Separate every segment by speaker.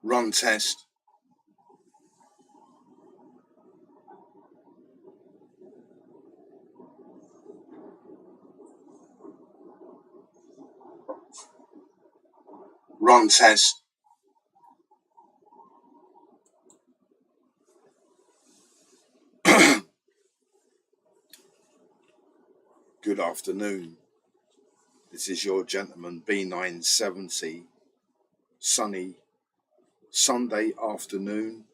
Speaker 1: Run test. Run test. Good afternoon. This is your gentleman B970. Sunny Sunday afternoon.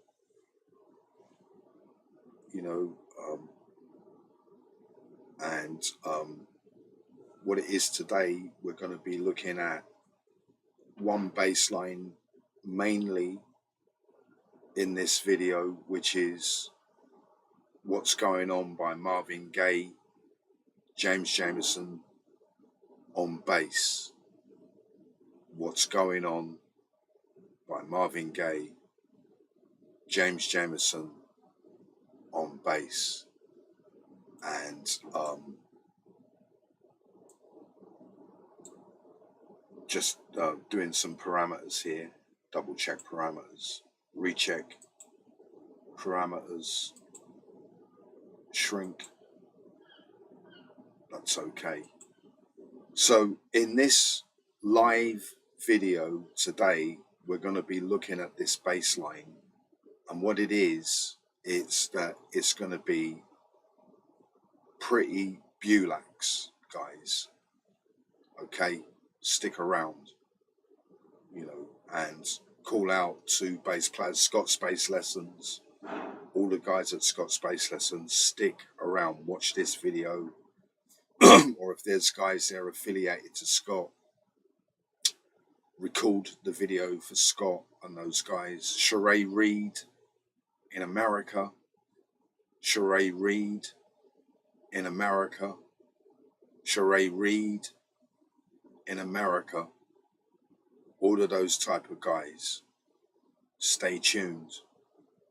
Speaker 1: What it is today, we're going to be looking at one bass line mainly in this video, which is What's Going On by Marvin Gaye, James Jamerson on bass. What's Going On by Marvin Gaye, James Jamerson on bass. And just doing some parameters here, double check parameters, recheck parameters, shrink, that's okay. So in this live video today, we're going to be looking at this bass line, and what it is, it's that it's going to be pretty Bulax, guys. Okay, stick around, and call out to bass players, Scott's Bass Lessons, all the guys at Scott's Bass Lessons, stick around, watch this video. Or if there's guys there affiliated to Scott, record the video for Scott and those guys. Sheree Reed in America, Sheree Reed in America, Sheree Reed in America, all of those type of guys. Stay tuned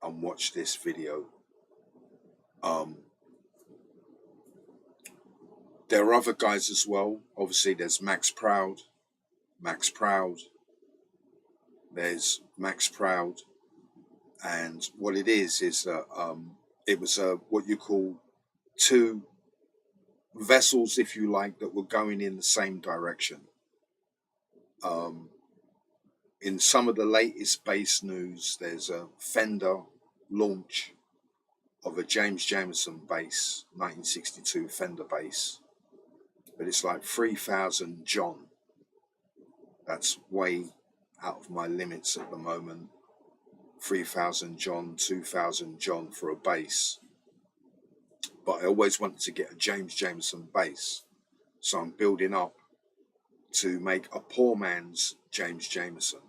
Speaker 1: and watch this video. There are other guys as well. Obviously, there's Max Proud. There's Max Proud, and what it is that it was what you call two vessels, if you like, that were going in the same direction. In some of the latest bass news, there's a Fender launch of a James Jamerson bass, 1962 Fender bass, but it's like 3,000 John. That's way out of my limits at the moment. 3,000 John, 2,000 John for a bass. But I always wanted to get a James Jamerson bass, so I'm building up to make a poor man's James Jamerson.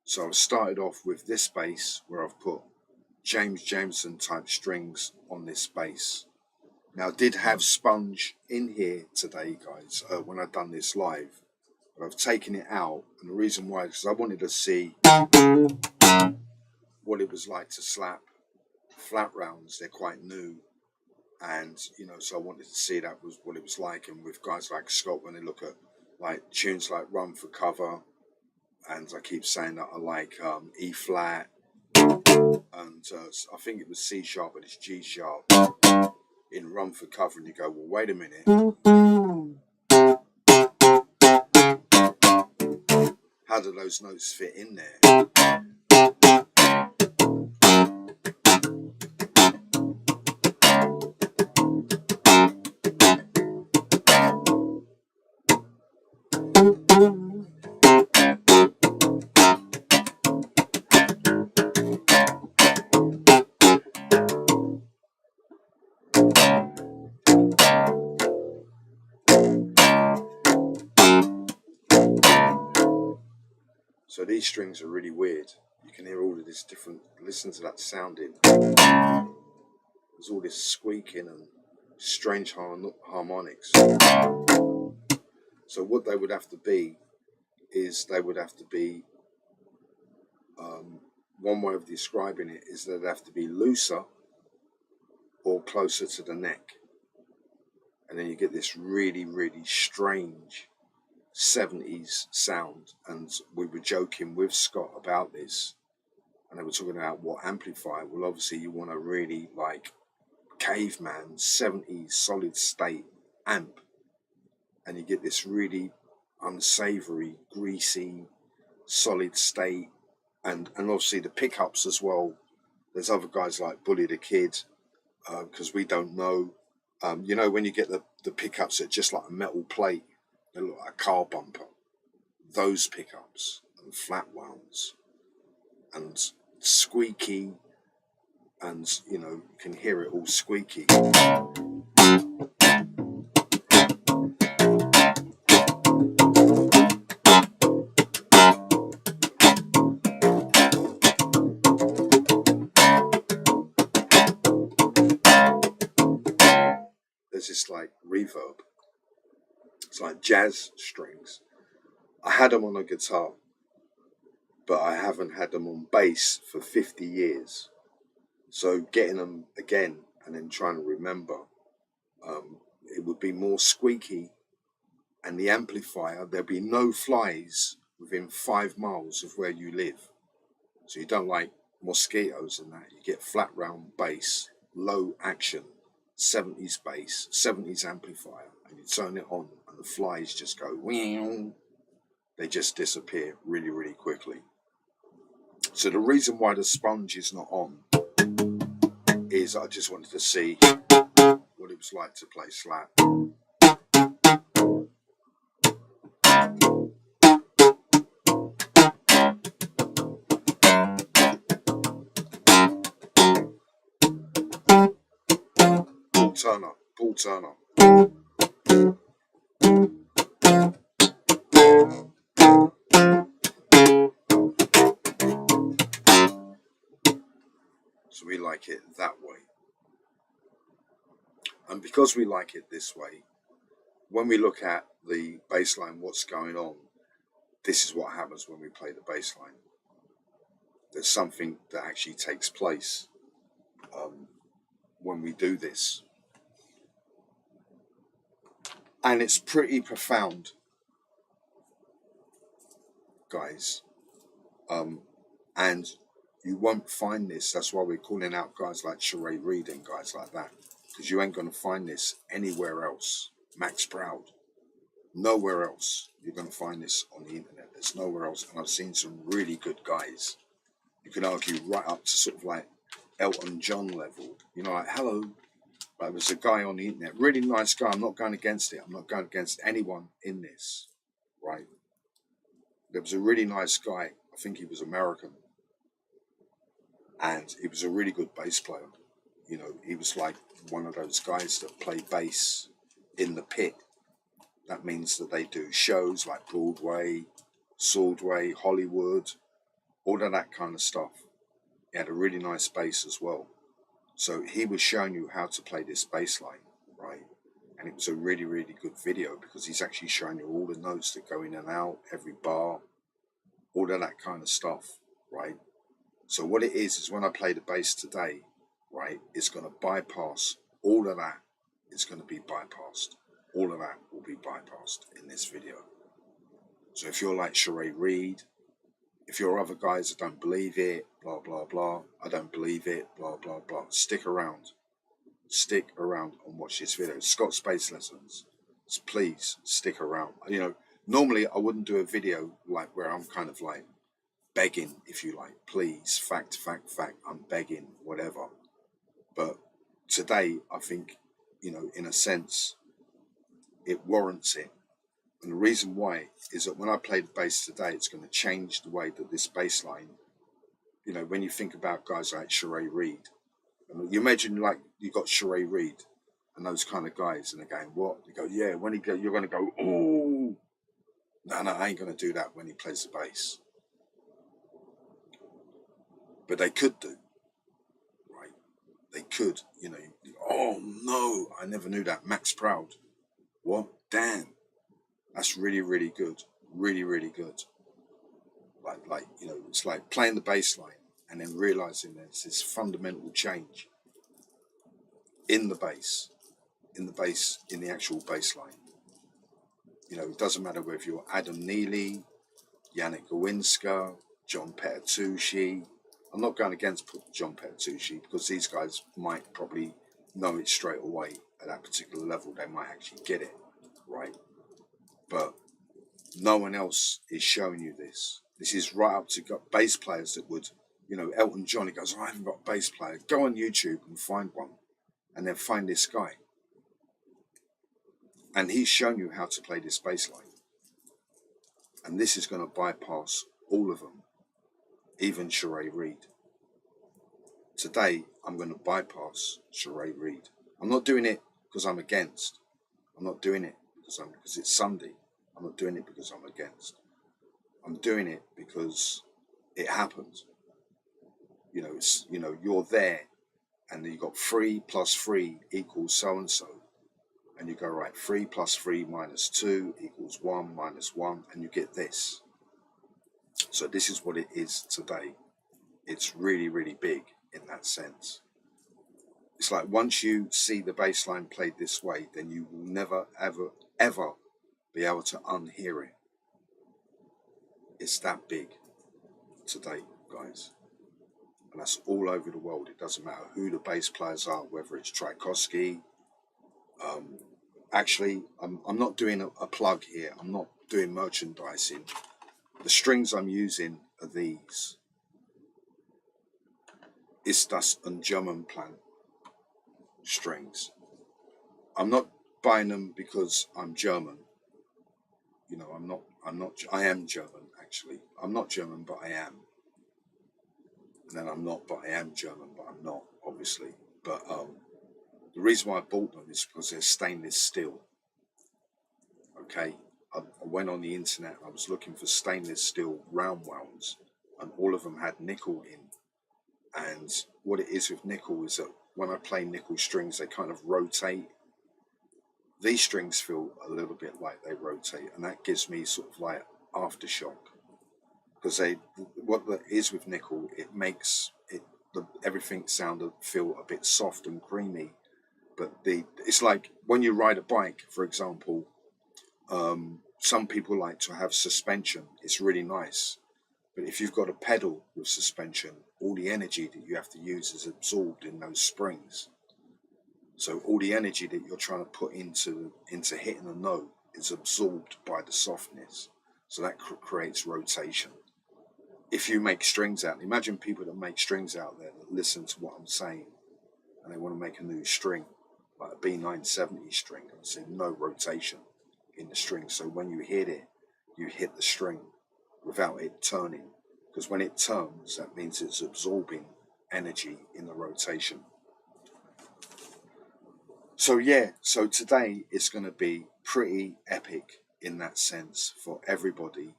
Speaker 1: So I started off with this bass, where I've put James Jamerson type strings on this bass. Now I did have sponge in here today, guys, when I've done this live, but I've taken it out, and the reason why is because I wanted to see what it was like to slap flat rounds. They're quite new, and so I wanted to see that was what it was like. And with guys like Scott, when they look at like tunes like Run for Cover, and I keep saying that I like E flat, and I think it was C sharp, but it's G sharp in Run for Cover, and you go, well, wait a minute, how do those notes fit in there? So these strings are really weird. You can hear all of this different, listen to that sounding. There's all this squeaking and strange harmonics. So what they would have to be is one way of describing it is they'd have to be looser or closer to the neck. And then you get this really, really strange 70s sound. And we were joking with Scott about this. and they were talking about what amplifier. Well, obviously you want a really like caveman 70s solid state amp, and you get this really unsavory, greasy, solid state, and obviously the pickups as well. There's other guys like Bully the Kid, because we don't know. You know, when you get the pickups that are just like a metal plate, they look like a car bumper. Those pickups and flat wounds and squeaky, and you know, you can hear it all squeaky. There's this like reverb. It's like jazz strings. I had them on a guitar, but I haven't had them on bass for 50 years. So getting them again and then trying to remember, it would be more squeaky, and the amplifier, there'll be no flies within 5 miles of where you live. So you don't like mosquitoes and that. You get flat round bass, low action, 70s bass, 70s amplifier, and you turn it on and the flies just go, meow. They just disappear really, really quickly. So the reason why the sponge is not on is I just wanted to see what it was like to play slap. Paul Turner. So we like it that way. And because we like it this way, when we look at the bass line, what's going on, this is what happens when we play the bass line. There's something that actually takes place when we do this. And it's pretty profound, guys. And you won't find this. That's why we're calling out guys like Sheree Reed and guys like that, because you ain't going to find this anywhere else. Max Proud, nowhere else. You're going to find this on the internet. There's nowhere else. And I've seen some really good guys. You can argue right up to sort of like Elton John level. You know, like, hello. But there's a guy on the internet, really nice guy. I'm not going against it. I'm not going against anyone in this, right? There was a really nice guy. I think he was American. And he was a really good bass player. You know, he was like one of those guys that play bass in the pit. That means that they do shows like Broadway, Swordway, Hollywood, all of that kind of stuff. He had a really nice bass as well. So he was showing you how to play this bass line, right? And it was a really, really good video because he's actually showing you all the notes that go in and out, every bar, all of that kind of stuff, right? So what it is when I play the bass today, right, it's going to bypass all of that. It's going to be bypassed. All of that will be bypassed in this video. So if you're like Sheree Reed, if you're other guys that don't believe it, blah, blah, blah, I don't believe it, blah, blah, blah, stick around. Stick around and watch this video. Scott's Bass Lessons. So please stick around. You know, normally I wouldn't do a video like where I'm kind of like begging, if you like, please, fact, I'm begging, whatever. But today, I think, you know, in a sense, it warrants it. And the reason why is that when I play the bass today, it's going to change the way that this bass line, you know, when you think about guys like Sheree Reed, and you imagine like you got Sheree Reed and those kind of guys, and they're going, what? You go, yeah, when he go, you're going to go, oh, no, I ain't going to do that when he plays the bass. But they could do, right? They could, you know, oh no, I never knew that. Max Proud. What? Damn. That's really, really good. Really, really good. Like, you know, it's like playing the bass line and then realizing there's this fundamental change in the bass, in the actual bass line. You know, it doesn't matter whether you're Adam Neely, Yannick Gawinska, John Petitucci, I'm not going against John Petrucci because these guys might probably know it straight away at that particular level. They might actually get it, right? But no one else is showing you this. This is right up to bass players that would, you know, Elton John, he goes, I haven't got a bass player. Go on YouTube and find one, and then find this guy. And he's shown you how to play this bass line. And this is going to bypass all of them, even Sheree Reed. Today, I'm going to bypass Sheree Reed. I'm not doing it because I'm against. I'm not doing it because it's Sunday. I'm not doing it because I'm against. I'm doing it because it happened. You know, it's, you know, you're there and you got 3 plus 3 equals so-and-so. And you go, right, 3 plus 3 minus 2 equals 1 minus 1, and you get this. So this is what it is today. It's really, really big in that sense. It's like once you see the bass line played this way, then you will never, ever, ever be able to unhear it. It's that big today, guys. And that's all over the world. It doesn't matter who the bass players are, whether it's Tchaikovsky. Actually, I'm not doing a plug here. I'm not doing merchandising. The strings I'm using are these. Ist das ein German Plan strings. I'm not buying them because I'm German. You know, I am German, actually. I'm not German, but I am. And then I'm not, but I am German, but I'm not, obviously. But the reason why I bought them is because they're stainless steel. Okay, I went on the internet and I was looking for stainless steel round wounds, and all of them had nickel in. And what it is with nickel is that when I play nickel strings, they kind of rotate. These strings feel a little bit like they rotate, and that gives me sort of like aftershock. Because what it is with nickel, it makes everything feel a bit soft and creamy. But it's like when you ride a bike, for example, some people like to have suspension. It's really nice. But if you've got a pedal with suspension, all the energy that you have to use is absorbed in those springs. So all the energy that you're trying to put into hitting a note is absorbed by the softness. So that creates rotation. If you make strings out, imagine people that make strings out there that listen to what I'm saying and they want to make a new string, like a B970 string, and see no rotation in the string. So when you hit it, you hit the string without it turning. Because when it turns, that means it's absorbing energy in the rotation. So yeah, so today it's going to be pretty epic in that sense for everybody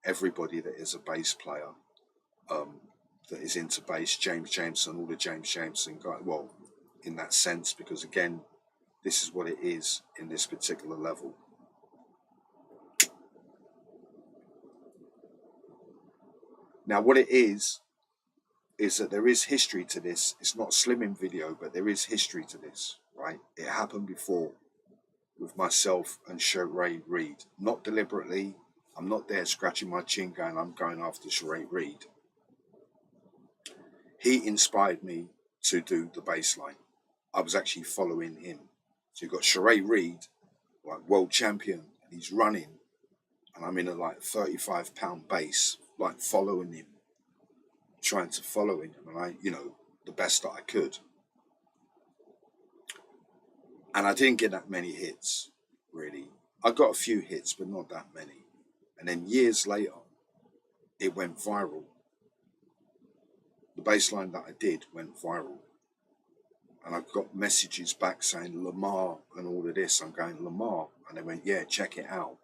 Speaker 1: that is a bass player, that is into bass, James Jameson, all the James Jameson guys, well, in that sense, because again, this is what it is in this particular level. Now, what it is that there is history to this. It's not a slimming video, but there is history to this, right? It happened before with myself and Sheree Reed. Not deliberately. I'm not there scratching my chin going, I'm going after Sheree Reed. He inspired me to do the bass line. I was actually following him. So you've got Sheree Reed, like world champion, and he's running, and I'm in a like 35-pound bass, like following him, trying to follow him, and I, you know, the best that I could. And I didn't get that many hits, really. I got a few hits, but not that many. And then years later, it went viral. The bass line that I did went viral. And I got messages back saying Lamar and all of this. I'm going, Lamar. And they went, yeah, check it out.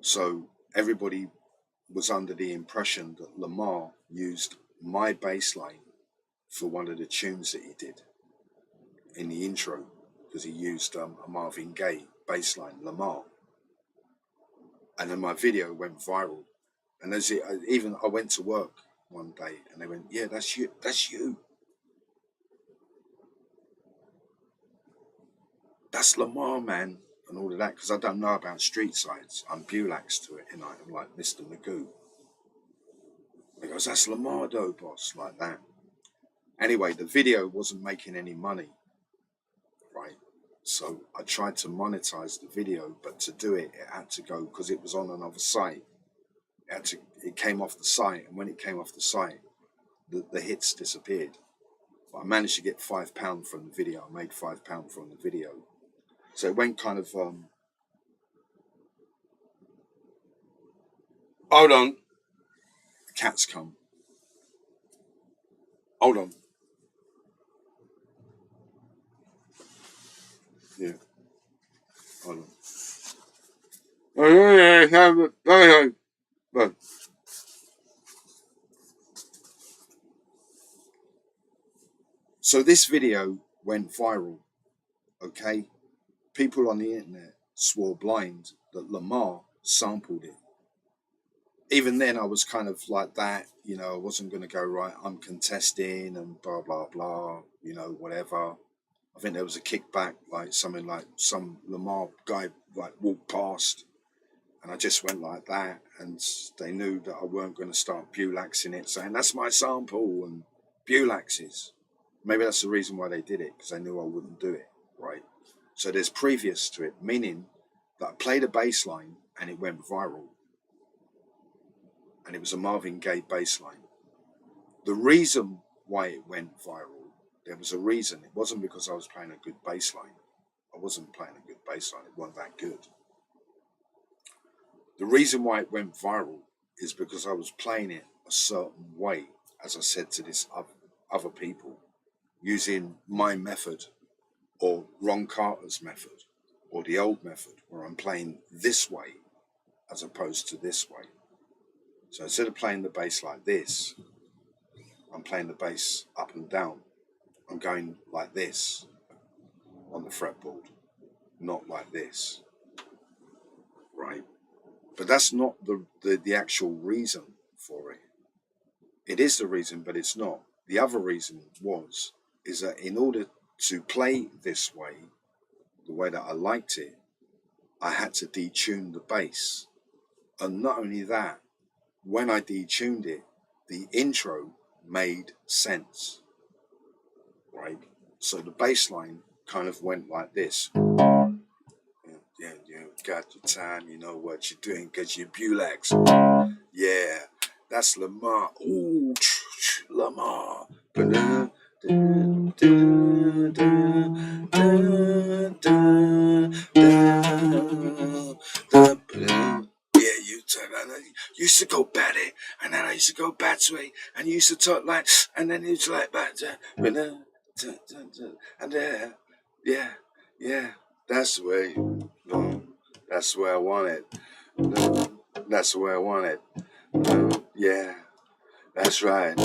Speaker 1: So everybody was under the impression that Lamar used my bass line for one of the tunes that he did in the intro, because he used a Marvin Gaye bass line, Lamar. And then my video went viral. And I went to work one day and they went, yeah, that's you. That's you. That's Lamar, man. And all of that, because I don't know about street sides. I'm Bulax to it, and I'm like Mr. Magoo. He goes, that's Lamar though, boss, like that. Anyway, the video wasn't making any money, right? So I tried to monetize the video, but to do it, it had to go, because it was on another site. It came off the site, and when it came off the site, the hits disappeared. But I managed to get £5 from the video. I made £5 from the video. So it went kind of, hold on, the cats come. Hold on. Yeah, hold on. So this video went viral, okay? People on the internet swore blind that Lamar sampled it. Even then, I was kind of like that, you know, I wasn't going to go, right, I'm contesting and blah, blah, blah, you know, whatever. I think there was a kickback, like something like some Lamar guy like walked past, and I just went like that, and they knew that I weren't going to start Bulaxing it, saying that's my sample and Bulaxes. Maybe that's the reason why they did it, because they knew I wouldn't do it, right? So there's previous to it, meaning that I played a bass line and it went viral, and it was a Marvin Gaye bass line. The reason why it went viral, there was a reason. It wasn't because I was playing a good bass line. I wasn't playing a good bass line. It wasn't that good. The reason why it went viral is because I was playing it a certain way, as I said to this other people, using my method, or Ron Carter's method, or the old method, where I'm playing this way as opposed to this way. So instead of playing the bass like this, I'm playing the bass up and down. I'm going like this on the fretboard, not like this, right? But that's not the actual reason for it. It is the reason, but it's not. The other reason is that in order to play this way, the way that I liked it, I had to detune the bass. And not only that, when I detuned it, the intro made sense, right? So the bass line kind of went like this. Yeah, you got your time, you know what you're doing, because you're Bulax. Yeah, that's Lamar. Ooh, Lamar. Yeah, you turn and I used to go bad it, and then I used to go bad way, and you used to talk like, and then it's like that, and yeah, yeah, that's the way, that's the way I want it, that's the way I want it, yeah, that's right.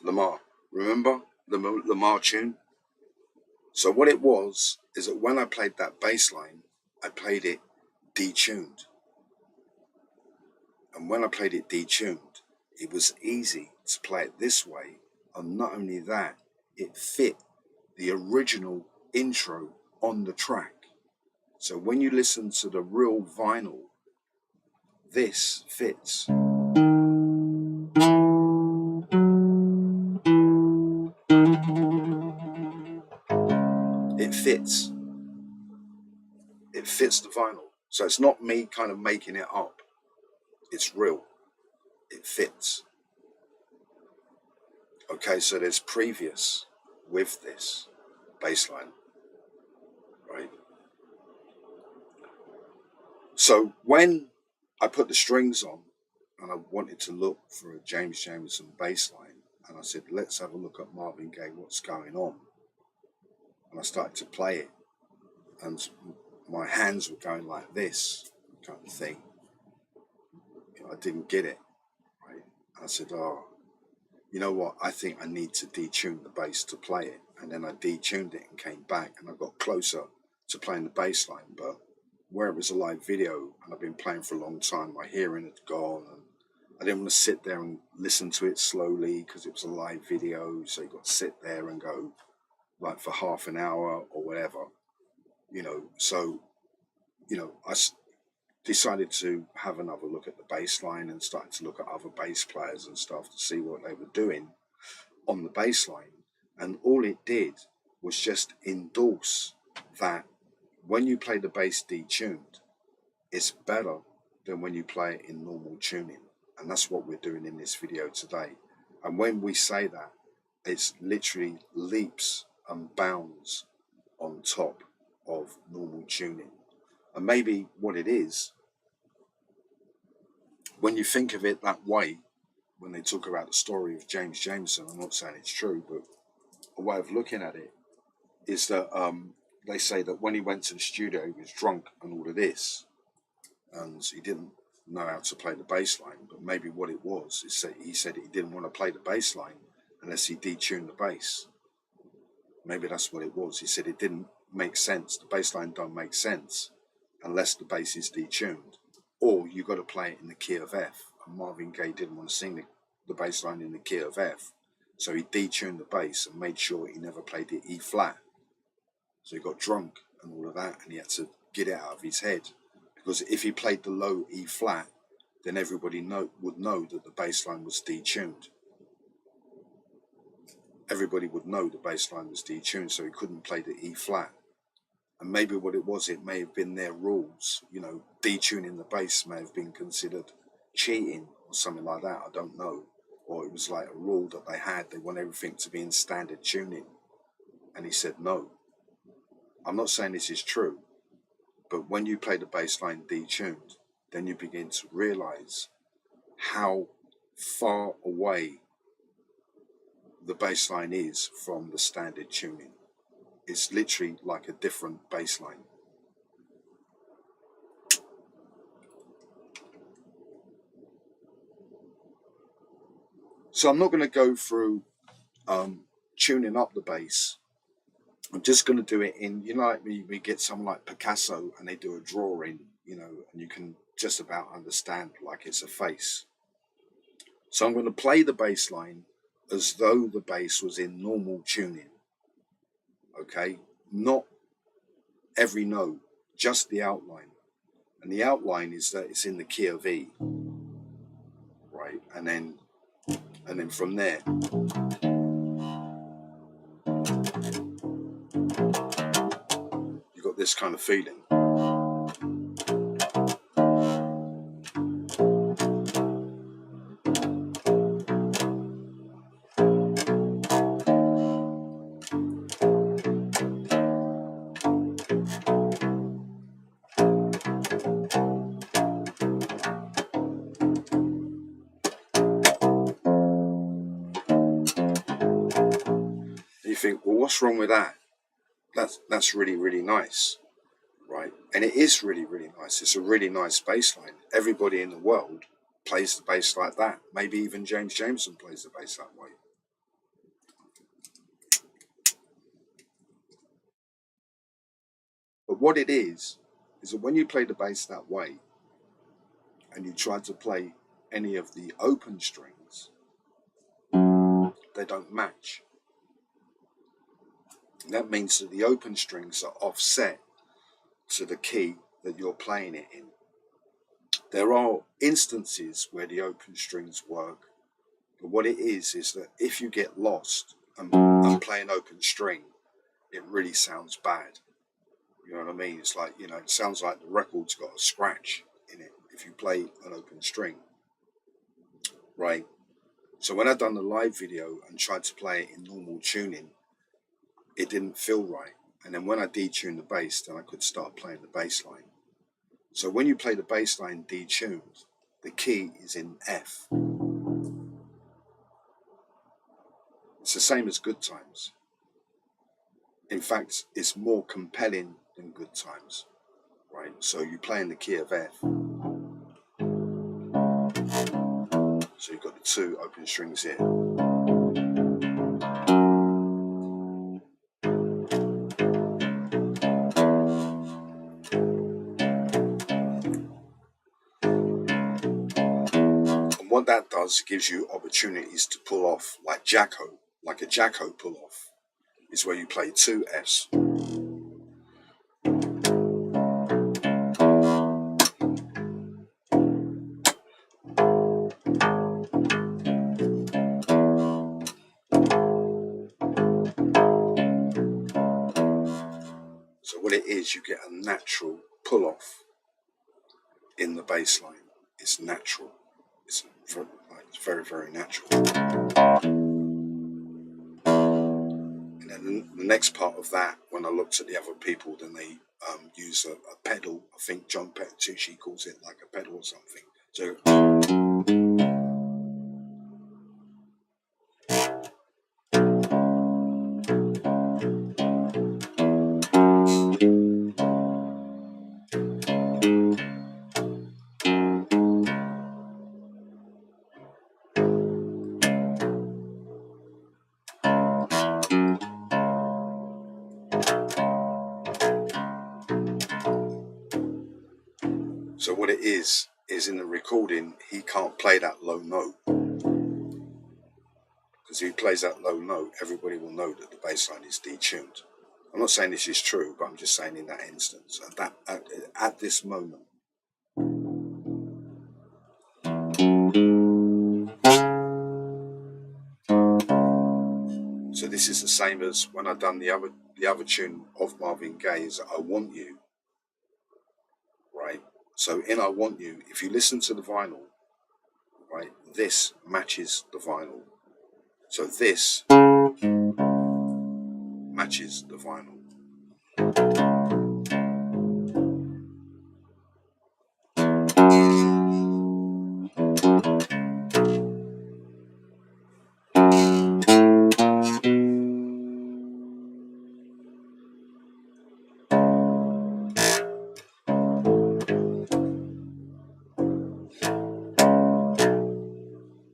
Speaker 1: Lamar, remember the Lamar tune? So what it was is that when I played that bass line, I played it detuned. And when I played it detuned, it was easy to play it this way. And not only that, it fit the original intro on the track. So when you listen to the real vinyl, this fits. It fits. It fits the vinyl. So it's not me kind of making it up. It's real. It fits. Okay, so there's previous with this bass line, right? So when I put the strings on and I wanted to look for a James Jamerson bass line, and I said, let's have a look at Marvin Gaye, what's going on? And I started to play it, and my hands were going like this kind of thing. You know, I didn't get it, right? I said, oh, you know what? I think I need to detune the bass to play it. And then I detuned it and came back, and I got closer to playing the bass line. But where it was a live video and I've been playing for a long time, my hearing had gone, and I didn't want to sit there and listen to it slowly because it was a live video. So you got to sit there and go like for half an hour or whatever. So, I decided to have another look at the bass line and started to look at other bass players and stuff to see what they were doing on the bass line. And all it did was just endorse that when you play the bass detuned, it's better than when you play it in normal tuning. And that's what we're doing in this video today. And when we say that, it's literally leaps and bounds on top of normal tuning. And maybe what it is, when you think of it that way, when they talk about the story of James Jamerson, I'm not saying it's true, but a way of looking at it is that they say that when he went to the studio, he was drunk and all of this, and he didn't know how to play the bass line. But maybe what it was is that he said he didn't want to play the bass line unless he detuned the bass. Maybe that's what it was. He said it didn't make sense. The bass line don't make sense unless the bass is detuned, or you got to play it in the key of F. And Marvin Gaye didn't want to sing the bass line in the key of F, so he detuned the bass and made sure he never played the E flat. So he got drunk and all of that, and he had to get it out of his head, because if he played the low E flat, then everybody would know that the bass line was detuned. Everybody would know the bass line was detuned, so he couldn't play the E flat. And maybe what it was, it may have been their rules. Detuning the bass may have been considered cheating or something like that. I don't know. Or it was like a rule that they had. They want everything to be in standard tuning. And he said no. I'm not saying this is true, but when you play the bass line detuned, then you begin to realize how far away the bass line is from the standard tuning. It's literally like a different bass line. So I'm not going to go through tuning up the bass. I'm just going to do it in, like we get someone like Picasso and they do a drawing, and you can just about understand like it's a face. So I'm going to play the bass line as though the bass was in normal tuning. Okay? Not every note, just the outline. And the outline is that it's in the key of E. Right? And then from there, you got this kind of feeling. You think, well, what's wrong with that? That's really, really nice, right? And it is really, really nice. It's a really nice bass line. Everybody in the world plays the bass like that. Maybe even James Jamerson plays the bass that way. But what it is that when you play the bass that way and you try to play any of the open strings, they don't match. And that means that the open strings are offset to the key that you're playing it in. There are instances where the open strings work, but what it is that if you get lost and play an open string, it really sounds bad. You know what I mean? It's like, it sounds like the record's got a scratch in it if you play an open string, right? So when I done the live video and tried to play it in normal tuning, it didn't feel right. And then when I detuned the bass, then I could start playing the bass line. So when you play the bass line detuned, the key is in F. It's the same as Good Times. In fact, it's more compelling than Good Times, right? So you play in the key of F. So you've got the two open strings here. And what that does, gives you opportunities to pull off like Jacko, like a Jacko pull off, is where you play two Fs. So what it is, you get a natural pull off in the bass line. It's natural. It's very, very natural. And then the next part of that, when I looked at the other people, then they use a pedal. I think John Petrucci calls it like a pedal or something. So So what it is in the recording, he can't play that low note. Because if he plays that low note, everybody will know that the bass line is detuned. I'm not saying this is true, but I'm just saying in that instance, at this moment. So this is the same as when I done the other tune of Marvin Gaye's I Want You, right? So in I Want You, if you listen to the vinyl, right, this matches the vinyl. So this matches the vinyl.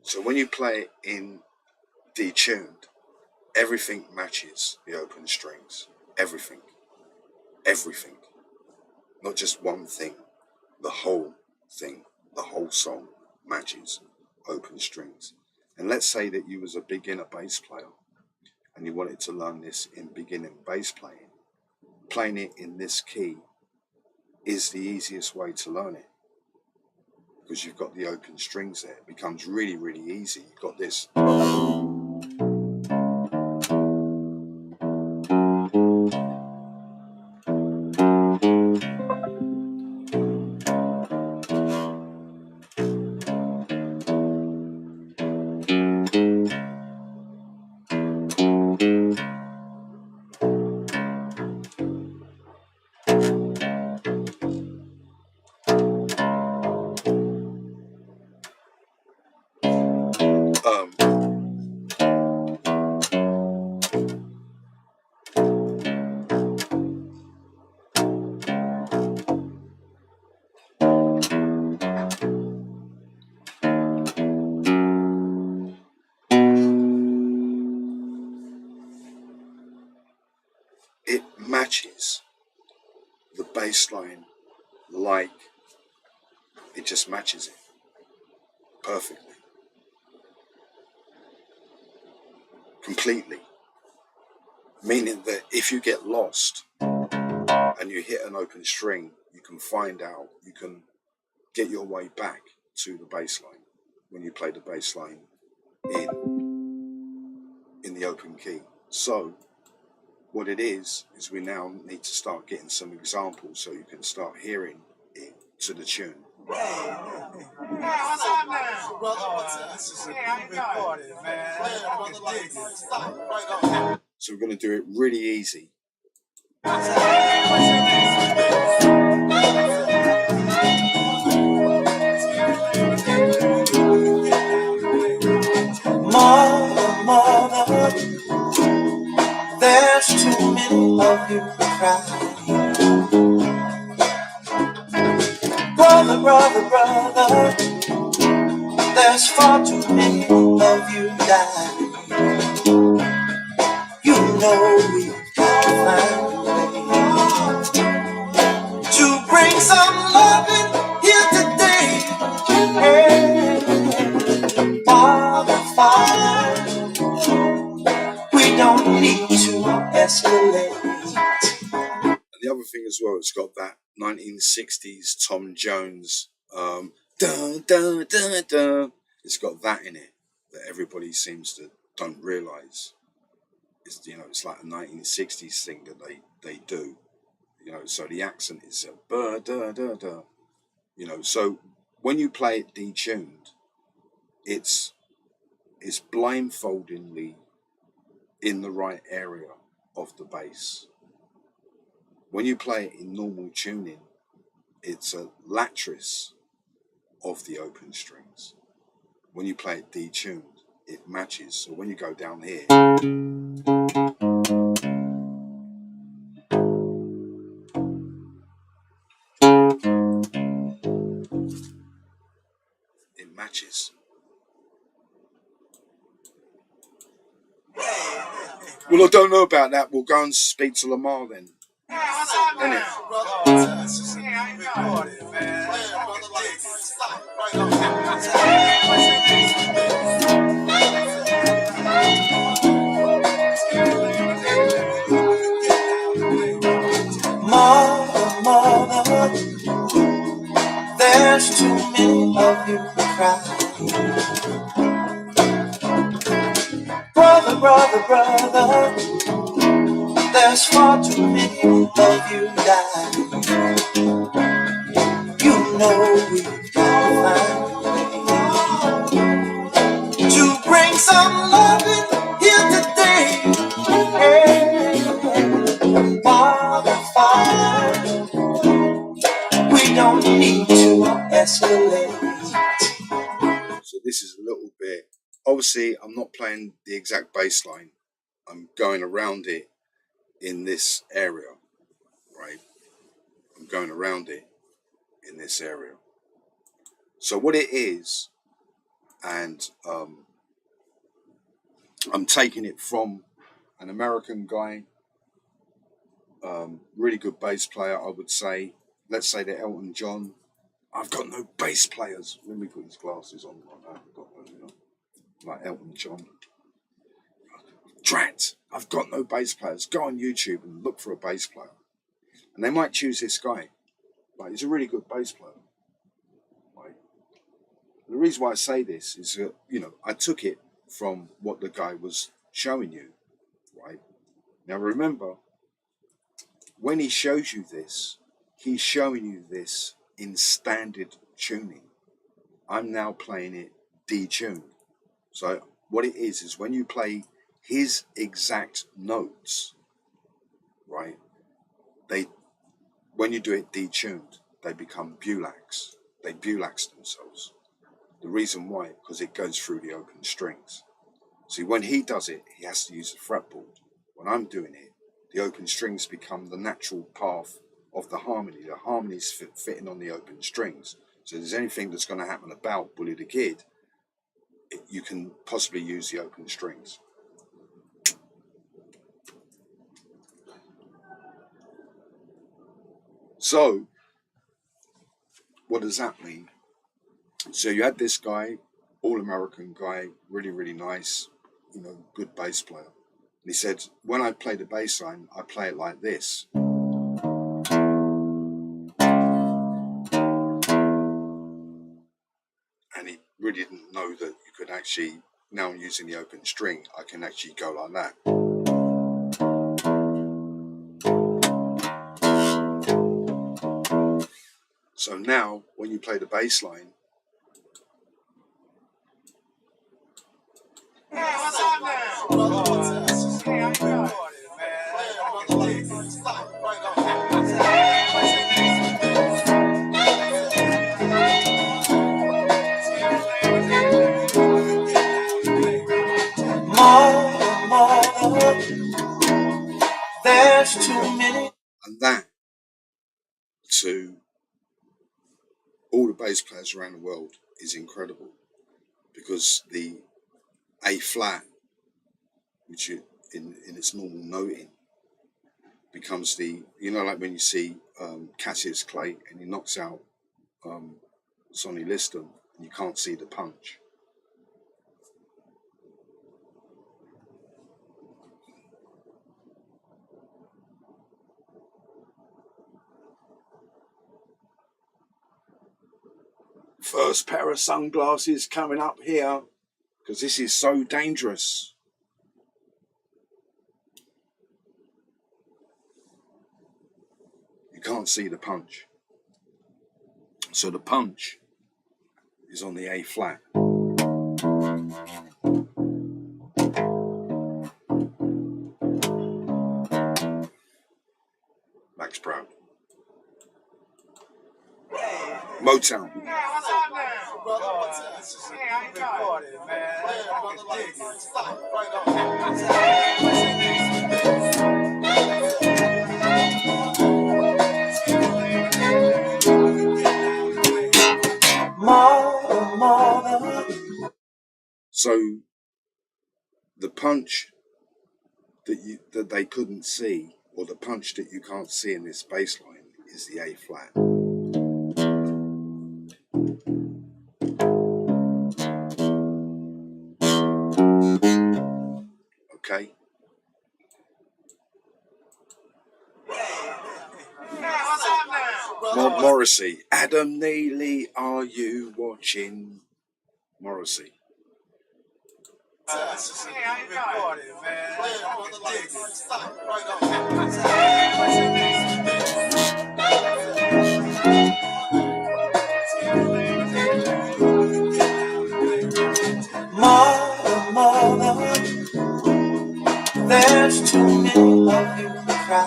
Speaker 1: So when you play it in detuned, everything matches the open strings. Everything. Everything. Not just one thing. The whole thing. The whole song matches open strings. And let's say that you was a beginner bass player and you wanted to learn this in beginning bass playing. Playing it in this key is the easiest way to learn it. Because you've got the open strings there. It becomes really, really easy. You've got this. It matches the bass line like it just matches it perfectly, completely. Meaning that if you get lost and you hit an open string, you can find out, you can get your way back to the bass line when you play the bass line in the open key. So what it is we now need to start getting some examples so you can start hearing it to the tune. So we're going to do it really easy.
Speaker 2: Mother, there's too many of you crying. Brother, there's far too many of you dying. You know we gotta find a way to bring some loving here today. Hey, Father, we don't need to escalate.
Speaker 1: And the other thing as well, it's got that 1960s Tom Jones dun, dun, dun, dun. It's got that in it that everybody seems to don't realise. It's, you know, it's like a 1960s thing that they do. You know, so the accent is burr, duh, duh, duh. You know, so when you play it detuned, it's blindfoldingly in the right area of the bass. When you play it in normal tuning, it's a lattice of the open strings. When you play it detuned, it matches. So when you go down here, it matches. Well, I don't know about that. We'll go and speak to Lamar then. Innit?
Speaker 2: Mother, mother, there's too many of you crying. Brother, brother, brother, there's far too many of you dying. You know we've got to find a way to bring some loving here today. Hey, Father, Father, we don't need to escalate.
Speaker 1: So this is a little bit. Obviously, I'm not playing the exact bass line. I'm going around it in this area, right? I'm going around it in this area. So what it is, and I'm taking it from an American guy, really good bass player, I would say. Let's say that Elton John. I've got no bass players. Let me put his glasses on like that. I've got no, you know, like Elton John. Drat, I've got no bass players. Go on YouTube and look for a bass player. And they might choose this guy. Like, he's a really good bass player. Like, the reason why I say this is that, you know, I took it from what the guy was showing you, right? Now remember, when he shows you this, he's showing you this in standard tuning. I'm now playing it detuned. So what it is when you play his exact notes, right? When you do it detuned, they become Bulax. They Bulax themselves. The reason why, because it goes through the open strings. See, when he does it, he has to use a fretboard. When I'm doing it, the open strings become the natural path of the harmony. The harmony's fitting on the open strings. So if there's anything that's going to happen about Bully the Kid, you can possibly use the open strings. So, what does that mean? So you had this guy, all-American guy, really, really nice, you know, good bass player. And he said, when I play the bass line, I play it like this. And he really didn't know that you could actually, now I'm using the open string, I can actually go like that. So now, when you play the bass line,
Speaker 2: There's too many.
Speaker 1: And that, to all the bass players around the world, is incredible. Because the A flat, which in its normal noting, becomes the, you know, like when you see Cassius Clay and he knocks out Sonny Liston and you can't see the punch. First pair of sunglasses coming up here, because this is so dangerous. can't see the punch. So the punch is on the A flat. Max Brown. MOTOWN. So the punch that they couldn't see, or the punch that you can't see in this bass line, is the A flat. Okay. Morrissey. Adam Neely, are you watching? Morrissey.
Speaker 2: Mother, there's too many of you cry.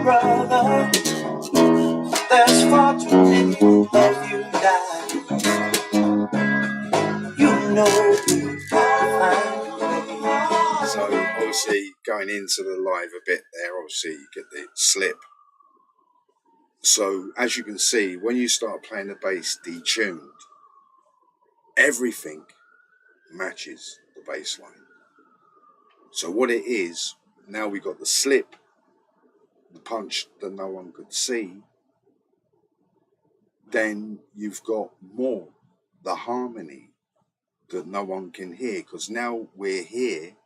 Speaker 2: Brother, there's far too many of you die. You know we find.
Speaker 1: So obviously going into the live a bit there, obviously you get the slip. So as you can see, when you start playing the bass detuned, everything matches the bass line. So what it is, now we got the slip, the punch that no one could see, then you've got more, the harmony that no one can hear, because now we're here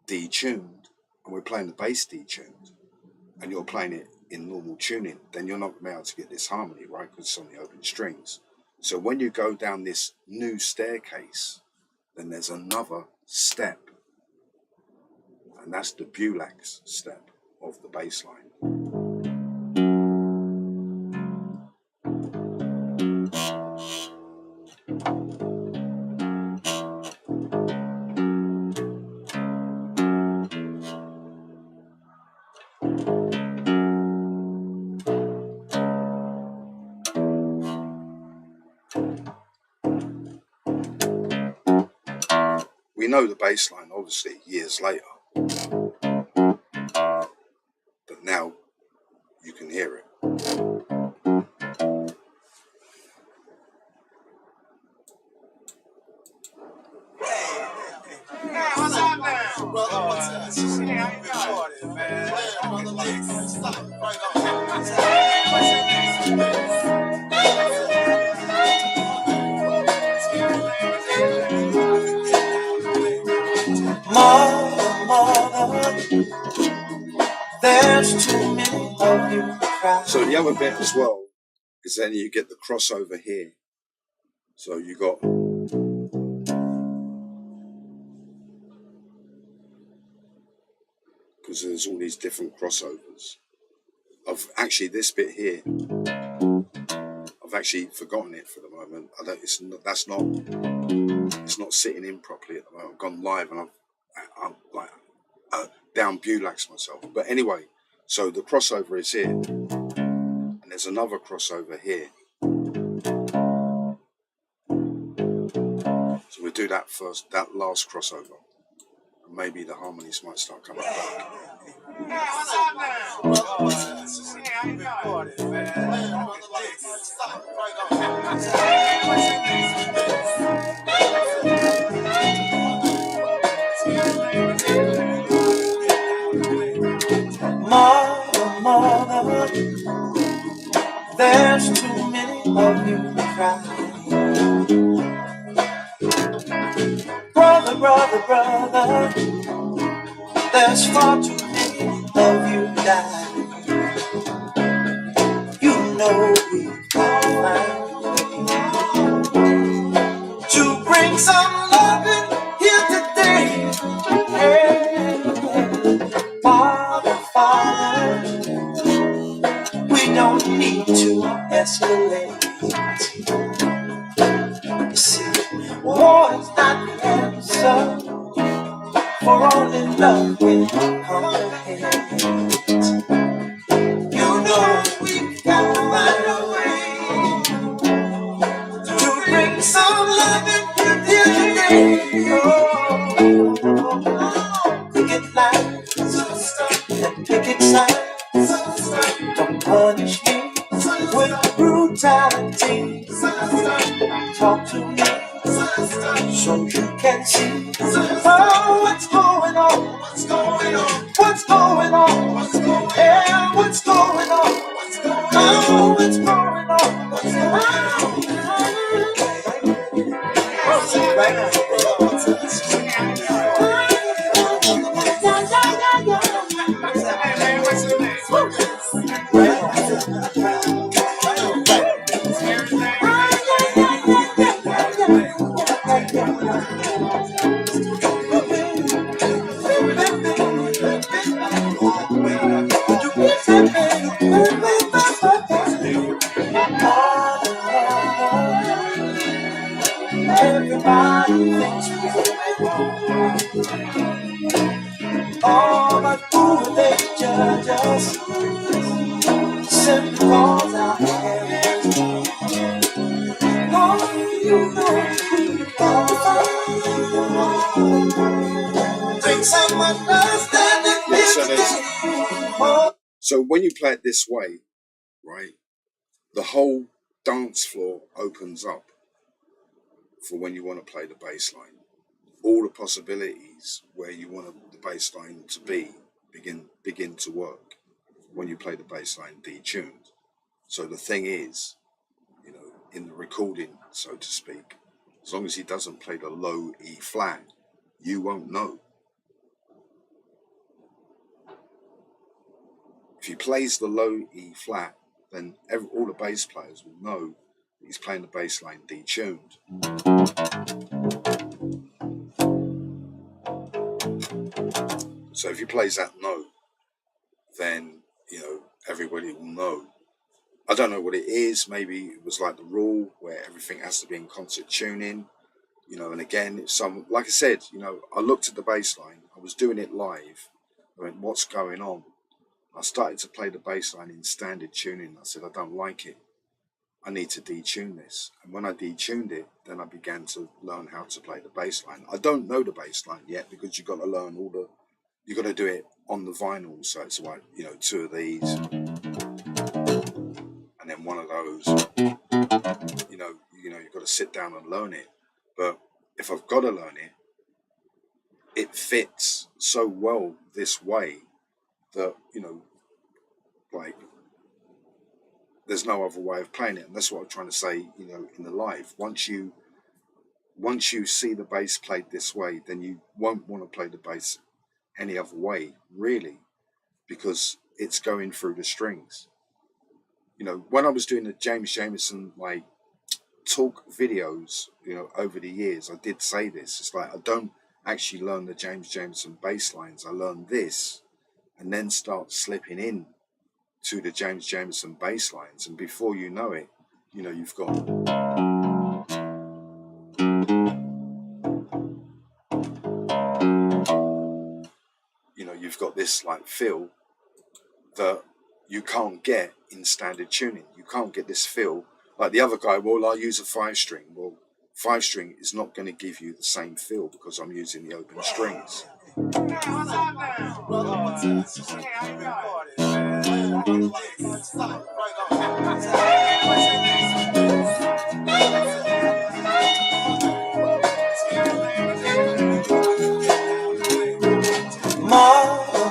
Speaker 1: detuned and we're playing the bass detuned and you're playing it in normal tuning, then you're not going to be able to get this harmony, right, because it's on the open strings. So when you go down this new staircase, then there's another step, and that's the Bulak's step of the bass line. We know the bass line, obviously, years later, but now you can hear it.
Speaker 2: Mother, there's too many of you cry.
Speaker 1: So the other bit as well is then you get the crossover here. So you got because there's all these different crossovers. Of actually this bit here, I've actually forgotten it for the moment. I don't. It's not sitting in properly at the moment. I've gone live and I'm like down Bulak's myself. But anyway, so the crossover is here, and there's another crossover here. So we do that first, that last crossover, and maybe the harmonies might start coming back.
Speaker 2: Mother, there's too many of you cry. Brother, there's far too many of you die. You know we find to bring some loving here today. Hey. love will comprehend. You know we've got to find a way to bring some love in here today. Oh, picket lines and picket signs don't punish me with brutality. Talk to me so you can see what's going on, what's going on, what's going on, what's going on, yeah, what's going on, what's going on, what's going on, what's going Everybody thinks we're oh, but who they judge us simply cause our hair is long. Oh, you know we all bring some understanding.
Speaker 1: So when you play it this way, right, the whole dance floor opens up for when you want to play the bass line. All the possibilities where you want the bass line to be begin to work when you play the bass line detuned. So the thing is, you know, in the recording, so to speak, as long as he doesn't play the low E flat, you won't know. If he plays the low E flat, then all the bass players will know that he's playing the bass line detuned. So if he plays that note, then, you know, everybody will know. I don't know what it is. Maybe it was like the rule where everything has to be in concert tuning, you know, and again, like I said, you know, I looked at the bass line, I was doing it live, I went, what's going on? I started to play the bass line in standard tuning. I said, I don't like it. I need to detune this. And when I detuned it, then I began to learn how to play the bass line. I don't know the bass line yet because you've got to learn you've got to do it on the vinyl. So it's like, you know, 2 of these and then 1 of those. You know, you've got to sit down and learn it. But if I've got to learn it, it fits so well this way that, you know, like, there's no other way of playing it. And that's what I'm trying to say, you know, in the live. Once you see the bass played this way, then you won't want to play the bass any other way, really, because it's going through the strings. You know, when I was doing the James Jamerson, like, talk videos, you know, over the years, I did say this. It's like, I don't actually learn the James Jamerson bass lines. I learn this and then start slipping in to the James Jamerson bass lines, and before you know it, you know, you've got this like feel that you can't get in standard tuning. You can't get this feel like the other guy. Well, I'll use a 5-string. Well, 5-string is not going to give you the same feel because I'm using the open strings.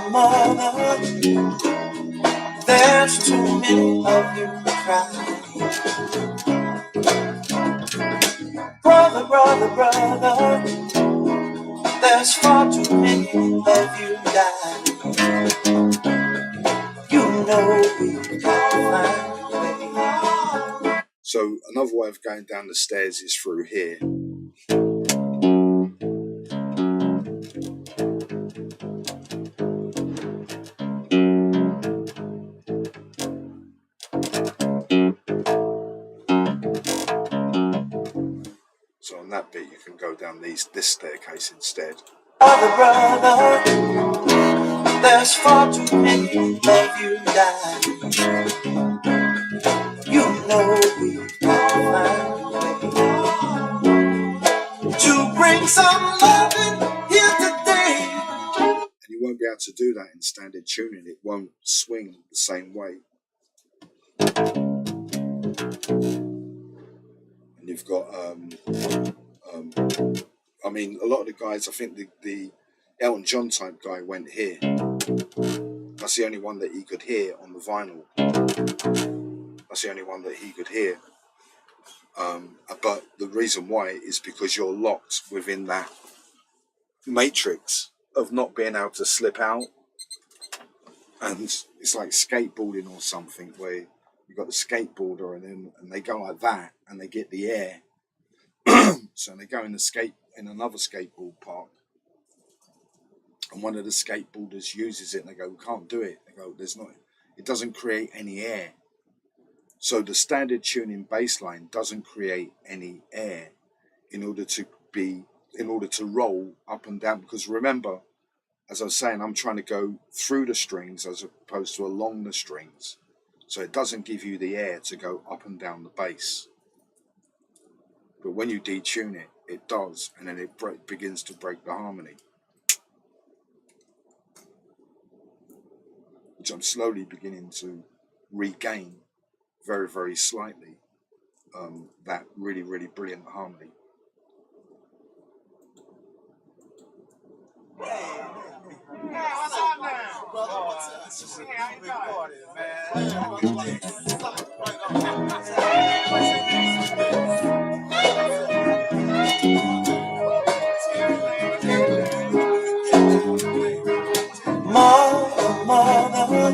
Speaker 2: Mother, there's too many of you crying. Brother, there's far too many of you dying. You know we can't find a way.
Speaker 1: So another way of going down the stairs is through here. So on that bit, you can go down this staircase instead.
Speaker 2: Brother, There's far too many of you die. You know we can find a way to bring some loving here today.
Speaker 1: And you won't be able to do that in standard tuning. It won't swing the same way. And you've got, I mean, a lot of the guys, I think the Elton John type guy went here. That's the only one that he could hear on the vinyl. That's the only one that he could hear. But the reason why is because you're locked within that matrix of not being able to slip out. And it's like skateboarding or something, where you've got the skateboarder and they go like that and they get the air. So they go in another skateboard park, and one of the skateboarders uses it and they go, we can't do it. They go, it doesn't create any air. So the standard tuning bass line doesn't create any air in order to roll up and down. Because remember, as I was saying, I'm trying to go through the strings as opposed to along the strings. So it doesn't give you the air to go up and down the bass. But when you detune it, it does. And then it begins to break the harmony. Which I'm slowly beginning to regain very, very slightly. That really, really brilliant harmony.
Speaker 2: Mother,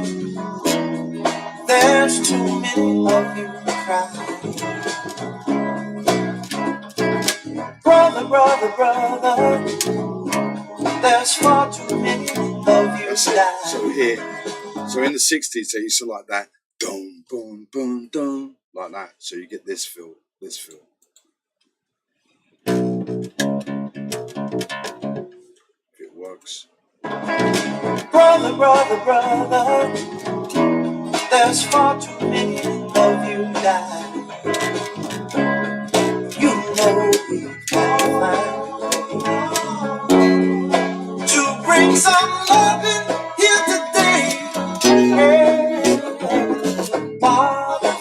Speaker 2: there's too many of you crying. Brother, there's far too many of you dying.
Speaker 1: So in the 60s, they used to like that, dum, boom, boom, dum, like that. So you get this feel. If it works.
Speaker 2: Brother, there's far too many of you dying. You know we can find to bring some loving here today. Hey, Father,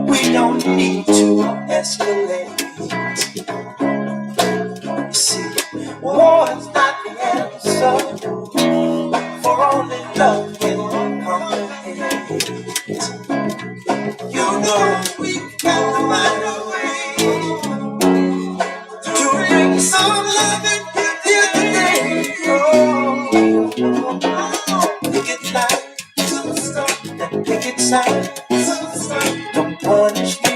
Speaker 2: we don't need to escalate. You see, war is not the answer, for only love can conquer hate. You know we can find a way to bring some loving here today. Pick it light and pick it sound. Don't punish me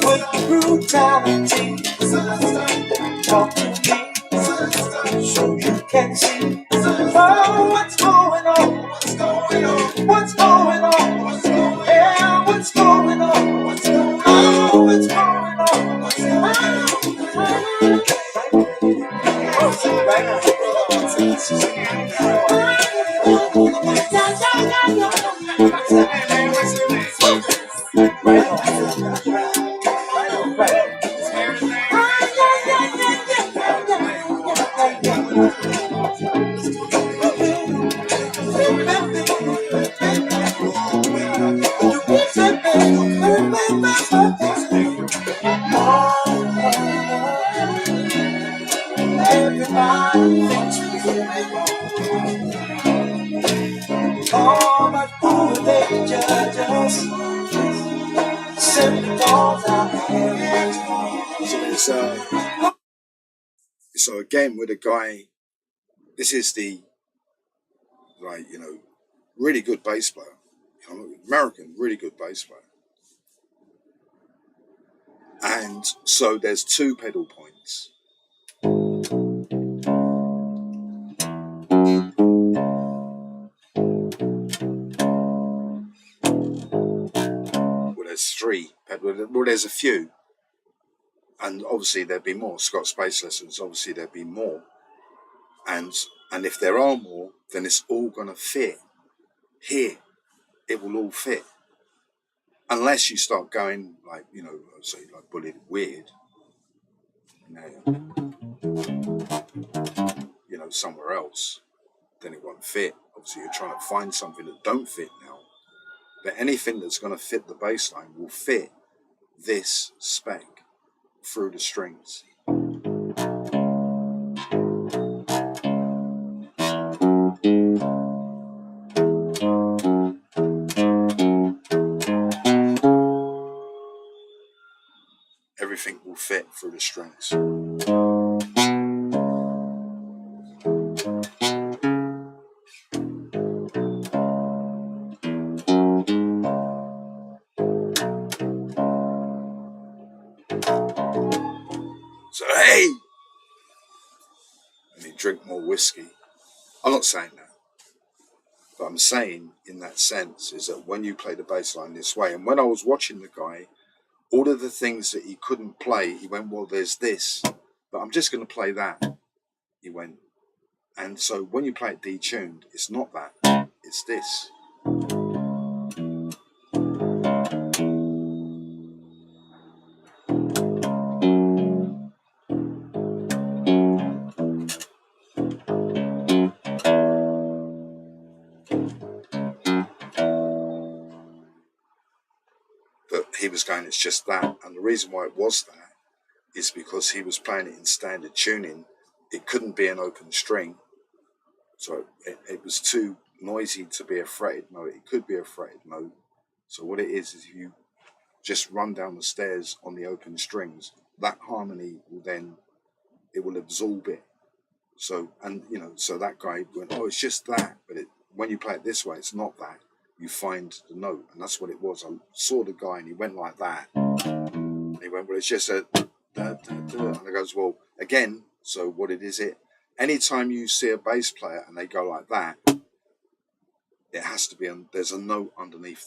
Speaker 2: with brutality. Talk to me so you can see. Oh, what's going on? What's going on? What's going on? Yeah, what's going on? What's going on? Oh, what's going on? What's going oh, but who they judge us? Simply cause our hands.
Speaker 1: So again, with a guy, this is the, really good bass player. American, really good bass player. And so there's two pedal points. Well, there's three. Well, there's a few. And obviously there'd be more. Scott's Bass Lessons, obviously there'd be more. and if there are more, then it's all going to fit here. It will all fit, unless you start going like, say like bullied weird, somewhere else, then it won't fit. Obviously, you're trying to find something that don't fit now, but anything that's going to fit the bass line will fit this spec through the strings. Everything will fit through the strings. So hey, I need to drink more whiskey. I'm not saying that, but I'm saying in that sense is that when you play the bass line this way, and when I was watching the guy, all of the things that he couldn't play, he went, well, there's this, but I'm just going to play that. He went, and so when you play it detuned, it's not that, it's this. But he was going, it's just that. And the reason why it was that is because he was playing it in standard tuning. It couldn't be an open string. So it was too noisy to be a fretted note. It could be a fretted note. So what it is if you just run down the stairs on the open strings, that harmony will then, it will absorb it. So, and so that guy went, oh, it's just that. But when you play it this way, it's not that. You find the note, and that's what it was. I saw the guy, and he went like that. And he went, well, it's just a da, da, da. And I goes, well, again, so what it is it? Anytime you see a bass player and they go like that, it has to be, there's a note underneath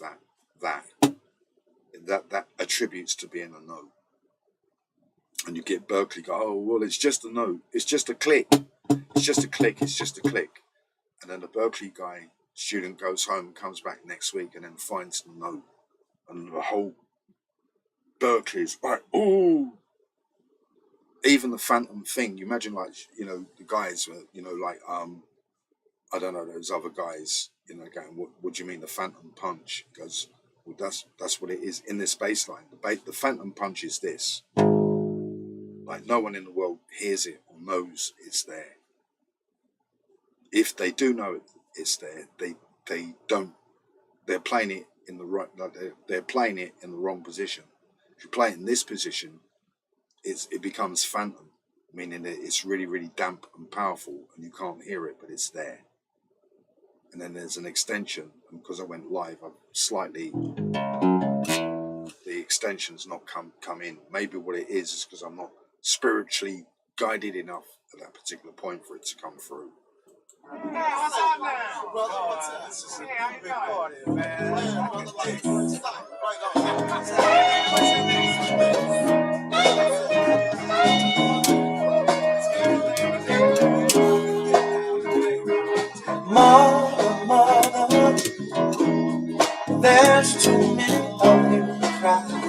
Speaker 1: that attributes to being a note. And you get Berkeley go, oh, well, it's just a note. It's just a click. It's just a click. It's just a click. And then the Berkeley guy, student, goes home and comes back next week and then finds the note. And the whole Berkeley is like, ooh. Even the phantom thing, you imagine like, the guys, like, I don't know, those other guys, going, what do you mean the phantom punch? He goes, well, that's what it is in this bass line. The phantom punch is this. Like no one in the world hears it or knows it's there. If they do know it's there, they don't. They're playing it in the right. They're playing it in the wrong position. If you play it in this position, it becomes phantom, meaning that it's really, really damp and powerful, and you can't hear it, but it's there. And then there's an extension, and because I went live, I've slightly the extension's not come in. Maybe what it is because I'm not spiritually guided enough at that particular point for it to come through.
Speaker 3: Hey, what's up, man? Brother, what's up? This is a big party, man.
Speaker 2: Mother, there's too many of you crying.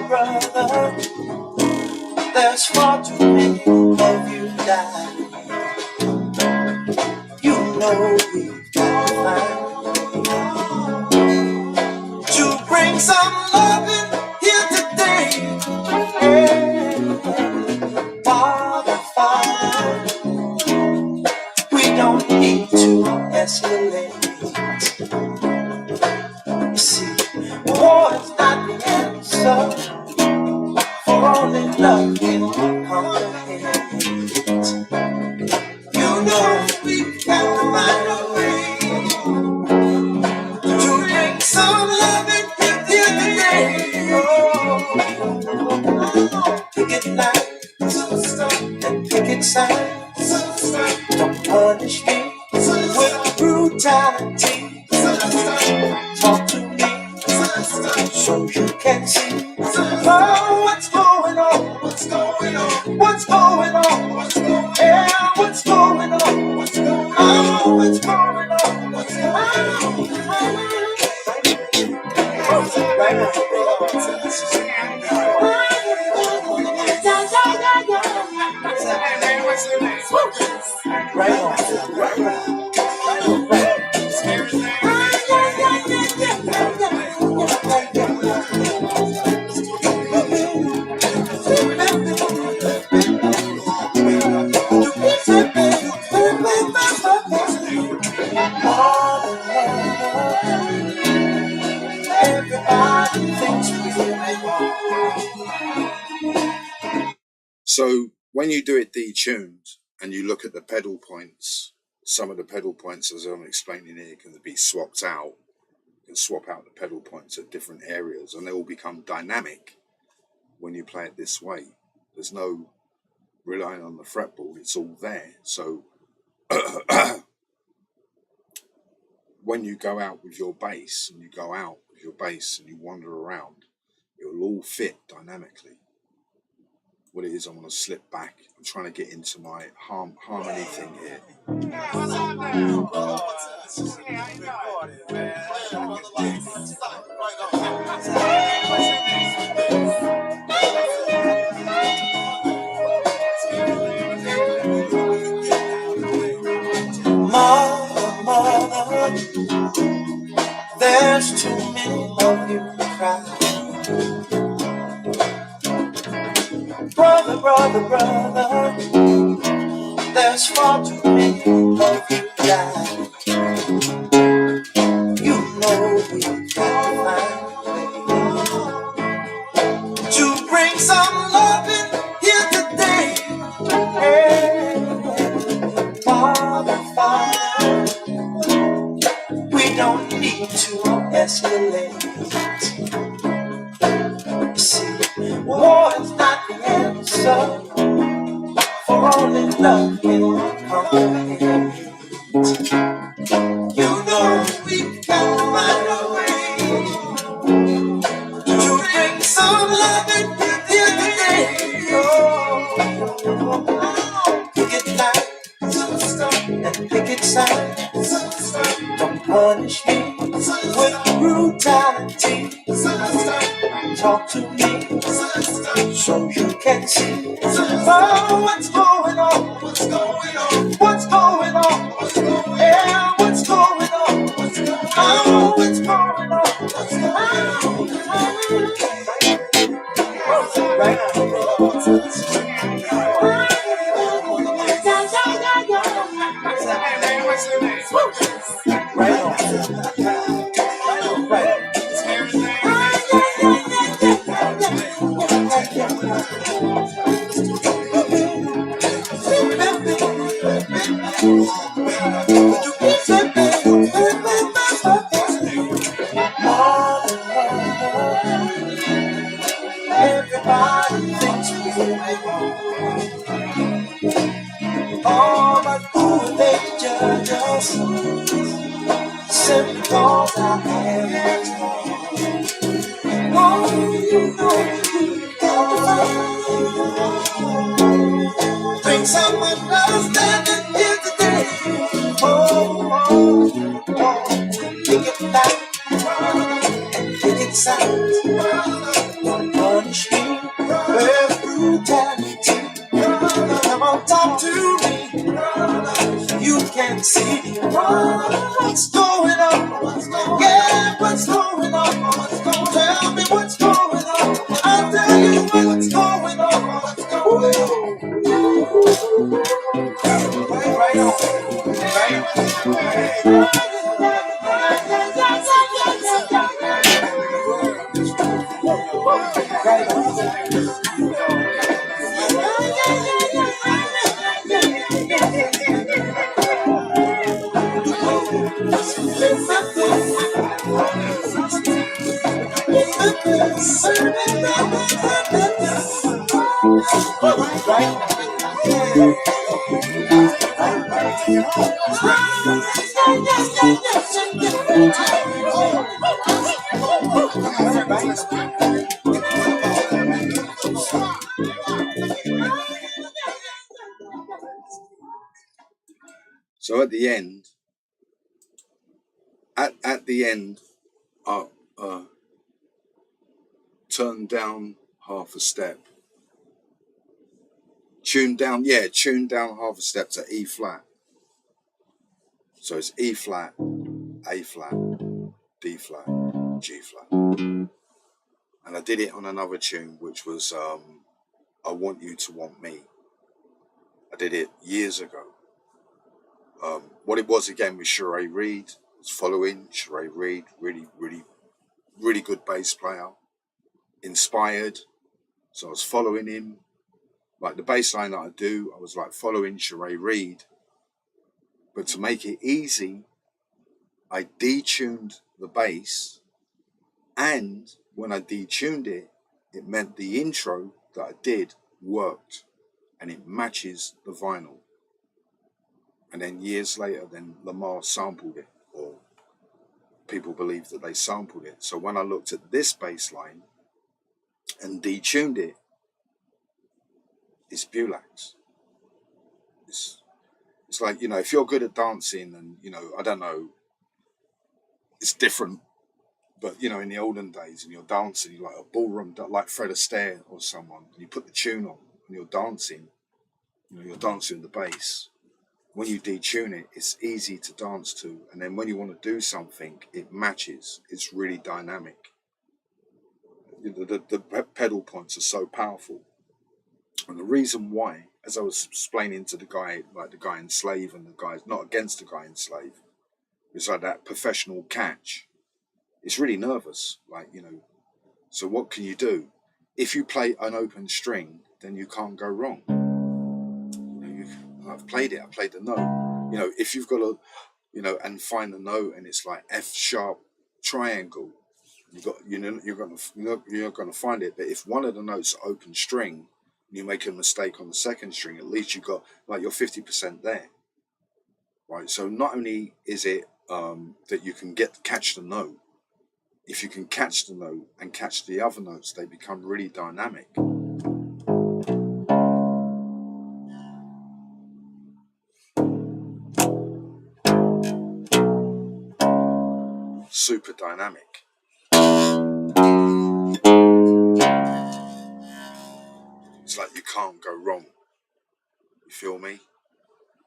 Speaker 2: Brother, there's far too many of you dying. You know we've got to bring some loving here today. Father, we don't need to escalate. You see, war is not the answer. Only love can comprehend. You know we got to find a way to bring some love here today. Pick it nice and pick it sides. Don't punish me with brutality. Talk to me so you can see. Oh, what's going on?
Speaker 1: So when you do it detuned and you look at the pedal points, some of the pedal points, as I'm explaining here, can be swapped out. You can swap out the pedal points at different areas and they all become dynamic when you play it this way. There's no relying on the fretboard, it's all there. So when you go out with your bass and you wander around, it will all fit dynamically. What it is, I'm going to slip back. I'm trying to get into my harmony thing here.
Speaker 2: Mother, there's too many of you cry. Brother, there's far too many of you die. You know we've got to find a way to bring some love in here today. Hey, Father, we don't need to escalate. See, war is not the answer, for only love can come. You know we've got to find a way to bring some love in here today. Pick it light and pick it sound. Don't punish me with brutality. Talk to me so you can see. Oh, what's going on? What's going on? What's going on? Yeah, what's going on? Oh, what's going on? Right now. Everybody thinks we're oh, but who they judge us simply cause our hands. Oh, you know bring some understanding here today. Pick it back and pick it sound. Don't punish me with brutality. Come on, talk to me. You can see what's going on. Yeah, what's going on? Tell me what's going on. I'll tell you what's going on. Right on.
Speaker 1: So at the end, I turned down half a step. Tuned down half a step to E flat. So it's E flat, A flat, D flat, G flat. And I did it on another tune, which was I Want You to Want Me. I did it years ago. What it was again was Sheree Reed. Was following Sheree Reed, really good bass player. Inspired, So I was following him. Like the bass line that I do, I was like following Sheree Reed. But to make it easy, I detuned the bass. And when I detuned it, it meant the intro that I did worked. And it matches the vinyl. And then years later, then Lamar sampled it, or people believe that they sampled it. So when I looked at this bass line and detuned it, it's Bulax. It's like, you know, if you're good at dancing and, you know, I don't know, it's different. But, you know, in the olden days, and you're dancing, you're like a ballroom, like Fred Astaire or someone, and you put the tune on and you're dancing, you know, you're dancing the bass. When you detune it, it's easy to dance to. And then when you want to do something, it matches. It's really dynamic. The pedal points are so powerful. And the reason why, as I was explaining to the guy, like the guy in Slave and the guys, not against the guy in Slave, it's like that professional catch. It's really nervous, like, you know. So what can you do? If you play an open string, then you can't go wrong. You know, I've played it. I played the note. You know, if you've got a, you know, and find the note, and it's like F sharp triangle, you're gonna find it. But if one of the notes are open string, and you make a mistake on the second string, at least you got like you're 50% there, right? So not only is it that you can catch the note. If you can catch the note and catch the other notes, they become really dynamic. Super dynamic. It's like you can't go wrong. You feel me?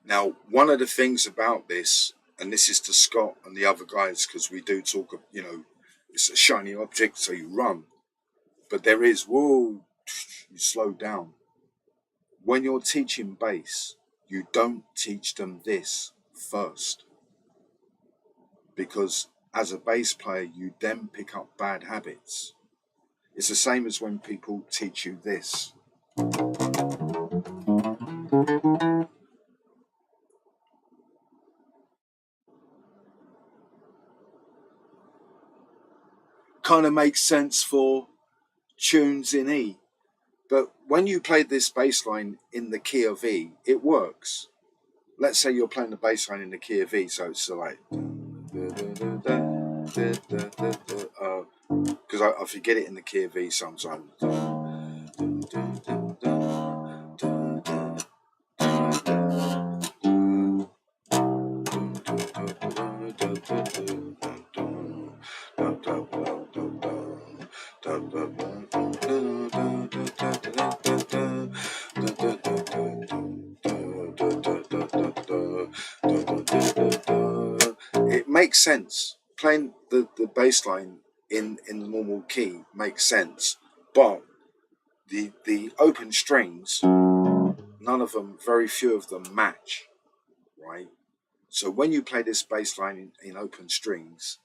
Speaker 1: Now, one of the things about this, and this is to Scott and the other guys, because we do talk, you know, it's a shiny object, so you run. But there is, whoa, you slow down. When you're teaching bass, you don't teach them this first. Because as a bass player, you then pick up bad habits. It's the same as when people teach you this. Kind of makes sense for tunes in E. But when you play this bass line in the key of E, it works. Let's say you're playing the bass line in the key of E, so it's like... Because I forget it in the key of E sometimes. It makes sense. Playing the bass line in the normal key makes sense, but the open strings, none of them, very few of them match, right? So when you play this bass line in open strings,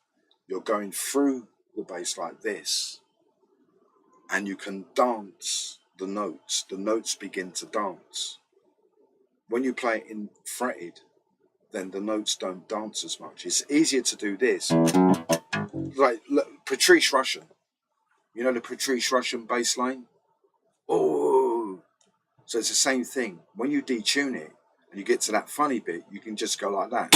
Speaker 1: you're going through the bass like this, and you can dance the notes. The notes begin to dance. When you play it in fretted, then the notes don't dance as much. It's easier to do this. Like look, Patrice Rushen. You know the Patrice Rushen bass line? Oh, so it's the same thing. When you detune it and you get to that funny bit, you can just go like that.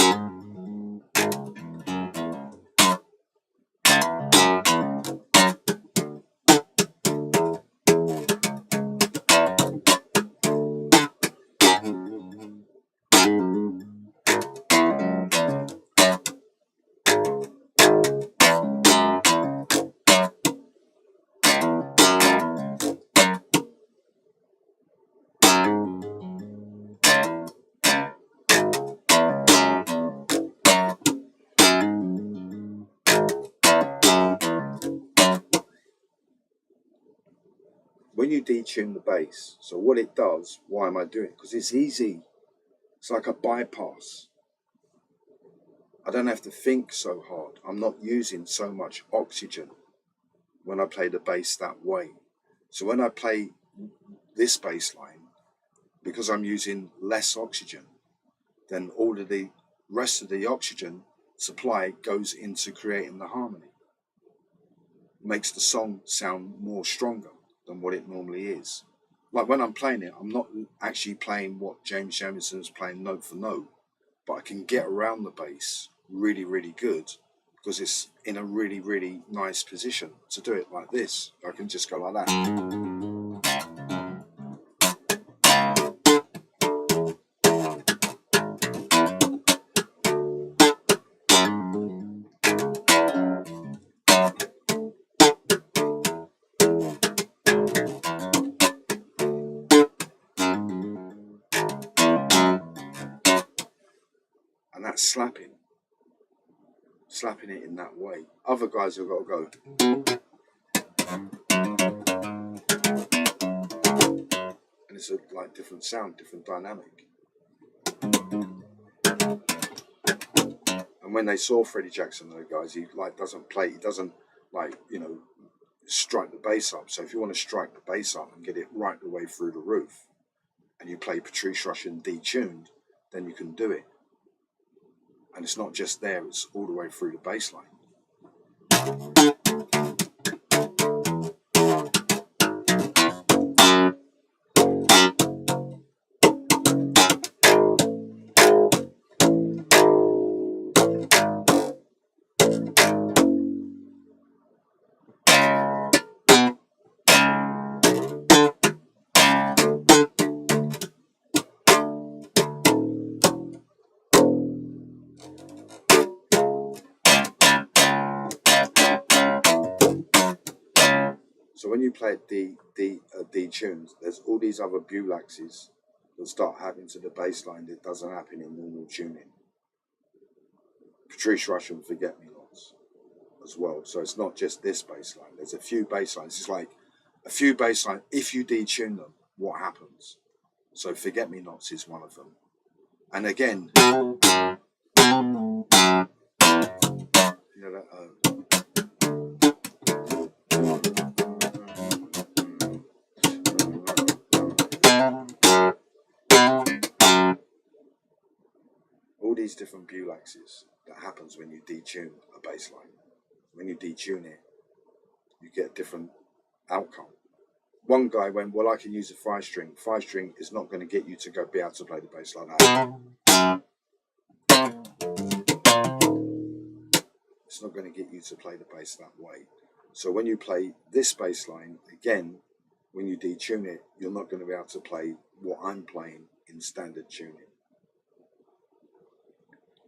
Speaker 1: When you detune the bass, so what it does, why am I doing it? Because it's easy. It's like a bypass. I don't have to think so hard. I'm not using so much oxygen when I play the bass that way. So when I play this bass line, because I'm using less oxygen, then all of the rest of the oxygen supply goes into creating the harmony. Makes the song sound more stronger than what it normally is. Like when I'm playing it, I'm not actually playing what James Jamerson is playing note for note, but I can get around the bass really, really good because it's in a really, really nice position to do it like this. I can just go like that. And that's slapping it in that way. Other guys have got to go. And it's a like different sound, different dynamic. And when they saw Freddie Jackson, those guys, he like doesn't play, he doesn't like, you know, strike the bass up. So if you want to strike the bass up and get it right the way through the roof, and you play Patrice Rushen detuned, then you can do it. And it's not just there, it's all the way through the bass line. So when you play it detuned, there's all these other Bulaxes that start happening to the bass line that doesn't happen in normal tuning. Patrice Rushen, Forget Me Nots as well. So it's not just this bass line. There's a few bass lines. It's like a few bass lines. If you detune them, what happens? So Forget Me Nots is one of them. And again, you know that. All these different Bulaxes that happens when you detune a bass line. When you detune it, you get a different outcome. One guy went, well, I can use a 5-string. 5-string is not going to get you to go be able to play the bass like that. It's not going to get you to play the bass that way. So when you play this bass line, again, when you detune it, you're not going to be able to play what I'm playing in standard tuning.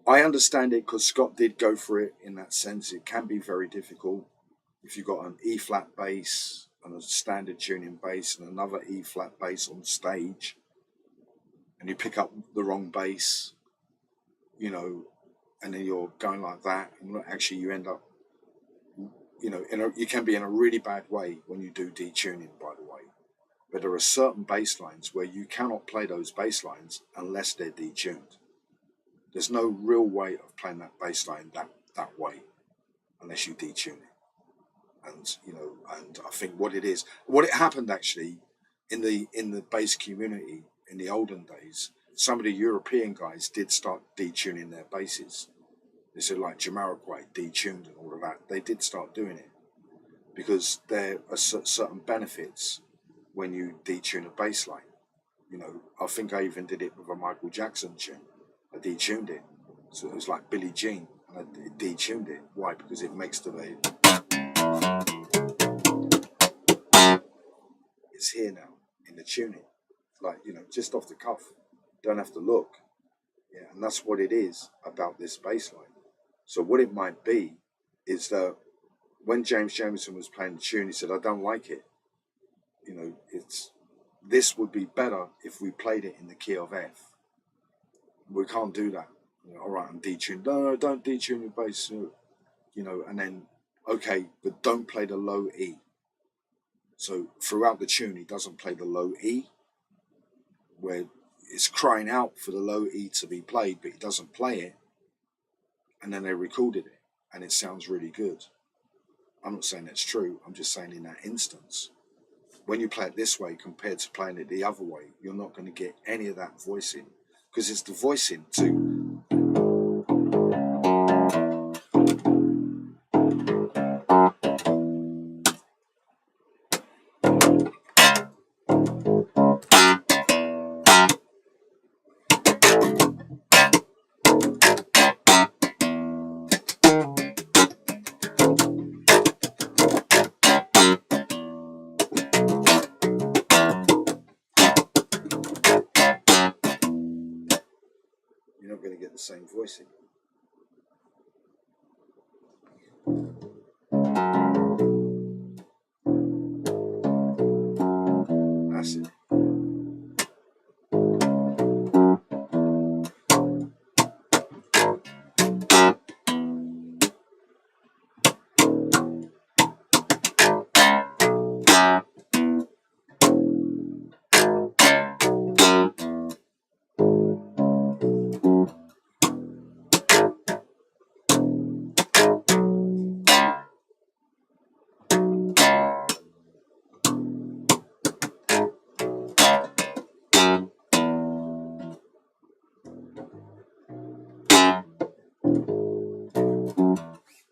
Speaker 1: I understand it because Scott did go for it in that sense. It can be very difficult if you've got an E-flat bass and a standard tuning bass and another E-flat bass on stage, and you pick up the wrong bass, you know, and then you're going like that, and actually you end up, you know, you can be in a really bad way when you do detuning, by the way. But there are certain bass lines where you cannot play those bass lines unless they're detuned. There's no real way of playing that bass line that way unless you detune it. And you know, and I think what it happened actually in the bass community in the olden days, some of the European guys did start detuning their basses. They said like Jamiroquai detuned and all of that. They did start doing it because there are certain benefits when you detune a bass line. You know, I think I even did it with a Michael Jackson tune. I detuned it, so it was like Billie Jean, and I detuned it. Why? Because it makes the it's here now in the tuning, like, you know, just off the cuff. Don't have to look. Yeah, and that's what it is about this bass line. So what it might be is that when James Jamerson was playing the tune, he said, "I don't like it. You know, this would be better if we played it in the key of F. We can't do that. You know, all right, I'm detuned. No, don't detune your bass. You know, and then okay, but don't play the low E." So throughout the tune, he doesn't play the low E, where it's crying out for the low E to be played, but he doesn't play it. And then they recorded it, and it sounds really good. I'm not saying that's true. I'm just saying in that instance, when you play it this way compared to playing it the other way, you're not going to get any of that voicing, because it's the voicing too. You're not going to get the same voicing. That's it.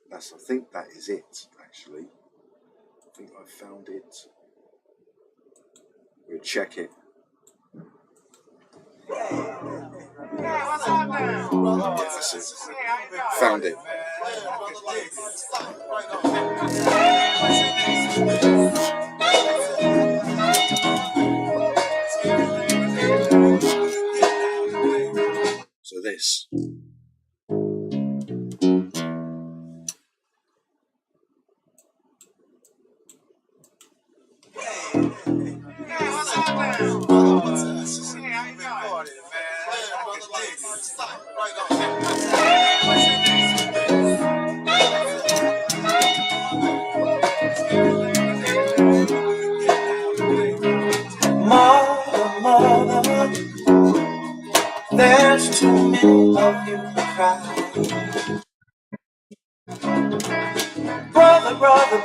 Speaker 1: I think that is it, actually. I think I found it. We'll check it. That's it. Found it. So this.
Speaker 2: Mother, there's too many of you crying.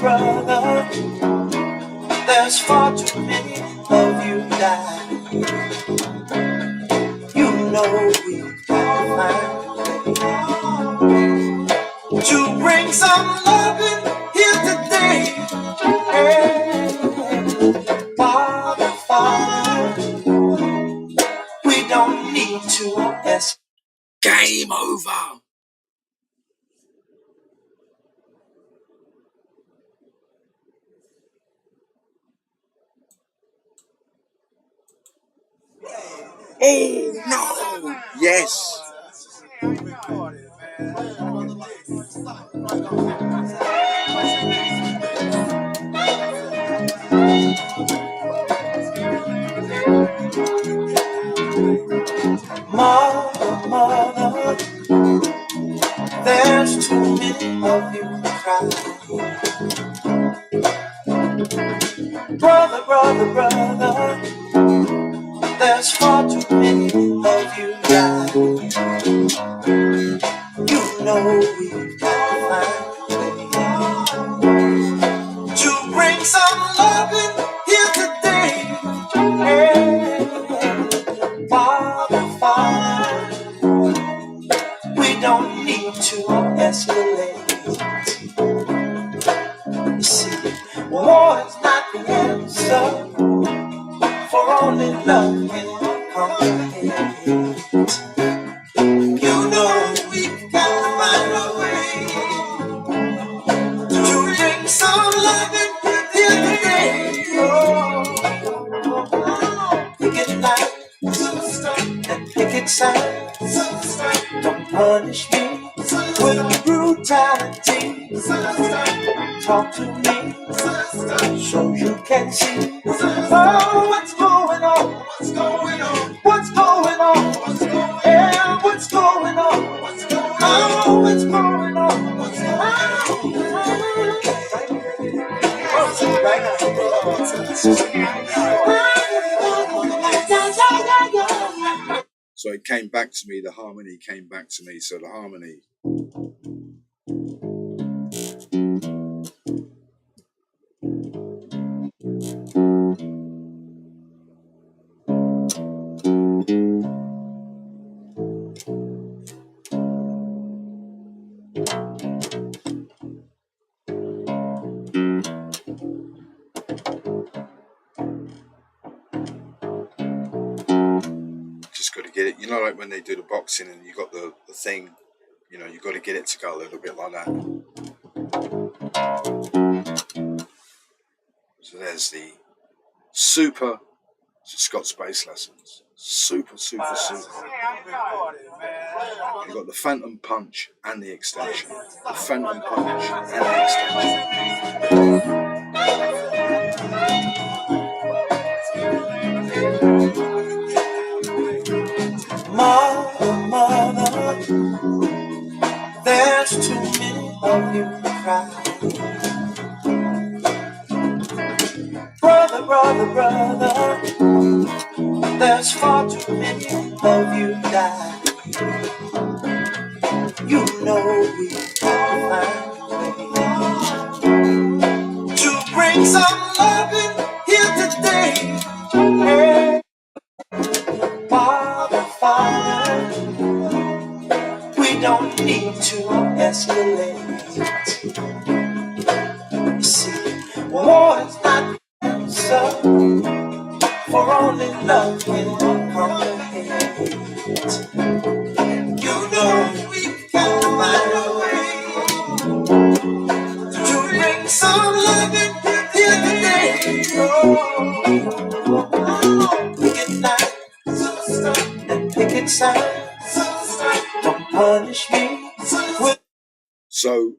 Speaker 2: Brother, there's far too many of you dying. You know we've got to find a way to bring some loving here today. Hey, Father, we don't need to ask.
Speaker 1: Game over. Oh no! Yes.
Speaker 2: Mother, there's too many of you crying. Brother, there's far too many of you dying. You know we've got to find a way to bring some loving here today. Hey, Father, we don't need to escalate. You see, war is not the answer, for only love can conquer hate. You know we've got to find a way to bring some loving here today. Oh, pick it light and pick it sound. Don't punish me with brutality. Talk to me so you can see. Oh, what's going on? What's going on? What's going on? Yeah, what's going on? Oh, what's going on? What's
Speaker 1: So it came back to me, the harmony came back to me. So the harmony. just got to get it. You know, like when they do the boxing and you got the thing, you know, you got to get it to go a little bit like that. So there's the super Scott's bass lessons. Super. You got the phantom punch and the extension. The phantom punch and the
Speaker 2: extension. Mother, there's too many of you crying. Brother, there's far too many of you dying. You know we gotta find a way to bring some loving here today. Hey, Father, we don't need to escalate. You see, war is not the answer, for only love can conquer hate. You know we gotta find a way to bring some loving here today. Picket line and picket sign. Don't punish me.
Speaker 1: So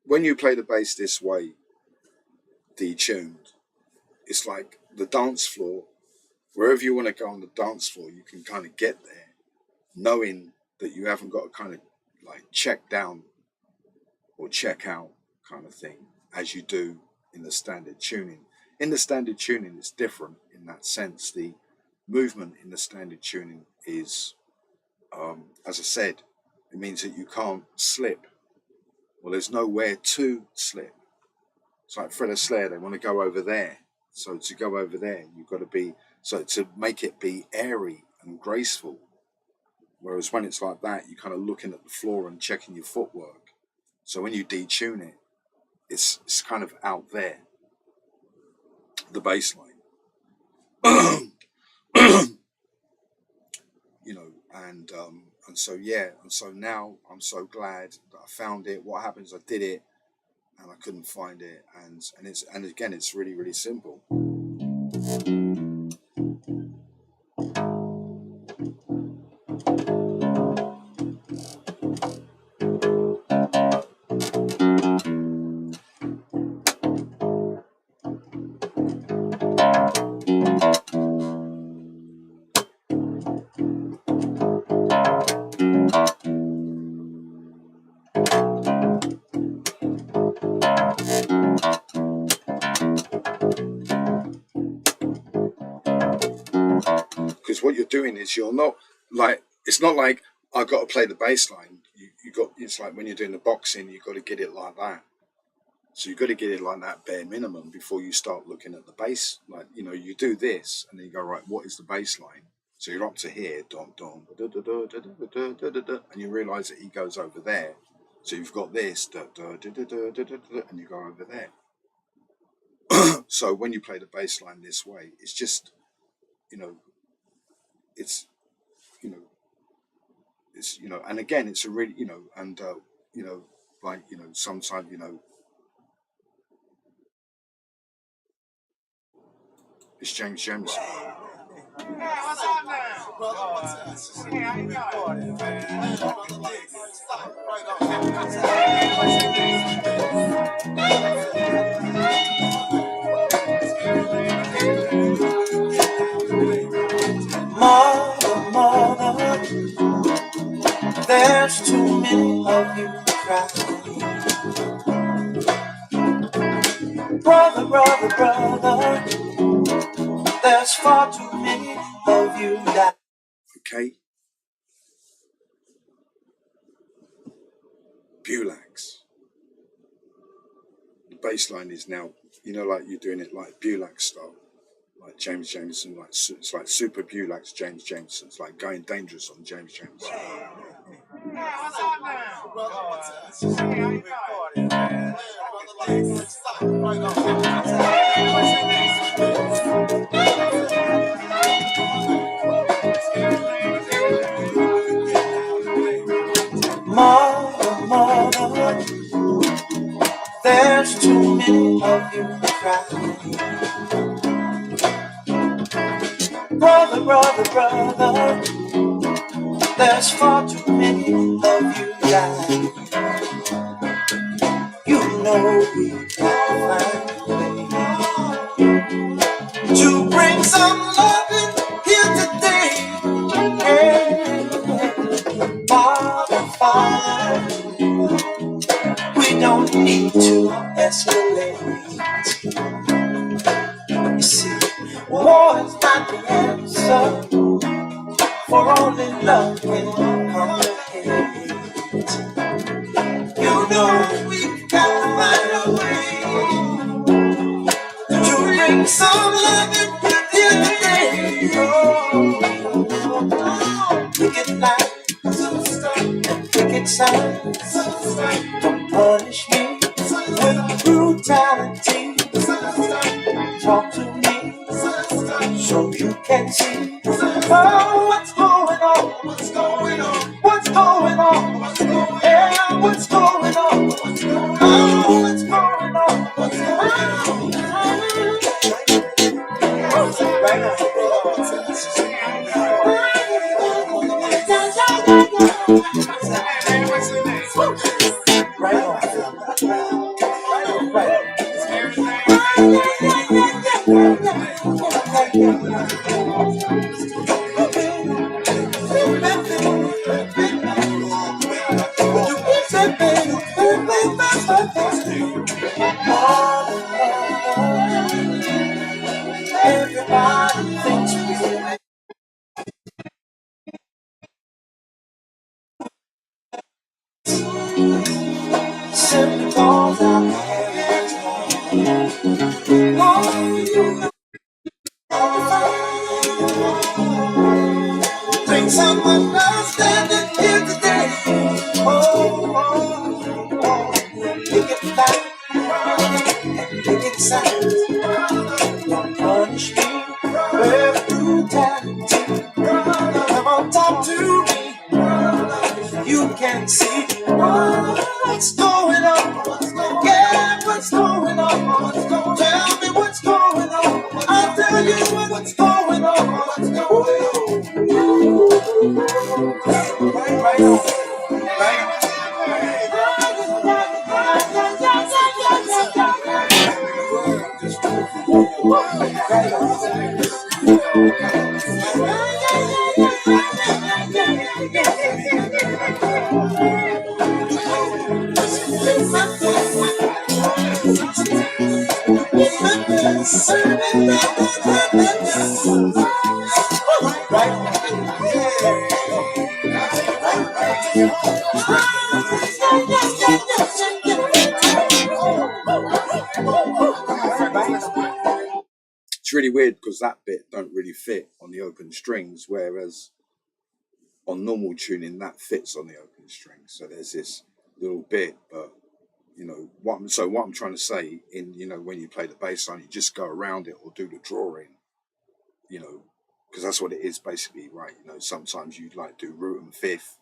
Speaker 1: when you play the bass this way, detuned, it's like the dance floor. Wherever you want to go on the dance floor, you can kind of get there, knowing that you haven't got to kind of like check down or check out kind of thing as you do in the standard tuning. In the standard tuning, it's different in that sense. The movement in the standard tuning is, as I said, it means that you can't slip. Well, there's nowhere to slip. It's like Fred Astaire, they want to go over there. So to go over there, you've got to be, so to make it be airy and graceful. Whereas when it's like that, you're kind of looking at the floor and checking your footwork. So when you detune it, it's kind of out there, the bass line. You know, and so yeah, and so now I'm so glad that I found it. What happens? I did it, and I couldn't find it, and again, it's really, really simple. Because what you're doing is you're not like, it's not like I've got to play the bass line. It's like when you're doing the boxing, you've got to get it like that. So you've got to get it like that bare minimum before you start looking at the bass. Like, you know, you do this and then you go, right, what is the bass line? So you're up to here, dum, dum, da, da, da, da, da, da, da, da, da, and you realize that he goes over there. So you've got this, da, da, da, da, da, da, da, da, and you go over there. So when you play the bass line this way, it's just, you know, it's, you know, it's, you know, and again, it's a really, you know, and, you know, like, you know, sometimes, you know, it's James Jamerson.
Speaker 3: Hey, what's up now? Hey, how you doing?
Speaker 2: Mother, there's too many of you crying. Brother, there's far too many of you dying.
Speaker 1: Okay. Bulax. The bass line is now, you know, like you're doing it like Bulax style, like James Jamerson, like it's like Super Bulax James Jamerson. It's like Going Dangerous on James Jamerson.
Speaker 3: Hey, what's up now? Hey, how you doing?
Speaker 2: brother, there's far too many of you guys. You know we gotta find a way to bring some loving here today. Yeah. Father, we don't need to escalate. You see, war is not the answer, for only love can complicate. You know we gotta find a way to bring some love in here today. Oh, picket lines and picket signs don't punish me with brutality. Talk to me so you can see. Oh, what's going on? What's going on? What's going on? What's going on? Yeah, what's going on? What's going on? Oh, what's going on? What's going Everybody thinks we're simply cause I'm bring some understanding here today. Pick it back and pick it sound. Don't punish me with brutality. Come on, talk to me. You can see what's going on. Yeah, what's going on? Tell me what's going on. I'll tell you what's going on. What's going on? Right on.
Speaker 1: It's really weird because that bit don't really fit on the open strings, whereas on normal tuning that fits on the open strings. So there's this little bit, but what I'm trying to say in when you play the bass line, you just go around it or do the drawing, because that's what it is basically, right? Sometimes you like do root and fifth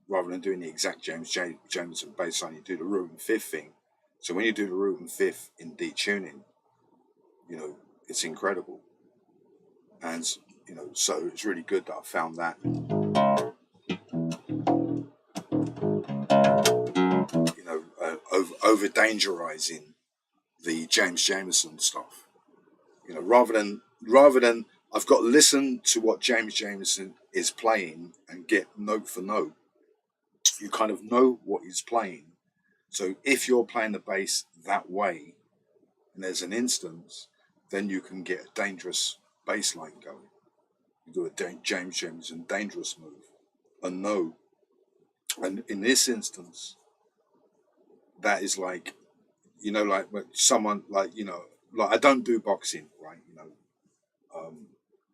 Speaker 1: rather than doing the exact Jameson bass line. You do the root and fifth thing. So when you do the root and fifth in detuning, it's incredible. And so it's really good that I found that. Over dangerizing the James Jamerson stuff. Rather than I've got to listen to what James Jamerson is playing and get note for note. You kind of know what he's playing. So if you're playing the bass that way, and there's an instance, then you can get a dangerous bass line going. You do a James Jamerson dangerous move, and no. And in this instance, that is like, like when someone like I don't do boxing, right?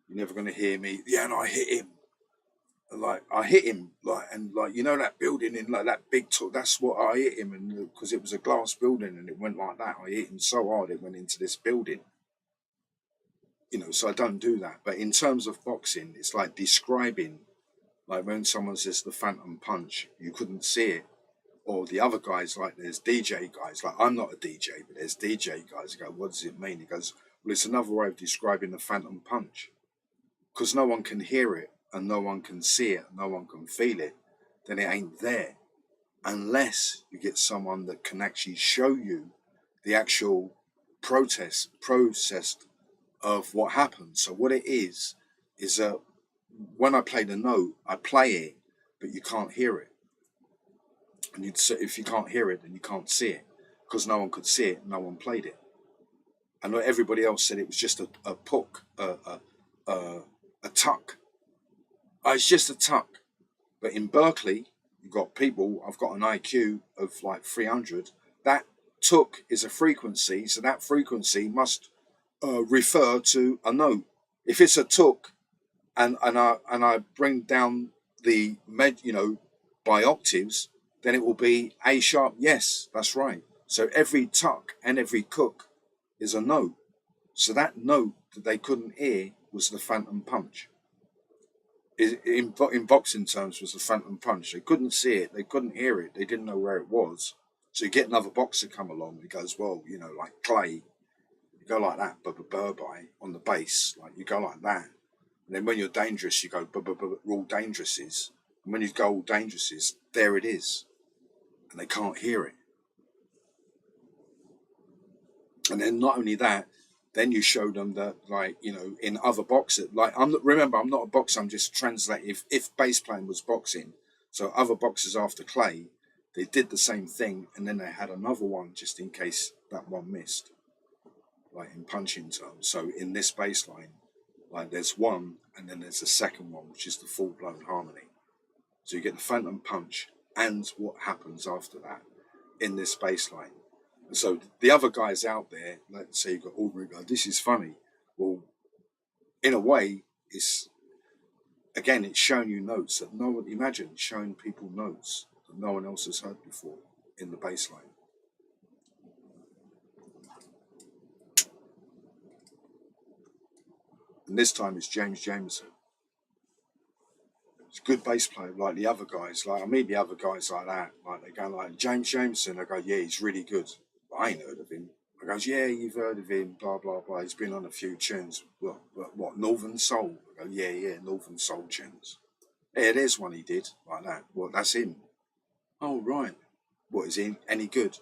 Speaker 1: You're never gonna hear me. Yeah, and I hit him. Like I hit him, and that building in like that big talk. That's what I hit him, and because it was a glass building and it went like that, I hit him so hard it went into this building. So I don't do that. But in terms of boxing, it's like describing, like when someone says the phantom punch, you couldn't see it. Or the other guys, like there's DJ guys, like I'm not a DJ, but there's DJ guys who go, what does it mean? He goes, well, it's another way of describing the phantom punch. because no one can hear it and no one can see it, no one can feel it, then it ain't there. Unless you get someone that can actually show you the actual process of what happens. So what it is that when I play the note, I play it, but you can't hear it. And if you can't hear it, then you can't see it, because no one could see it, no one played it. I know everybody else said it was just a puck, a tuck. It's just a tuck. But in Berkeley, you've got people, I've got an IQ of like 300. That tuck is a frequency, so that frequency must refer to a note. If it's a tuck, and I bring down the by octaves, then it will be A sharp. Yes, that's right. So every tuck and every cook is a note. So that note that they couldn't hear was the phantom punch. In boxing terms, was the phantom punch. They couldn't see it, they couldn't hear it, they didn't know where it was. So you get another boxer come along, he goes, well, like Clay, you go like that, by on the bass, like you go like that. And then when you're dangerous, you go, all dangerous is. And when you go all dangerous is, there it is. And they can't hear it. And then not only that, then you show them that, like, in other boxers, like, remember, I'm not a boxer, I'm just translating. If bass playing was boxing, so other boxers after Clay, they did the same thing, and then they had another one just in case that one missed, like in punching terms. So in this bass line, like, there's one, and then there's a second one, which is the full-blown harmony. So you get the phantom punch and what happens after that in this bass line. So the other guys out there, let's say you've got ordinary guys, this is funny. Well, in a way, it's showing you notes that no one, imagine showing people notes that no one else has heard before in the bass line. And this time it's James Jamerson. It's a good bass player, like the other guys. Like, I meet the other guys like that. Like, they go like, James Jamerson. I go, yeah, he's really good. I ain't heard of him. I goes, yeah, you've heard of him, blah, blah, blah. He's been on a few tunes. What, Northern Soul? I go, yeah, Northern Soul tunes. Yeah, there's one he did, like that. Well, that's him. Oh, right. What, is he any good?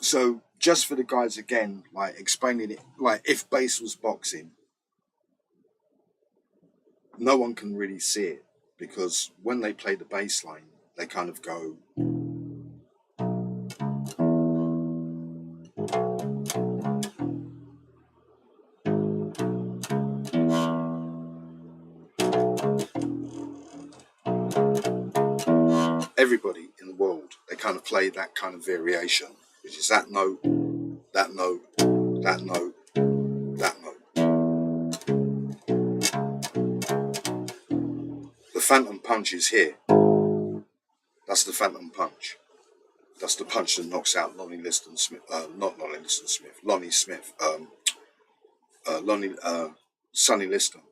Speaker 1: So, just for the guys again, like, explaining it, like, if bass was boxing, no one can really see it, because when they play the bass line, they kind of go. Everybody in the world, they kind of play that kind of variation, which is that note, that note, that note, that note. The phantom punch is here. That's the phantom punch. That's the punch that knocks out Lonnie Liston Smith. Sonny Liston.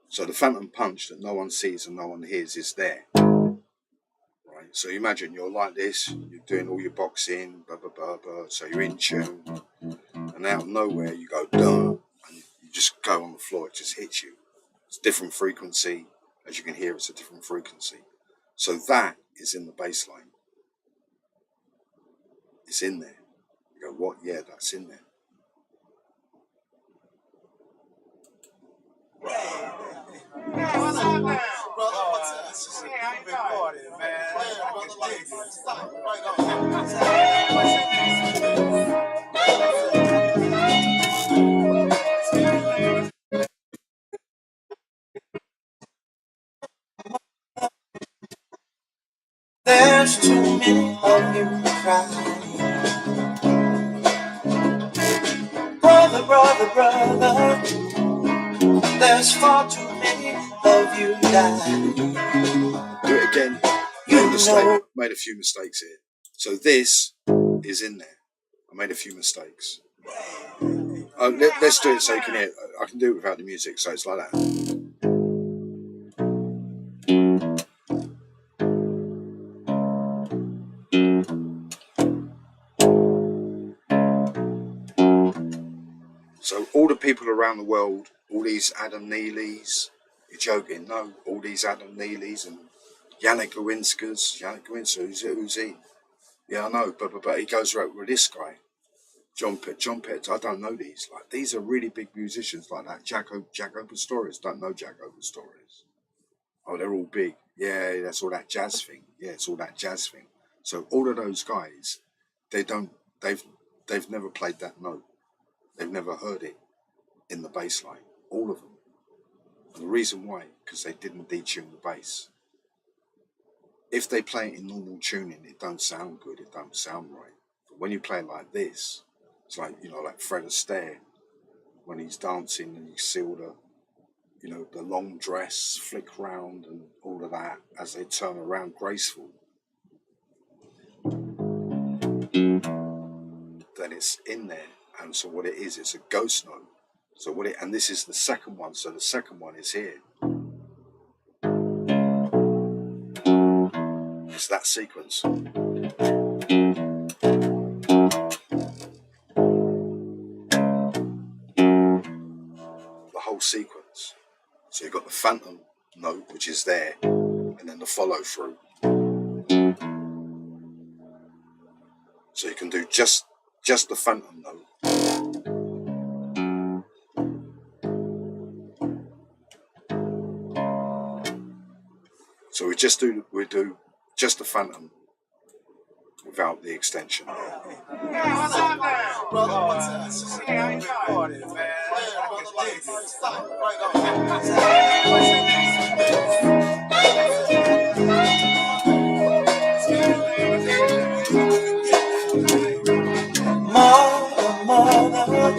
Speaker 1: So the phantom punch that no one sees and no one hears is there. Right. So imagine you're like this. You're doing all your boxing, blah blah blah blah. So you're in tune, and out of nowhere you go dun, and you just go on the floor. It just hits you. It's a different frequency. As you can hear, it's a different frequency. So that is in the bass line. It's in there. You go, what? Yeah, that's in there.
Speaker 2: There's too many of you crying. Brother, brother, brother, there's far too many of you dying.
Speaker 1: Do it again. Made a few mistakes here. So this is in there. I made a few mistakes. Let's do it so you can hear. I can do it without the music, so it's like that. So all the people around the world, all these Adam Neelys, you're joking? No, all these Adam Neelys and Yannick Gawinska, who's he? Yeah, I know, but he goes right with this guy, John Petts. I don't know these. Like, these are really big musicians like that. Jaco Pastorius, don't know Jaco Pastorius. Oh, they're all big. Yeah, that's all that jazz thing. Yeah, it's all that jazz thing. So all of those guys, they've never played that note. They've never heard it in the bass line. All of them. And the reason why, because they didn't detune the bass. If they play it in normal tuning, it don't sound good. It don't sound right. But when you play it like this, it's like, like Fred Astaire, when he's dancing and you see all the, the long dress flick round and all of that as they turn around graceful. Then it's in there. And so what it is, it's a ghost note. So and this is the second one. So the second one is here. It's that sequence. The whole sequence. So you've got the phantom note, which is there, and then the follow through. So you can do just the phantom note. So we do just the phantom without the extension.
Speaker 3: Hey, what's up now? Brother, what's up? Hey, how you doing? Man,
Speaker 2: Mother,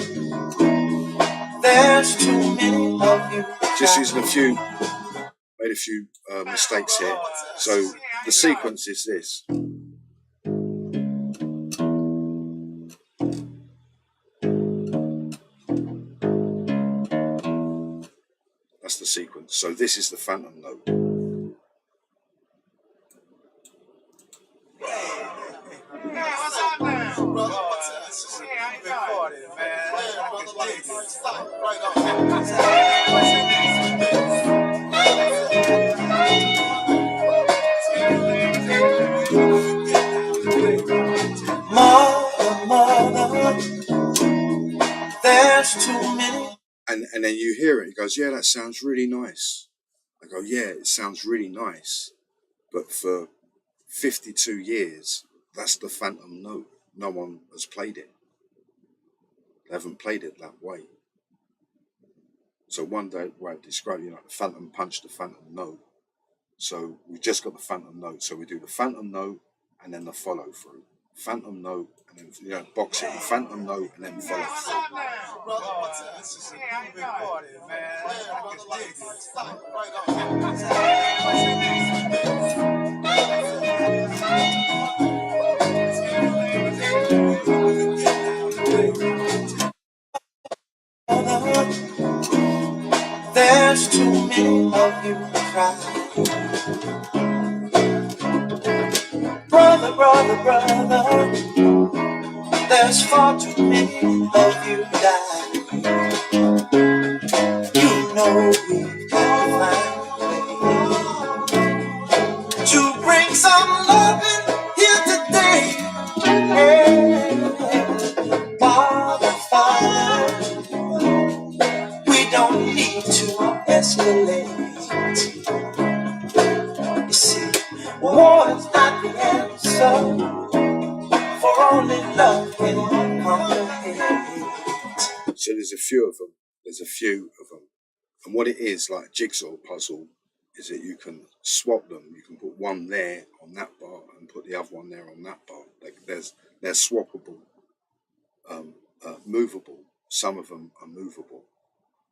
Speaker 2: there's too many of you.
Speaker 1: Just using made a few mistakes here. So the sequence is this. That's the sequence. So this is the phantom note.
Speaker 3: hey, what's up now? Brother, what's up? Hey, how you doing? Man,
Speaker 2: Mother, there's too many.
Speaker 1: And then you hear it. He goes, yeah, that sounds really nice. I go, yeah, it sounds really nice. But for 52 years, that's the phantom note. No one has played it. They haven't played it that way. So one day, where I describe, the phantom punch, the phantom note. So we just got the phantom note. So we do the phantom note and then the follow through. Phantom note and then, box it. Phantom note and then follow through.
Speaker 3: brother, what's up? Hey, how you doing? Man,
Speaker 2: There's too many of you cry. Brother, there's far too many of you die. You know we've got to find a way to bring some loving here today. Father, we don't need to escalate. You see, war is not the answer, for only love can conquer hate.
Speaker 1: So there's a few of them. And what it is, like a jigsaw puzzle, is that you can swap them. You can put one there on that bar and put the other one there on that bar. They're swappable, movable. Some of them are movable.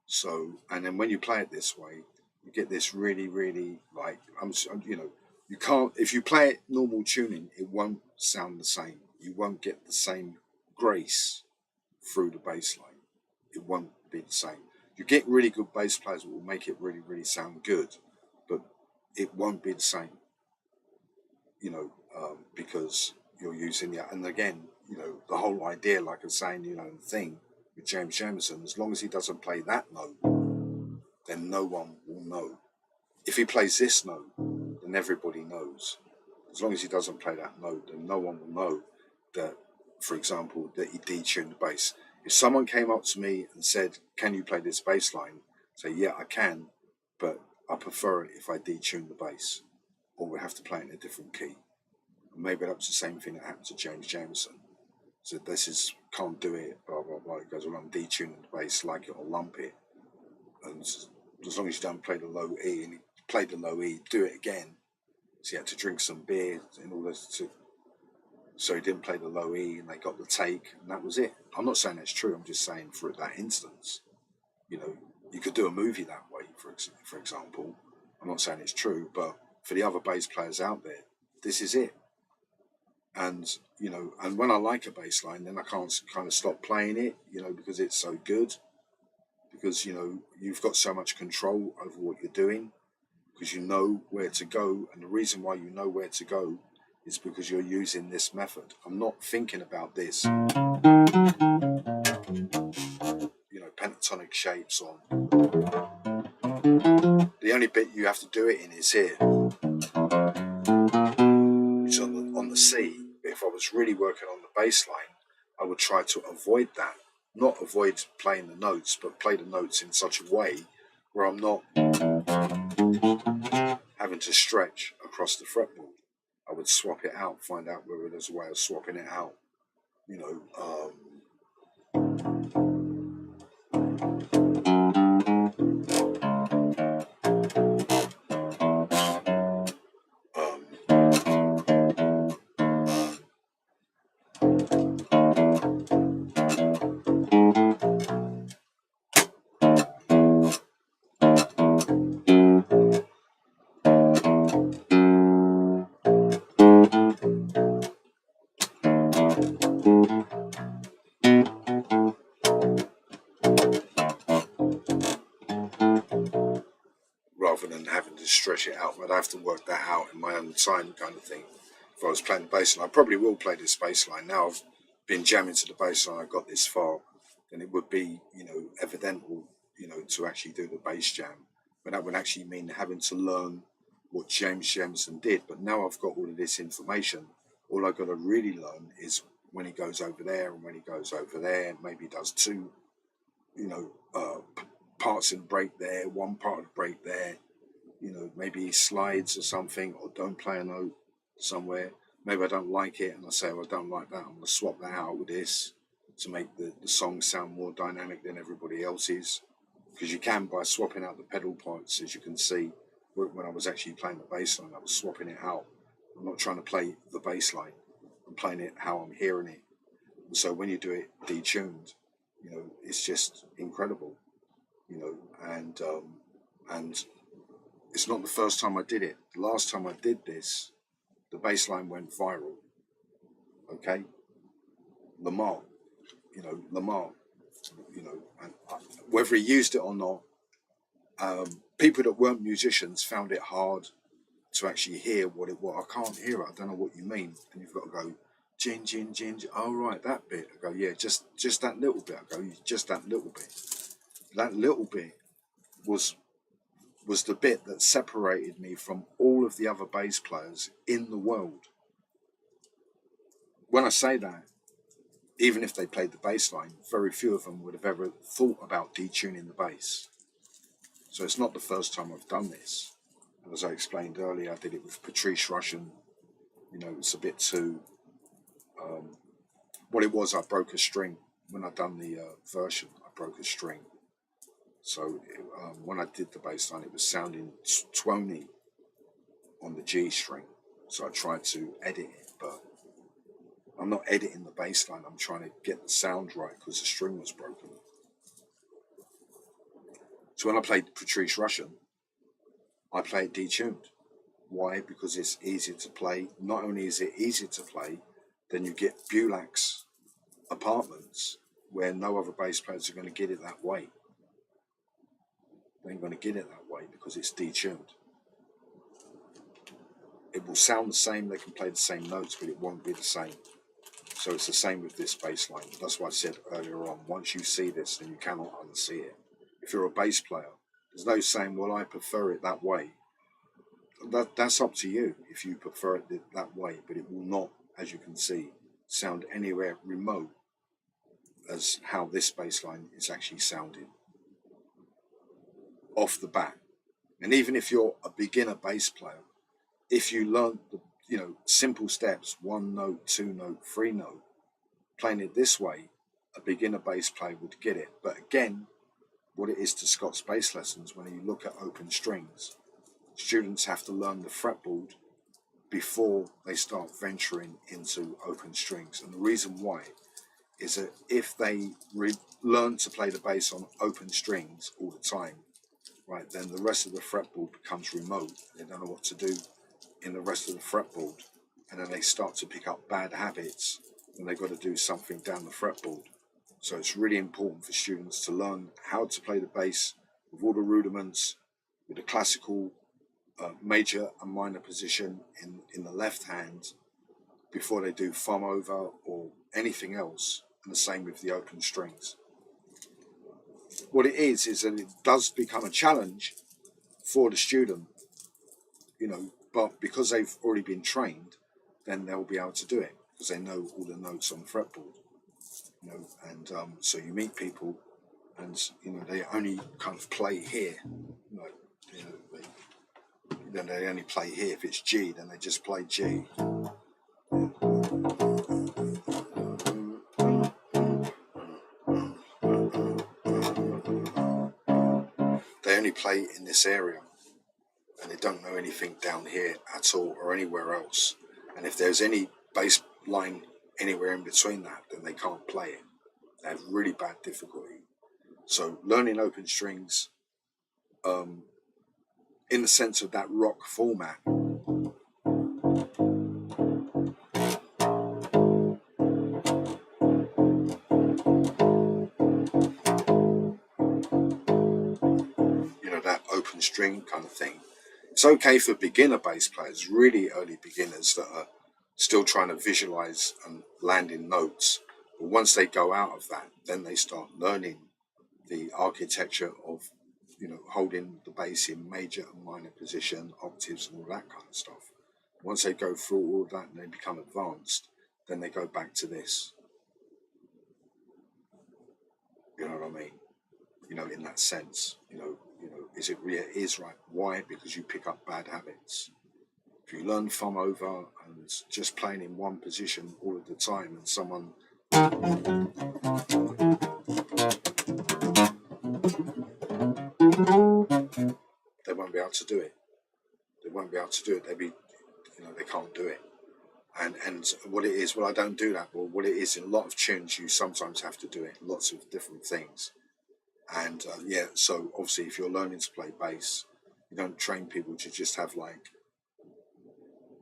Speaker 1: So, and then when you play it this way, you get this really, really, like, you can't, if you play it normal tuning, it won't sound the same. You won't get the same grace through the bass line. It won't be the same. You get really good bass players that will make it really, really sound good, but it won't be the same, because you're using and again, the whole idea, like I was saying, the thing with James Jamerson, as long as he doesn't play that note, then no one will know. If he plays this note, then everybody knows. As long as he doesn't play that note, then no one will know that, for example, that he detuned the bass. If someone came up to me and said, "Can you play this bass line?" Say, "Yeah, I can, but I prefer it if I detune the bass, or we have to play it in a different key." And maybe that was the same thing that happened to James Jamerson. So this is, can't do it, blah, blah, blah. It goes around detuning the bass, like it or lump it. And as long as you don't play the low E, and he played the low E, do it again. So he had to drink some beer in order to, so he didn't play the low E, and they got the take, and that was it. I'm not saying that's true, I'm just saying for that instance, you know, you could do a movie that way, for example. I'm not saying it's true, but for the other bass players out there, this is it. And, you know, and when I like a bass line, then I can't kind of stop playing it, you know, because it's so good. Because, you know, you've got so much control over what you're doing, because you know where to go. And the reason why you know where to go is because you're using this method. I'm not thinking about this, you know, pentatonic shapes on. The only bit you have to do it in is here, which is on the C. But if I was really working on the bass line, I would try to avoid that. Not avoid playing the notes, but play the notes in such a way where I'm not having to stretch across the fretboard. I would swap it out, find out whether there's a way of swapping it out. You know, rather than having to stretch it out, I'd have to work that out in my own time, kind of thing. If I was playing the bass line, I probably will play this bass line. Now I've been jamming to the bass line, I got this far, then it would be, you know, evidential, you know, to actually do the bass jam. But that would actually mean having to learn what James Jamerson did. But now I've got all of this information, all I've got to really learn is when he goes over there and when he goes over there, maybe he does two, you know, parts in the break there, one part of the break there, you know, maybe he slides or something, or don't play a note somewhere. Maybe I don't like it, and I say, well, I don't like that, I'm going to swap that out with this to make the song sound more dynamic than everybody else's. Because you can, by swapping out the pedal parts, as you can see, when I was actually playing the bass line, I was swapping it out. I'm not trying to play the bass line, I'm playing it how I'm hearing it. And so when you do it detuned, you know, it's just incredible, you know, and it's not the first time I did it. The last time I did this, the bass line went viral. Okay, Lamar, you know, and whether he used it or not, people that weren't musicians found it hard to actually hear what it was. I can't hear it. I don't know what you mean. And you've got to go, gin, gin, gin. Oh, right, that bit. I go, yeah, just that little bit. I go, just that little bit. That little bit was the bit that separated me from all of the other bass players in the world. When I say that, even if they played the bass line, very few of them would have ever thought about detuning the bass. So it's not the first time I've done this. And as I explained earlier, I did it with Patrice Rushen. You know, it's a bit too... what it was, I broke a string. When I done the version, I broke a string. So when I did the bass line, it was sounding twony on the G string. So I tried to edit it, but I'm not editing the bass line. I'm trying to get the sound right because the string was broken. So when I played Patrice Rushen, I played detuned. Why? Because it's easier to play. Not only is it easier to play, then you get Bulak's Apartments where no other bass players are going to get it that way. They ain't going to get it that way because it's detuned. It will sound the same, they can play the same notes, but it won't be the same. So it's the same with this bass line. That's why I said earlier on, once you see this, then you cannot unsee it. If you're a bass player, there's no saying, well, I prefer it that way. That's up to you if you prefer it that way, but it will not, as you can see, sound anywhere remote as how this bass line is actually sounding off the bat. And even if you're a beginner bass player, if you learn the simple steps, 1 note, 2 note, 3 note, playing it this way, a beginner bass player would get it. But again, what it is to Scott's bass lessons, when you look at open strings, students have to learn the fretboard before they start venturing into open strings. And the reason why is that if they learn to play the bass on open strings all the time, right, then the rest of the fretboard becomes remote. They don't know what to do in the rest of the fretboard, and then they start to pick up bad habits and they've got to do something down the fretboard. So it's really important for students to learn how to play the bass with all the rudiments, with the classical major and minor position in the left hand before they do thumb over or anything else, and the same with the open strings. What it is that it does become a challenge for the student, but because they've already been trained, then they'll be able to do it because they know all the notes on the fretboard, and so you meet people and they only kind of play here, then they only play here. If it's G, then they just play G. They only play in this area and they don't know anything down here at all or anywhere else. And if there's any bass line anywhere in between that, then they can't play it. They have really bad difficulty. So learning open strings, in the sense of that rock format, that open string kind of thing, it's okay for beginner bass players, really early beginners that are still trying to visualize and land in notes. But once they go out of that, then they start learning the architecture of holding the bass in major and minor position, octaves and all that kind of stuff. Once they go through all of that and they become advanced, then they go back to this. You know what I mean? In that sense, is it really is right? Why? Because you pick up bad habits. If you learn thumb over and just playing in one position all of the time, and someone they won't be able to do it. They won't be able to do it. They can't do it. And what it is, well, I don't do that. Well, what it is in a lot of tunes, you sometimes have to do it. Lots of different things. And so obviously, if you're learning to play bass, you don't train people to just have like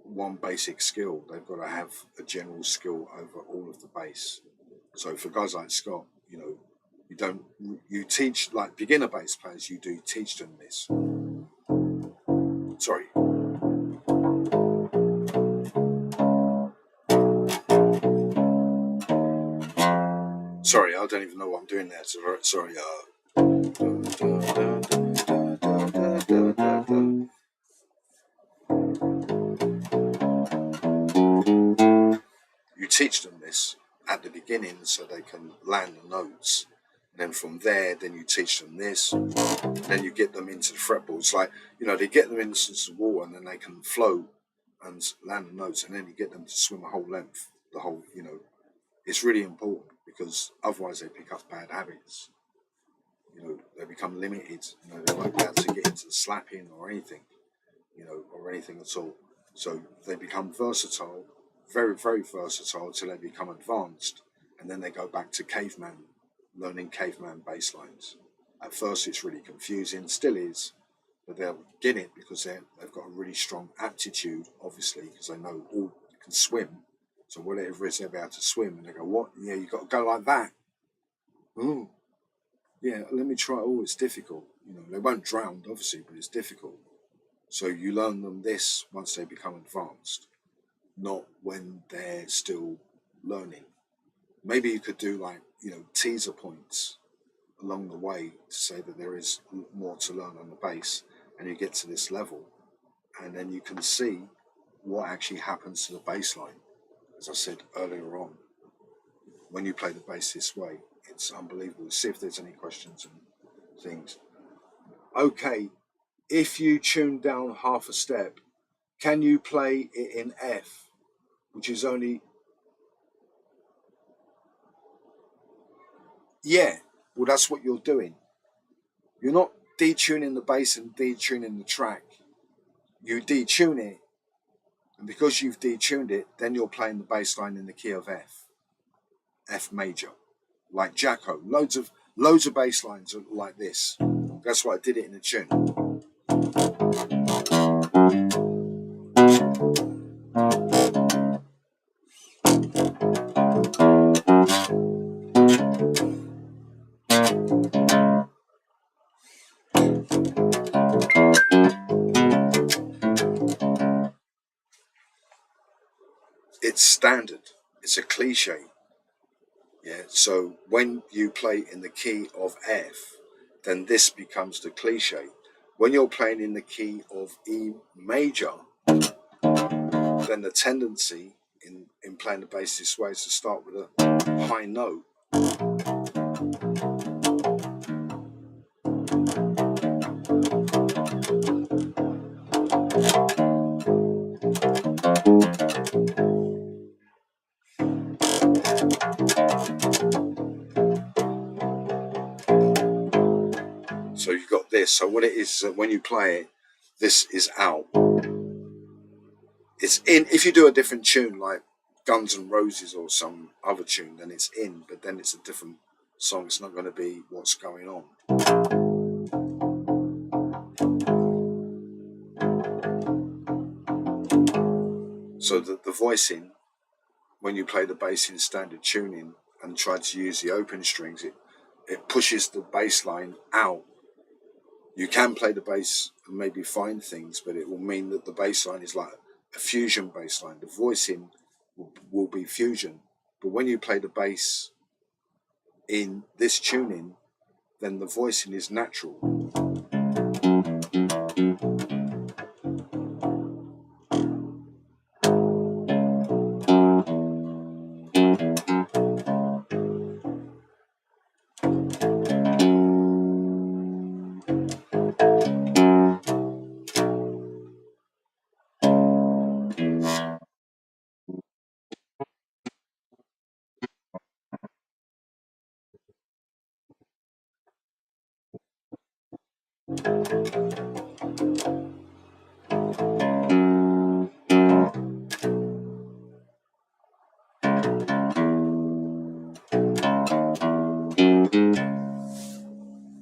Speaker 1: one basic skill. They've got to have a general skill over all of the bass. So for guys like Scott, you teach, like beginner bass players, you do teach them this. Sorry. Sorry, I don't even know what I'm doing there. Sorry. You teach them this at the beginning so they can land the notes. And then from there, then you teach them this. And then you get them into the fretboard. It's like, they get them into the water and then they can flow and land the notes. And then you get them to swim a whole length. It's really important because otherwise they pick up bad habits. They become limited. They won't be able to get into the slapping or anything, or anything at all. So they become versatile, very, very versatile till they become advanced. And then they go back to learning caveman bass lines. At first it's really confusing, still is, but they'll get it because they've got a really strong aptitude, obviously, because they know all can swim. So whatever it is, they'll be able to swim. And they go, what? Yeah, you got to go like that. Oh, yeah, let me try. Oh, it's difficult. They won't drown, obviously, but it's difficult. So you learn them this once they become advanced, not when they're still learning. maybe you could do like, teaser points along the way to say that there is more to learn on the bass, and you get to this level, and then you can see what actually happens to the bass line. As I said earlier on, when you play the bass this way, it's unbelievable. See if there's any questions and things. Okay, if you tune down half a step, can you play it in F, which is only... Yeah, well, that's what you're doing. You're not detuning the bass and detuning the track. You detune it, and because you've detuned it, then you're playing the bass line in the key of F, F major, like Jacko. Loads of bass lines are like this. That's why I did it in a tune. It's standard. It's a cliche. Yeah. So when you play in the key of F, then this becomes the cliche. When you're playing in the key of E major, then the tendency in playing the bass this way is to start with a high note. So you've got this. So what it is that when you play it, this is out. It's in. If you do a different tune like Guns N' Roses or some other tune, then it's in, but then it's a different song. It's not going to be what's going on. So the voicing, when you play the bass in standard tuning and try to use the open strings, it pushes the bass line out. You can play the bass and maybe find things, but it will mean that the bass line is like a fusion bass line. The voicing will be fusion. But when you play the bass in this tuning, then the voicing is natural.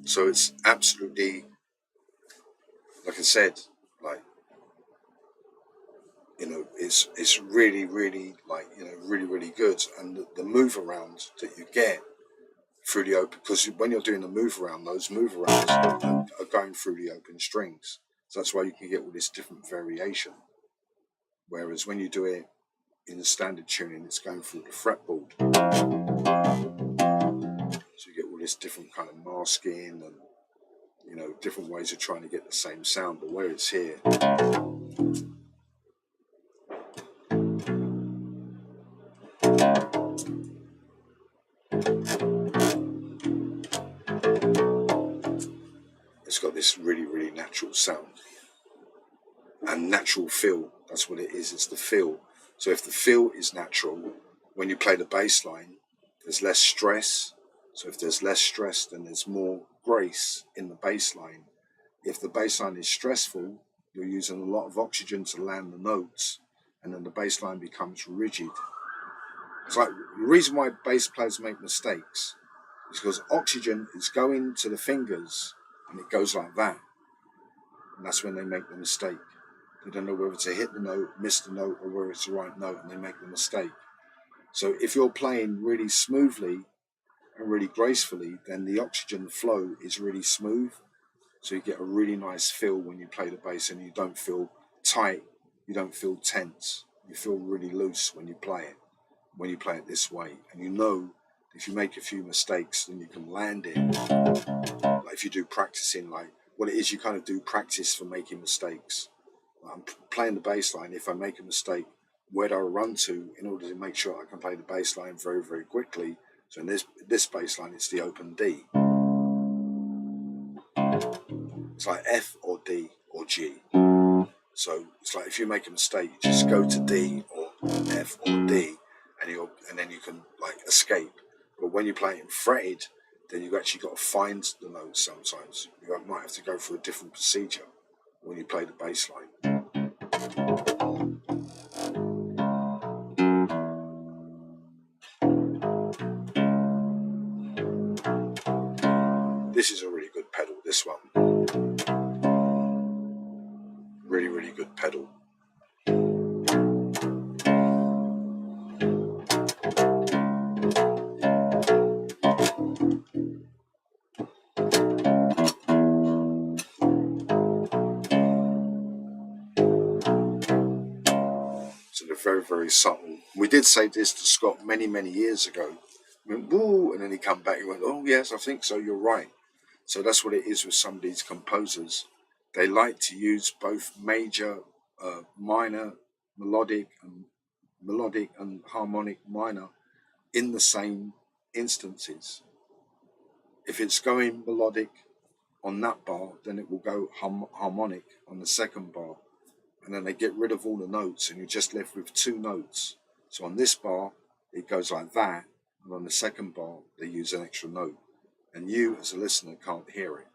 Speaker 1: So it's absolutely, like I said, like, it's really, really, like, really, really good. And the move around that you get through the open, because when you're doing the move around, those move arounds are going through the open strings. So that's why you can get all this different variation. Whereas when you do it in the standard tuning, it's going through the fretboard. So you get all this different kind of masking and, different ways of trying to get the same sound. But where it's here, it's got this really, really natural sound and natural feel. That's what it is. It's the feel. So if the feel is natural, when you play the bass line, there's less stress. So if there's less stress, then there's more grace in the bass line. If the bass line is stressful, you're using a lot of oxygen to land the notes, and then the bass line becomes rigid. It's like the reason why bass players make mistakes is because oxygen is going to the fingers and it goes like that. And that's when they make the mistake. They don't know whether to hit the note, miss the note, or whether it's the right note, and they make the mistake. So if you're playing really smoothly and really gracefully, then the oxygen flow is really smooth. So you get a really nice feel when you play the bass, and you don't feel tight, you don't feel tense. You feel really loose when you play it. when you play it this way. And you know, if you make a few mistakes, then you can land it. Like if you do practicing, like what it is, you kind of do practice for making mistakes. I'm playing the bass line. If I make a mistake, where do I run to in order to make sure I can play the bass line very, very quickly? So in this bass line, it's the open D. It's like F or D or G. So it's like if you make a mistake, you just go to D or F or D, and then you can like escape. But when you play it in fretted, then you've actually got to find the notes sometimes. You might have to go through a different procedure when you play the bass line. This is a really good pedal, this one. Really, really good pedal. So they're very, very subtle. We did say this to Scott many, many years ago. We went, woo, and then he come back and went, oh yes, I think so, you're right. So that's what it is with some of these composers. They like to use both major, minor, melodic and harmonic minor in the same instances. If it's going melodic on that bar, then it will go harmonic on the second bar. And then they get rid of all the notes and you're just left with two notes. So on this bar, it goes like that. And on the second bar, they use an extra note. And you, as a listener, can't hear it.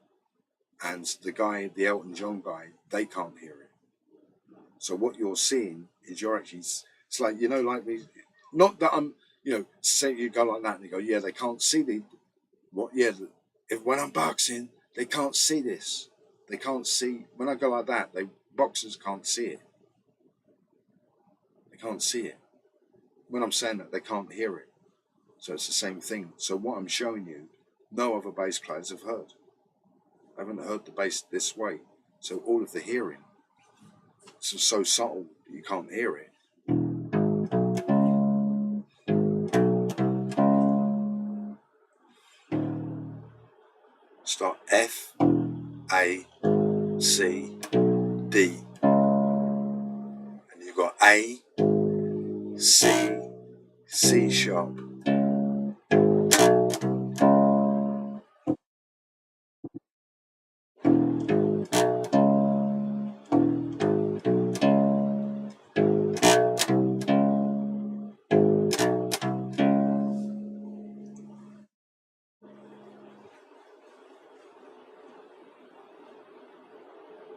Speaker 1: And the guy, the Elton John guy, they can't hear it. So what you're seeing is you're actually, it's like, you know, like me, not that I'm, you know, say you go like that and you go, yeah, they can't see when I'm boxing, they can't see this. They can't see, when I go like that, boxers can't see it. They can't see it. When I'm saying that, they can't hear it. So it's the same thing. So what I'm showing you, no other bass players have heard. I haven't heard the bass this way. So all of the hearing, it's so subtle that you can't hear it. Start F, A, C, D. And you've got A, C, C sharp.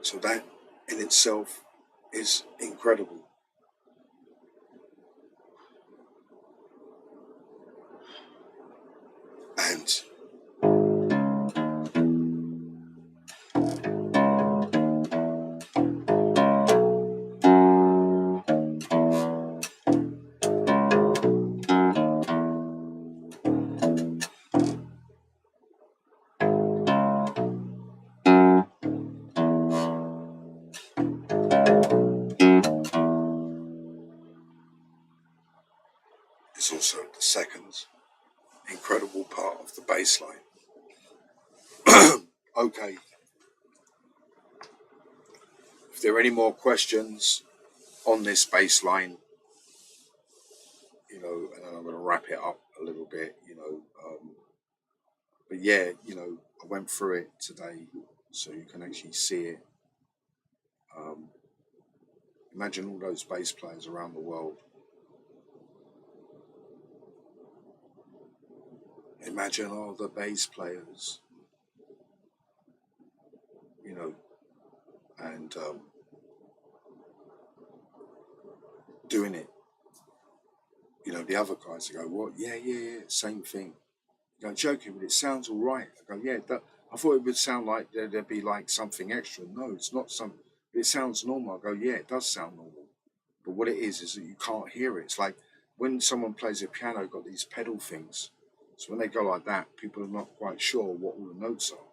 Speaker 1: So that in itself is incredible. And it's also the second incredible part of the bass line. Okay. If there are any more questions on this bass line, you know, and then I'm going to wrap it up a little bit, you know. But yeah, you know, I went through it today so you can actually see it. Imagine all those bass players around the world. Imagine all the bass players, you know, and doing it. You know, the other guys go, what? Yeah, same thing. I'm joking, but it sounds all right. I go, yeah, I thought it would sound like there'd be like something extra. No, it's not it sounds normal. I go, yeah, it does sound normal. But what it is that you can't hear it. It's like when someone plays a piano, got these pedal things. So when they go like that, people are not quite sure what all the notes are.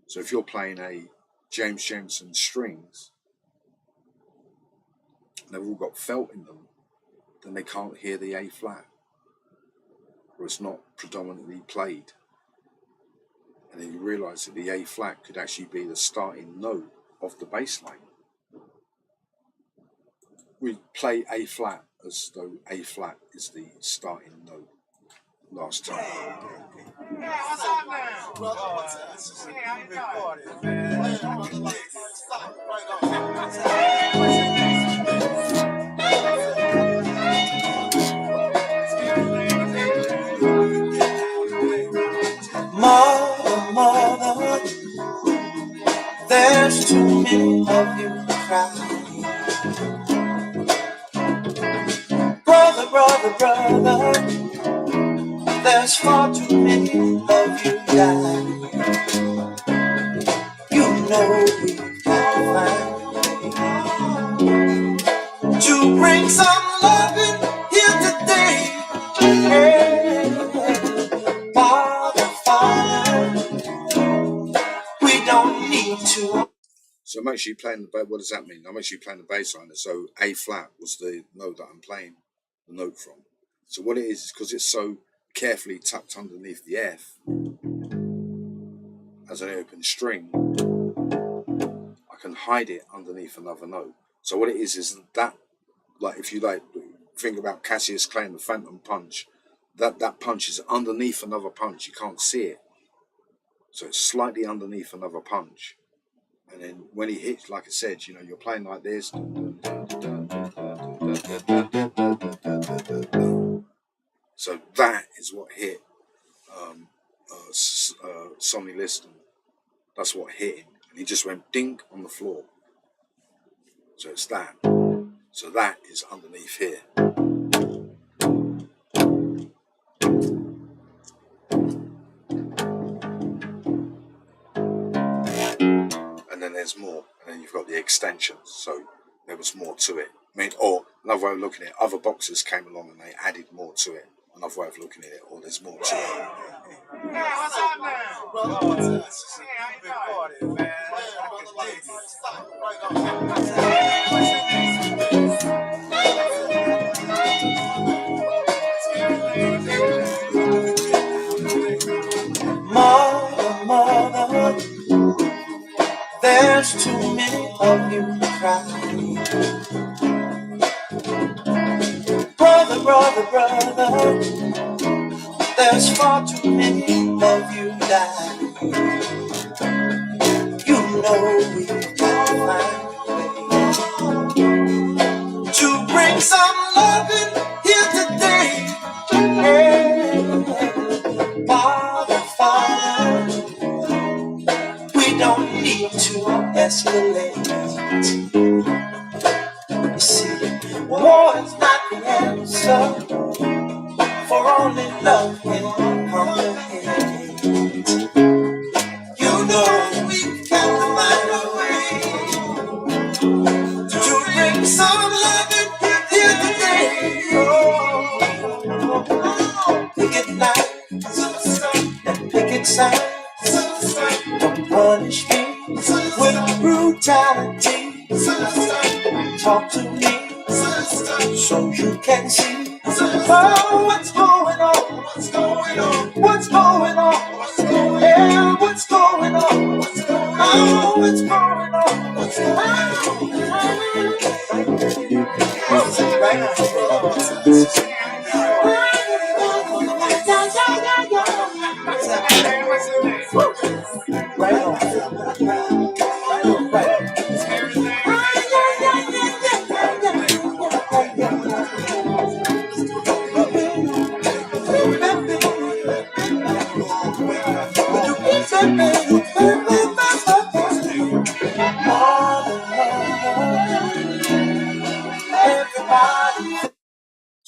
Speaker 1: So if you're playing a James Jamerson strings, and they've all got felt in them, then they can't hear the A flat. or it's not predominantly played. And then you realise that the A flat could actually be the starting note of the bass line. We play A flat as though A flat is the starting note last time.
Speaker 3: Yeah, what's up now? Brother, what's up? Yeah, how you doing? Man,
Speaker 2: Mother, mother, there's too many of you crying. Brother, brother, brother, there's far too many of you dying. You know we've got to find a way to bring some loving here today. Hey, Father, Father, we don't need to.
Speaker 1: So I'm actually playing the bass. What does that mean? I'm actually playing the bass line. So A flat was the note that I'm playing the note from. So what it is because it's so carefully tucked underneath the F as an open string, I can hide it underneath another note. So what it is that, like, if you like think about Cassius Clay and the Phantom Punch, that punch is underneath another punch. You can't see it. So it's slightly underneath another punch. And then when he hits, like I said, you're playing like this. So that is what hit Sonny Liston. That's what hit him. And he just went dink on the floor. So it's that. So that is underneath here. And then there's more. And then you've got the extensions. So there was more to it. Or another way of looking at it, other boxers came along and they added more to it. Another way of looking at it, or there's more to it.
Speaker 3: yeah, what's up now? Brother, what's up? Yeah, how you doing? Man,
Speaker 2: Mother, mother, there's too many of you crying. Brother, brother, brother, there's far too many of you dying. You know we've got to find a way to bring some loving here today. Hey, Father, Father, we don't need to escalate. You see, war is not the answer, for only love can conquer hate. You know we can find a way to bring some loving here today. Oh, picket lines and picket signs. Don't punish me with brutality. Talk to me so you can see. Oh, what's going on? What's going on? What's going on? What's going on? Yeah, what's going on? What's going on? Oh, what's going on? What's going on? Right on.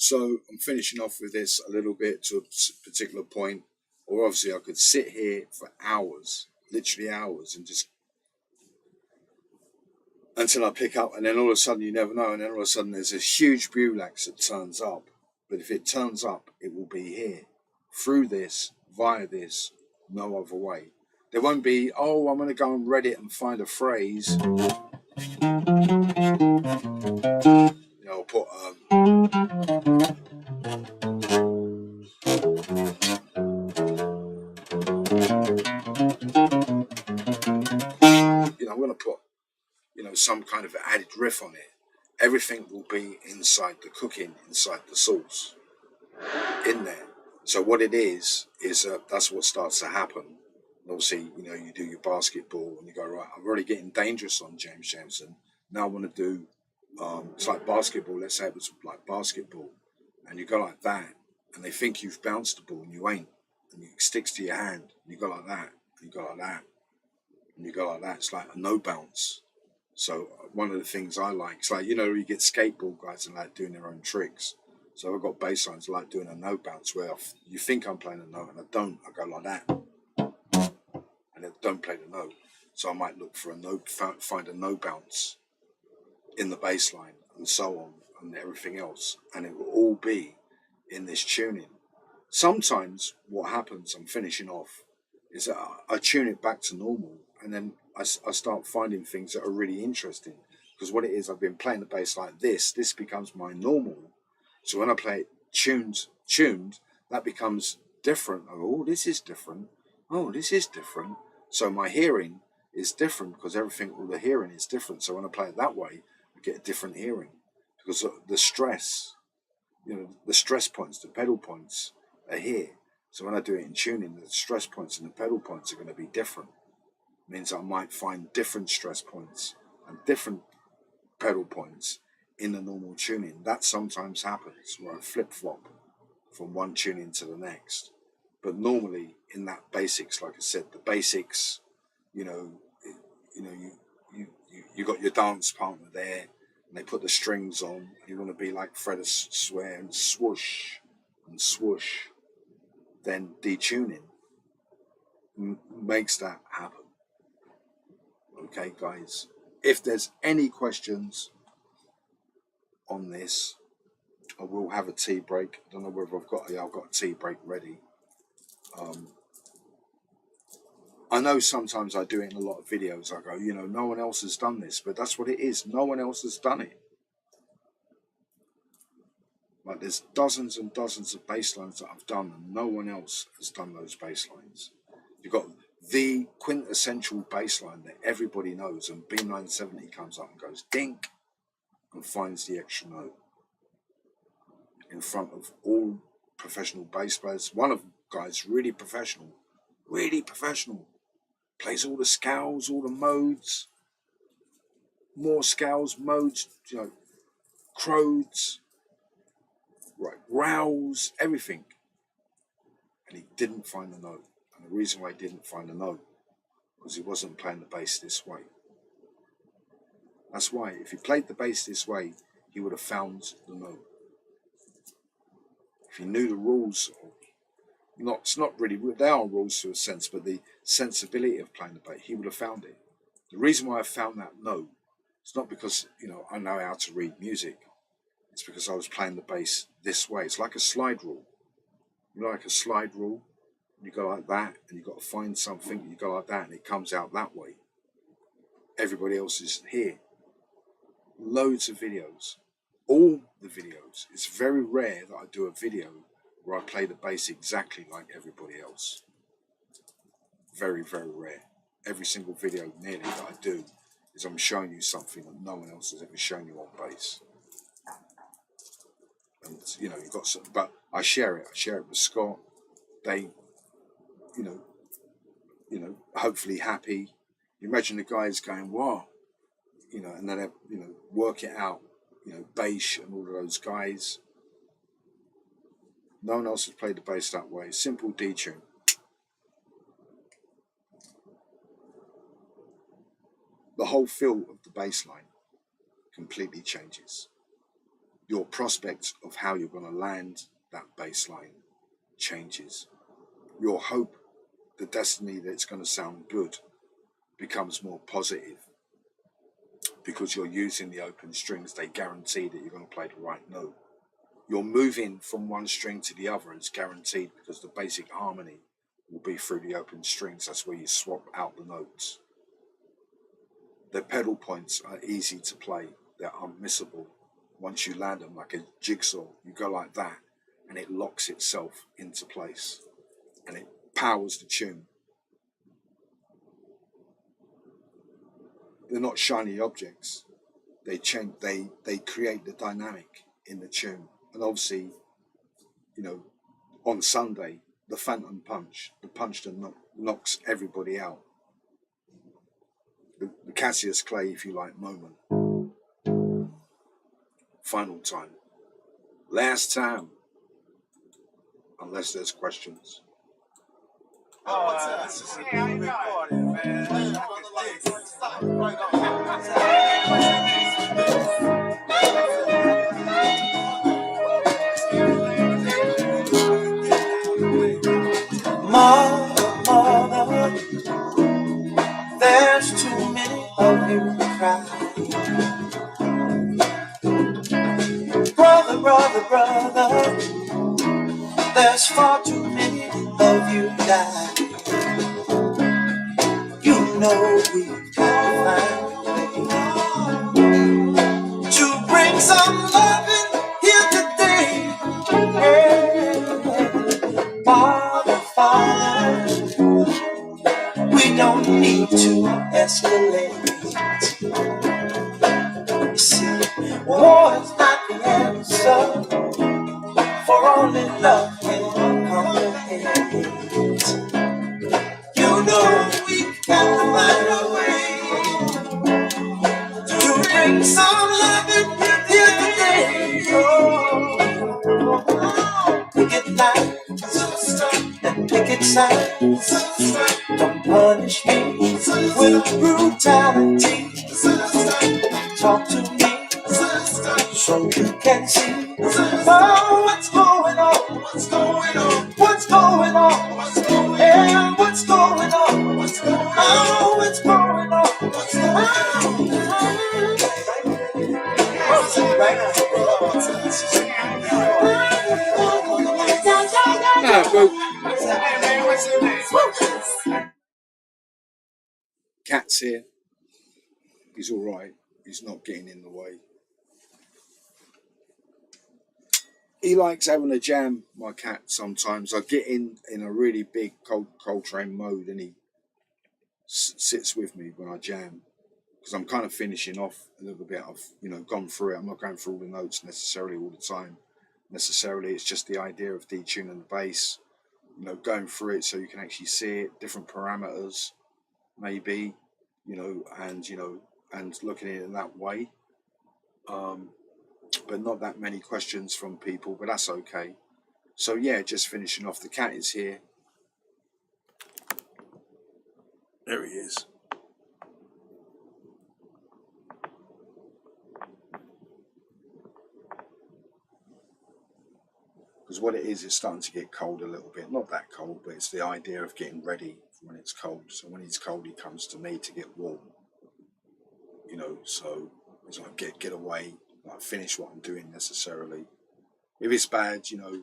Speaker 1: So I'm finishing off with this a little bit to a particular point, or obviously I could sit here for hours, literally hours, and just until I pick up, and then all of a sudden you never know, and then all of a sudden there's a huge Bulax that turns up. But if it turns up, it will be here, through this, via this, no other way. There won't be, oh, I'm going to go on Reddit and find a phrase. I'll put I'm going to put, some kind of added riff on it. Everything will be inside the cooking, inside the sauce, in there. So what it is that's what starts to happen. And obviously, you do your basketball and you go, right, I'm already getting dangerous on James Jameson. Now I want to do, it's like basketball. Let's say it was like basketball. And you go like that. And they think you've bounced the ball and you ain't. And it sticks to your hand. And you go like that. And you go like that. And you go like that. It's like a no bounce. So one of the things I like, it's like, you get skateboard guys and like doing their own tricks. So I've got bass lines like doing a no bounce where you think I'm playing a note and I don't. I go like that. And I don't play the note. So I might look for a note, find a no bounce in the bass line and so on and everything else. And it will all be in this tuning. Sometimes what happens, I'm finishing off, is that I tune it back to normal and then I start finding things that are really interesting. Because what it is, I've been playing the bass like this becomes my normal. So when I play it tuned, that becomes different. Oh, this is different. Oh, this is different. So my hearing is different because all the hearing is different. So when I play it that way, I get a different hearing because the stress, the stress points, the pedal points are here. So when I do it in tuning, the stress points and the pedal points are going to be different. It means I might find different stress points and different pedal points in the normal tuning. That sometimes happens where I flip-flop from one tuning to the next. But normally in that basics, like I said, the basics, you got your dance partner there and they put the strings on. You want to be like Fred Astaire and swoosh and swoosh. Then detuning makes that happen. Okay, guys. If there's any questions on this, I will have a tea break. I don't know whether I've got a tea break ready. I know sometimes I do it in a lot of videos. I go, no one else has done this, but that's what it is. No one else has done it. Like there's dozens and dozens of bass lines that I've done, and no one else has done those bass lines. You've got the quintessential bass line that everybody knows, and B970 comes up and goes dink and finds the extra note in front of all professional bass players. One of the guys really professional, plays all the scales, all the modes, more scales, modes, crodes, right, growls, everything. And he didn't find the note. And the reason why he didn't find the note was he wasn't playing the bass this way. That's why if he played the bass this way, he would have found the note. If he knew the rules, it's not really, they are rules to a sense, but the sensibility of playing the bass, he would have found it. The reason why I found that note, it's not because, I know how to read music. It's because I was playing the bass this way. It's like a slide rule. Like a slide rule. You go like that, and you've got to find something. You go like that, and it comes out that way. Everybody else is here. Loads of videos. All the videos. It's very rare that I do a video where I play the bass exactly like everybody else. Very, very rare. Every single video nearly that I do is I'm showing you something that no one else has ever shown you on bass. And you've got some, but I share it with Scott. They, hopefully happy. You imagine the guys going, wow, and then work it out, bass and all of those guys. No one else has played the bass that way. Simple detune. The whole feel of the bass line completely changes. Your prospects of how you're going to land that bass line changes. Your hope, the destiny that it's going to sound good, becomes more positive because you're using the open strings. They guarantee that you're going to play the right note. You're moving from one string to the other. It's guaranteed because the basic harmony will be through the open strings. That's where you swap out the notes. The pedal points are easy to play. They're unmissable. Once you land them like a jigsaw, you go like that, and it locks itself into place, and it powers the tune. They're not shiny objects. They change. They create the dynamic in the tune, and obviously, you know, on Sunday, the Phantom Punch, the punch that knocks everybody out, the Cassius Clay, if you like, moment. Final time, last time, unless there's questions.
Speaker 2: Mother, there's too many of you crying. Brother, there's far too many of you dying. You know we've got to find a way to bring some loving here today. Yeah. Father, we don't need to escalate. You see, war is not the answer, for only love can conquer hate. You know we can find a way to bring some love in here today. Oh, picket lines and picket signs. Don't punish me with brutality. Talk to me so you can see. Oh, what's going on? What's going on? What's going on? What's going on? Yeah, what's going on? What's going on? Oh, what's going on? What's going
Speaker 1: on? Cat's here. He's all right. He's not getting in the way. He likes having a jam, my cat, sometimes. I get in a really big Coltrane mode, and he sits with me when I jam, because I'm kind of finishing off a little bit. I've, you know, gone through it. I'm not going through all the notes necessarily all the time. Necessarily, it's just the idea of detuning the bass, you know, going through it so you can actually see it, different parameters, maybe, you know, and looking at it in that way. But not that many questions from people, but that's okay. So yeah, just finishing off. The cat is here. There he is. Because what it is, it's starting to get cold a little bit. Not that cold, but it's the idea of getting ready when it's cold. So when it's cold, he comes to me to get warm. You know, so it's like get away, like finish what I'm doing necessarily. If it's bad, you know,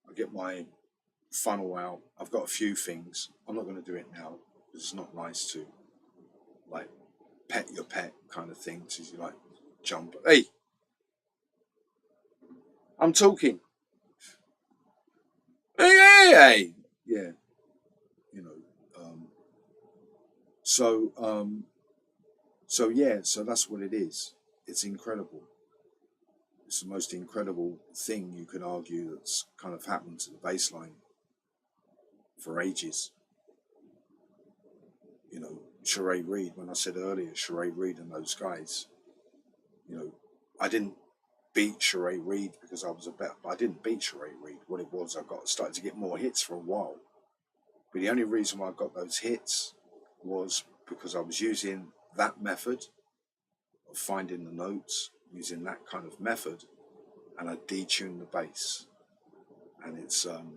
Speaker 1: I get my funnel out. I've got a few things. I'm not going to do it now because it's not nice to like pet your pet kind of thing. So you like jump. Hey, I'm talking. Hey, yeah, you know. So yeah, so that's what it is. It's incredible. It's the most incredible thing you could argue that's kind of happened to the bass line for ages. You know, Sheree Reed, when I said earlier, Sheree Reed and those guys, you know, I didn't beat Sheree Reed because I was I didn't beat Sheree Reed. What it was, started to get more hits for a while. But the only reason why I got those hits was because I was using that method of finding the notes, using that kind of method, and I detuned the bass. And it's the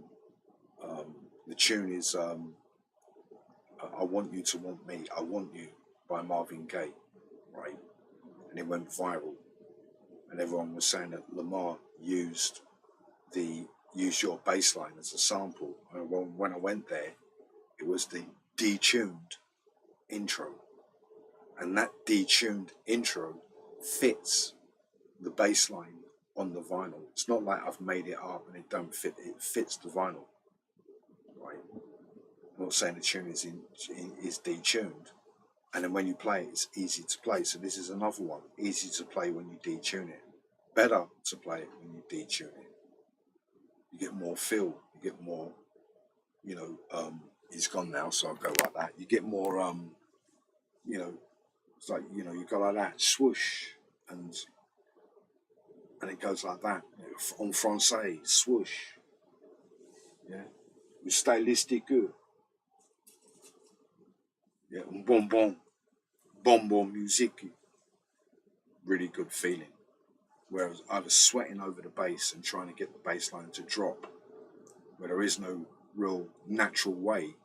Speaker 1: tune is I Want You to Want Me, I Want You by Marvin Gaye, right? And it went viral, and everyone was saying that Lamar used your bass line as a sample. And when I went there, it was the detuned intro, and that detuned intro fits the bass line on the vinyl. It's not like I've made it up and it don't fit. It fits the vinyl, right? I'm not saying the tune is detuned, and then when you play it, it's easy to play. So this is another one, easy to play when you detune it. Better to play it when you detune it. You get more feel. You get more, you know. He's gone now, so I'll go like that. You get more, you know. It's like, you know, you go like that, swoosh, and it goes like that. En français, swoosh. Yeah. Stylistique. Yeah. Bonbon musique. Really good feeling. Whereas I was sweating over the bass and trying to get the bass line to drop, where there is no real natural way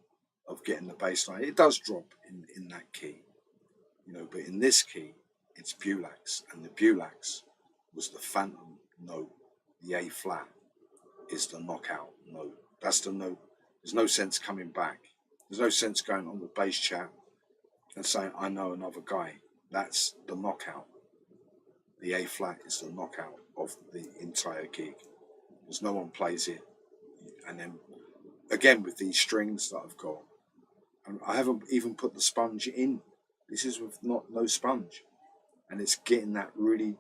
Speaker 1: of getting the bass line. It does drop in that key, you know, but in this key, it's Bulax, and the Bulax was the phantom note. The A flat is the knockout note. That's the note. There's no sense coming back. There's no sense going on the bass chat and saying, I know another guy. That's the knockout. The A flat is the knockout of the entire gig. Because no one plays it. And then, again, with these strings that I've got, and I haven't even put the sponge in. This is with no sponge. And it's getting that really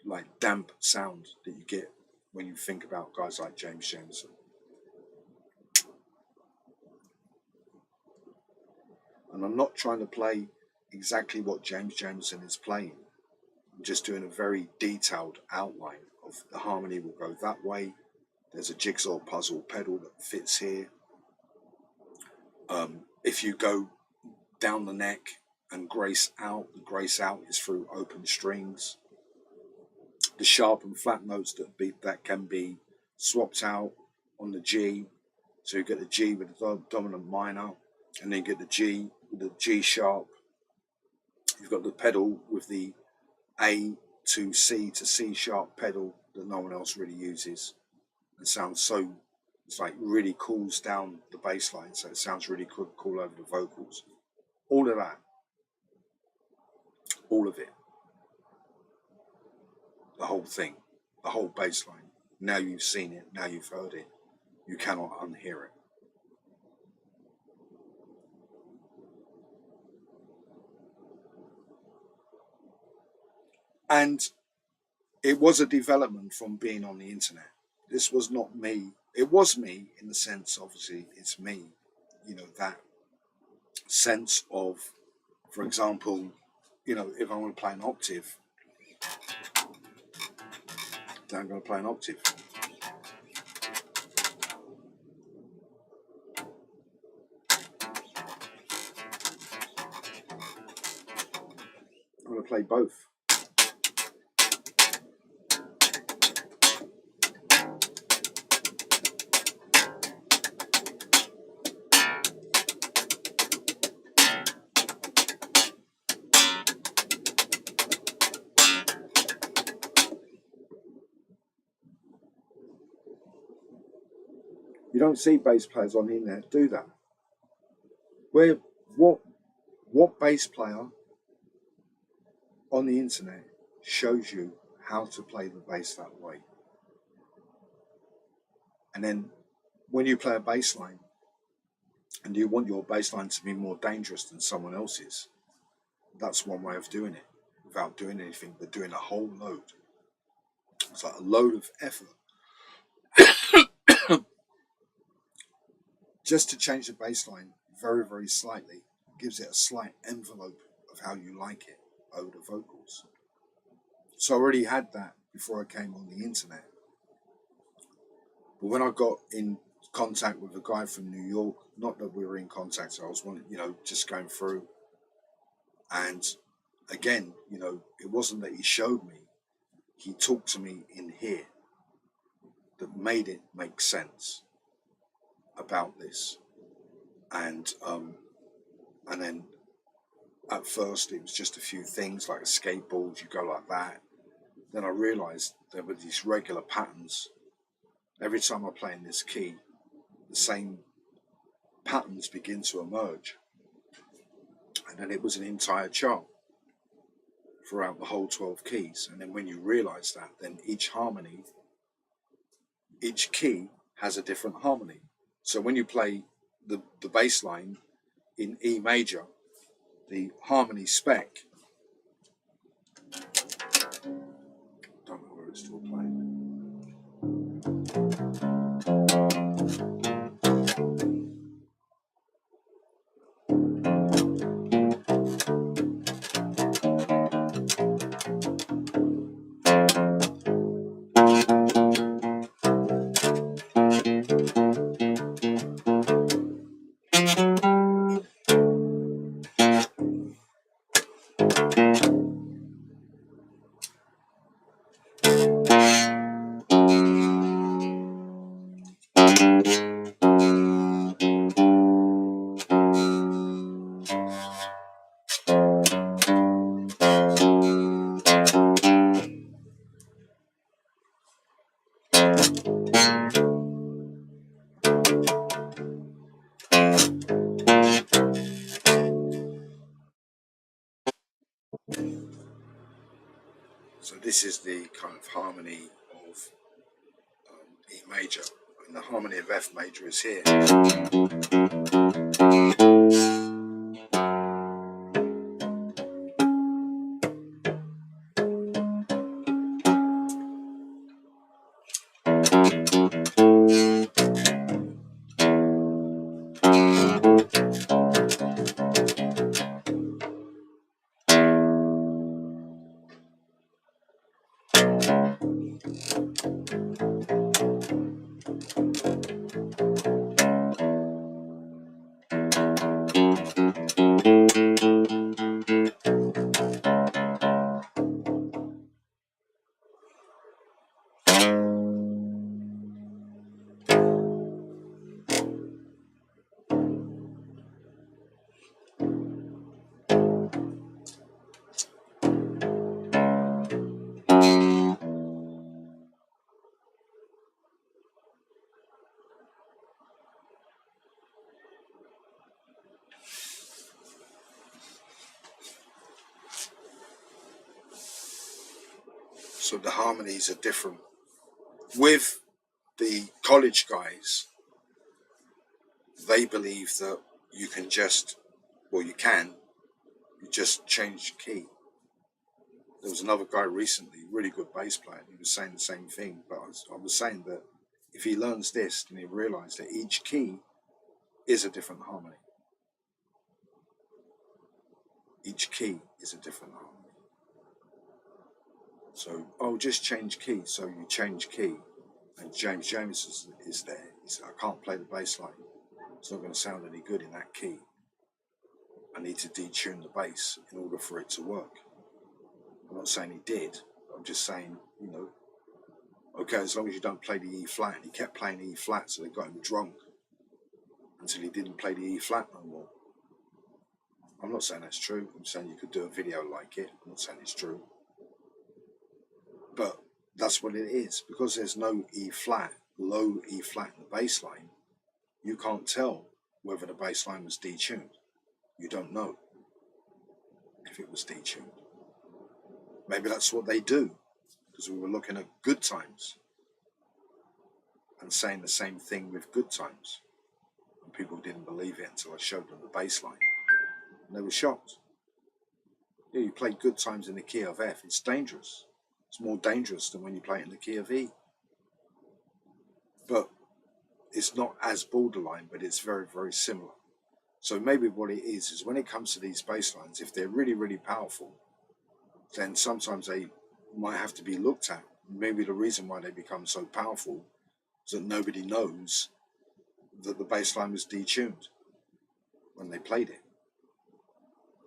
Speaker 1: like damp sound that you get when you think about guys like James Jamerson. And I'm not trying to play exactly what James Jamerson is playing. I'm just doing a very detailed outline of the harmony will go that way. There's a jigsaw puzzle pedal that fits here. If you go down the neck and grace out, the grace out is through open strings. The sharp and flat notes that can be swapped out on the G. So you get the G with the dominant minor, and then you get the G with the G sharp. You've got the pedal with the A to C to C sharp pedal that no one else really uses. It sounds so, it's like really cools down the bass line, so it sounds really cool over the vocals. All of that. All of it. The whole thing. The whole bass line. Now you've seen it, now you've heard it. You cannot unhear it. And it was a development from being on the internet. This was not me. It was me in the sense, obviously, it's me. You know, that sense of, for example, you know, if I want to play an octave, then I'm going to play an octave. I'm going to play both. You don't see bass players on the internet do that. What bass player on the internet shows you how to play the bass that way? And then when you play a bass line and you want your bass line to be more dangerous than someone else's, that's one way of doing it without doing anything but doing a whole load. It's like a load of effort just to change the bass line very, very slightly, gives it a slight envelope of how you like it over the vocals. So I already had that before I came on the internet. But when I got in contact with a guy from New York, not that we were in contact, so I was just going through. And again, it wasn't that he showed me, he talked to me in here that made it make sense about this. And then at first it was just a few things like a skateboard, you go like that. Then I realized there were these regular patterns. Every time I play in this key, the same patterns begin to emerge. And then it was an entire chart throughout the whole 12 keys. And then when you realize that, then each harmony, each key has a different harmony. So when you play the bass line in E major, the harmony spec, don't know where it's still playing. So this is the kind of harmony of E major, and the harmony of F major is here. So the harmonies are different. With the college guys, they believe that you can just, well, you just change key. There was another guy recently, really good bass player, and he was saying the same thing, but I was saying that if he learns this, then he realized that each key is a different harmony. Each key is a different harmony. So, oh, just change key. So you change key, and James Jamerson is there. He said, I can't play the bass line. It's not going to sound any good in that key. I need to detune the bass in order for it to work. I'm not saying he did. I'm just saying, you know, okay, as long as you don't play the E flat. And he kept playing E flat, so they got him drunk until he didn't play the E flat no more. I'm not saying that's true. I'm saying you could do a video like it. I'm not saying it's true. But that's what it is. Because there's no E flat, low E flat in the bass line, you can't tell whether the bass line was detuned. You don't know if it was detuned. Maybe that's what they do, because we were looking at Good Times and saying the same thing with Good Times. And people didn't believe it until I showed them the bass line. And they were shocked. Yeah, you play Good Times in the key of F, it's dangerous. It's more dangerous than when you play it in the key of E. But it's not as borderline, but it's very, very similar. So maybe what it is when it comes to these bass lines, if they're really, really powerful, then sometimes they might have to be looked at. Maybe the reason why they become so powerful is that nobody knows that the bass line was detuned when they played it.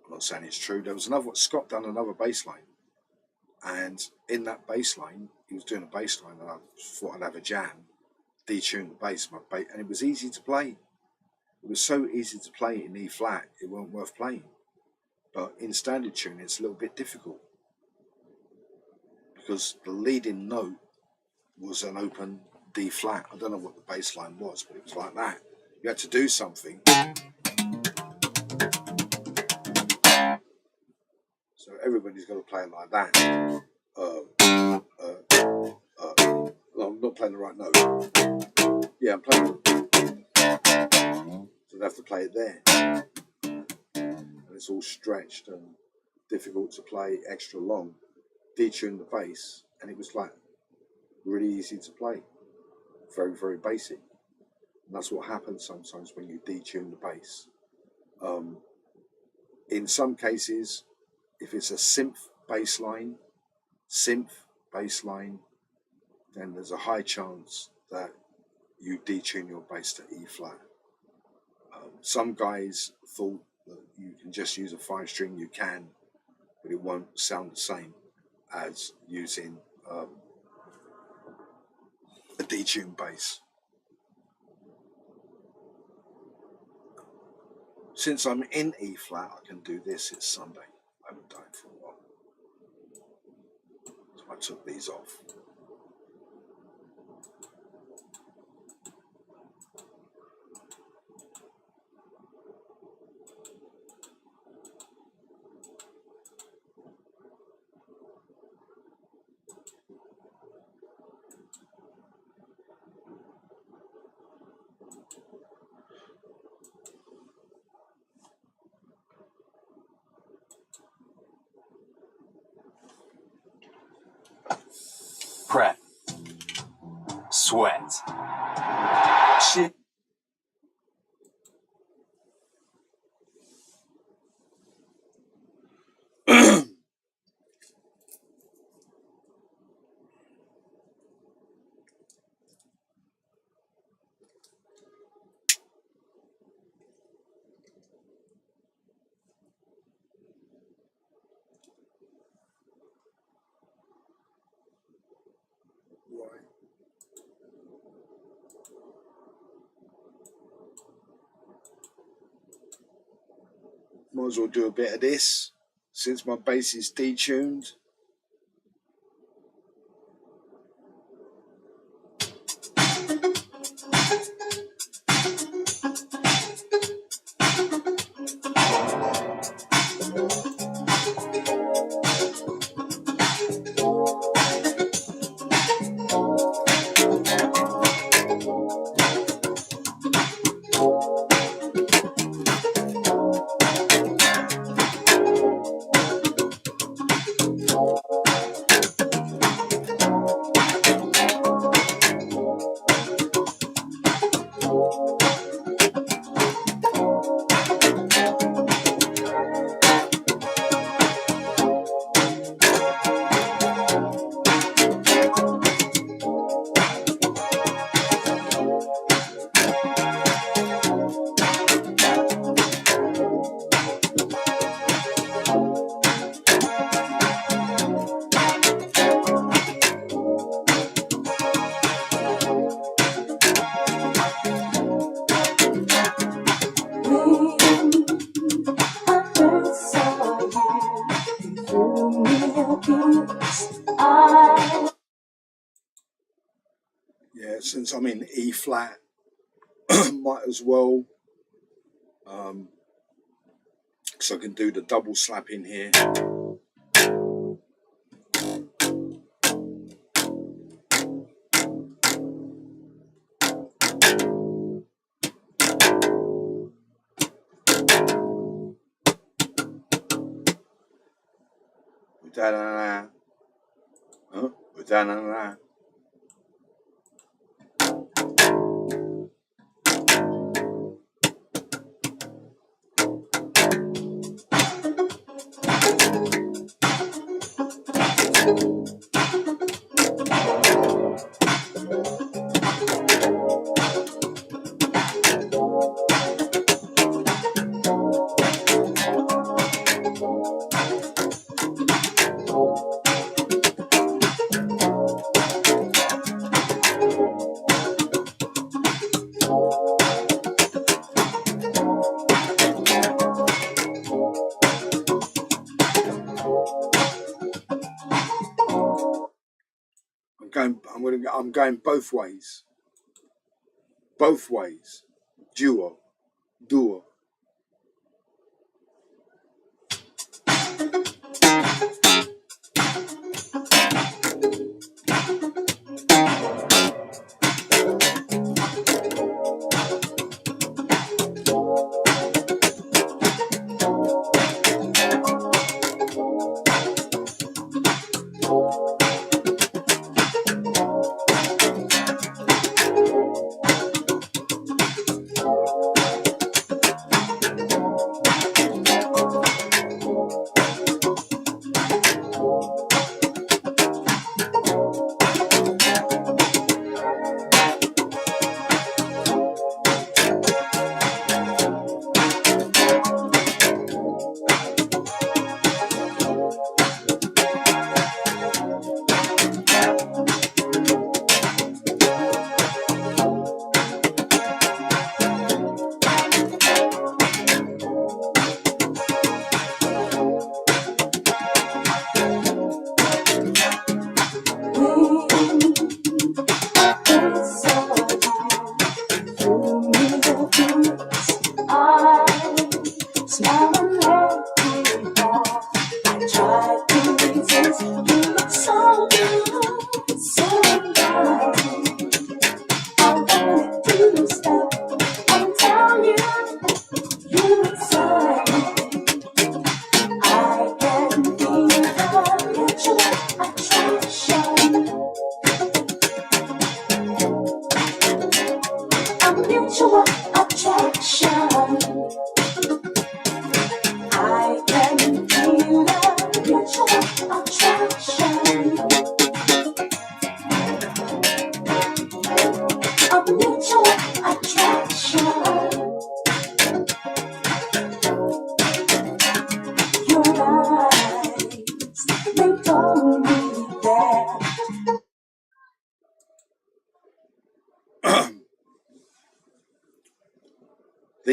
Speaker 1: I'm not saying it's true. There was Scott done another bass line, and in that bass line, he was doing a bass line, and I thought I'd have a jam, detune the bass, and it was easy to play. It was so easy to play in E flat, it weren't worth playing. But in standard tune, it's a little bit difficult because the leading note was an open D flat. I don't know what the bass line was, but it was like that. You had to do something. So everybody's got to play it like that. No, I'm not playing the right note. Yeah, I'm playing. So they have to play it there. And it's all stretched and difficult to play extra long. Detune the bass, and it was like really easy to play. Very, very basic. And that's what happens sometimes when you detune the bass. In some cases, if it's a synth bass line, then there's a high chance that you detune your bass to E flat. Some guys thought that you can just use a 5-string. You can, but it won't sound the same as using a detuned bass. Since I'm in E flat, I can do this. It's Sunday. I haven't done it for a while, so I took these off.
Speaker 2: Prep. Sweat. Shit.
Speaker 1: Right. Might as well do a bit of this since my bass is detuned. Yeah, since I'm in E flat, might as well, so I can do the double slap in here. Da-da-da. Huh? Da-da-da. I'm going both ways. Both ways. Duo.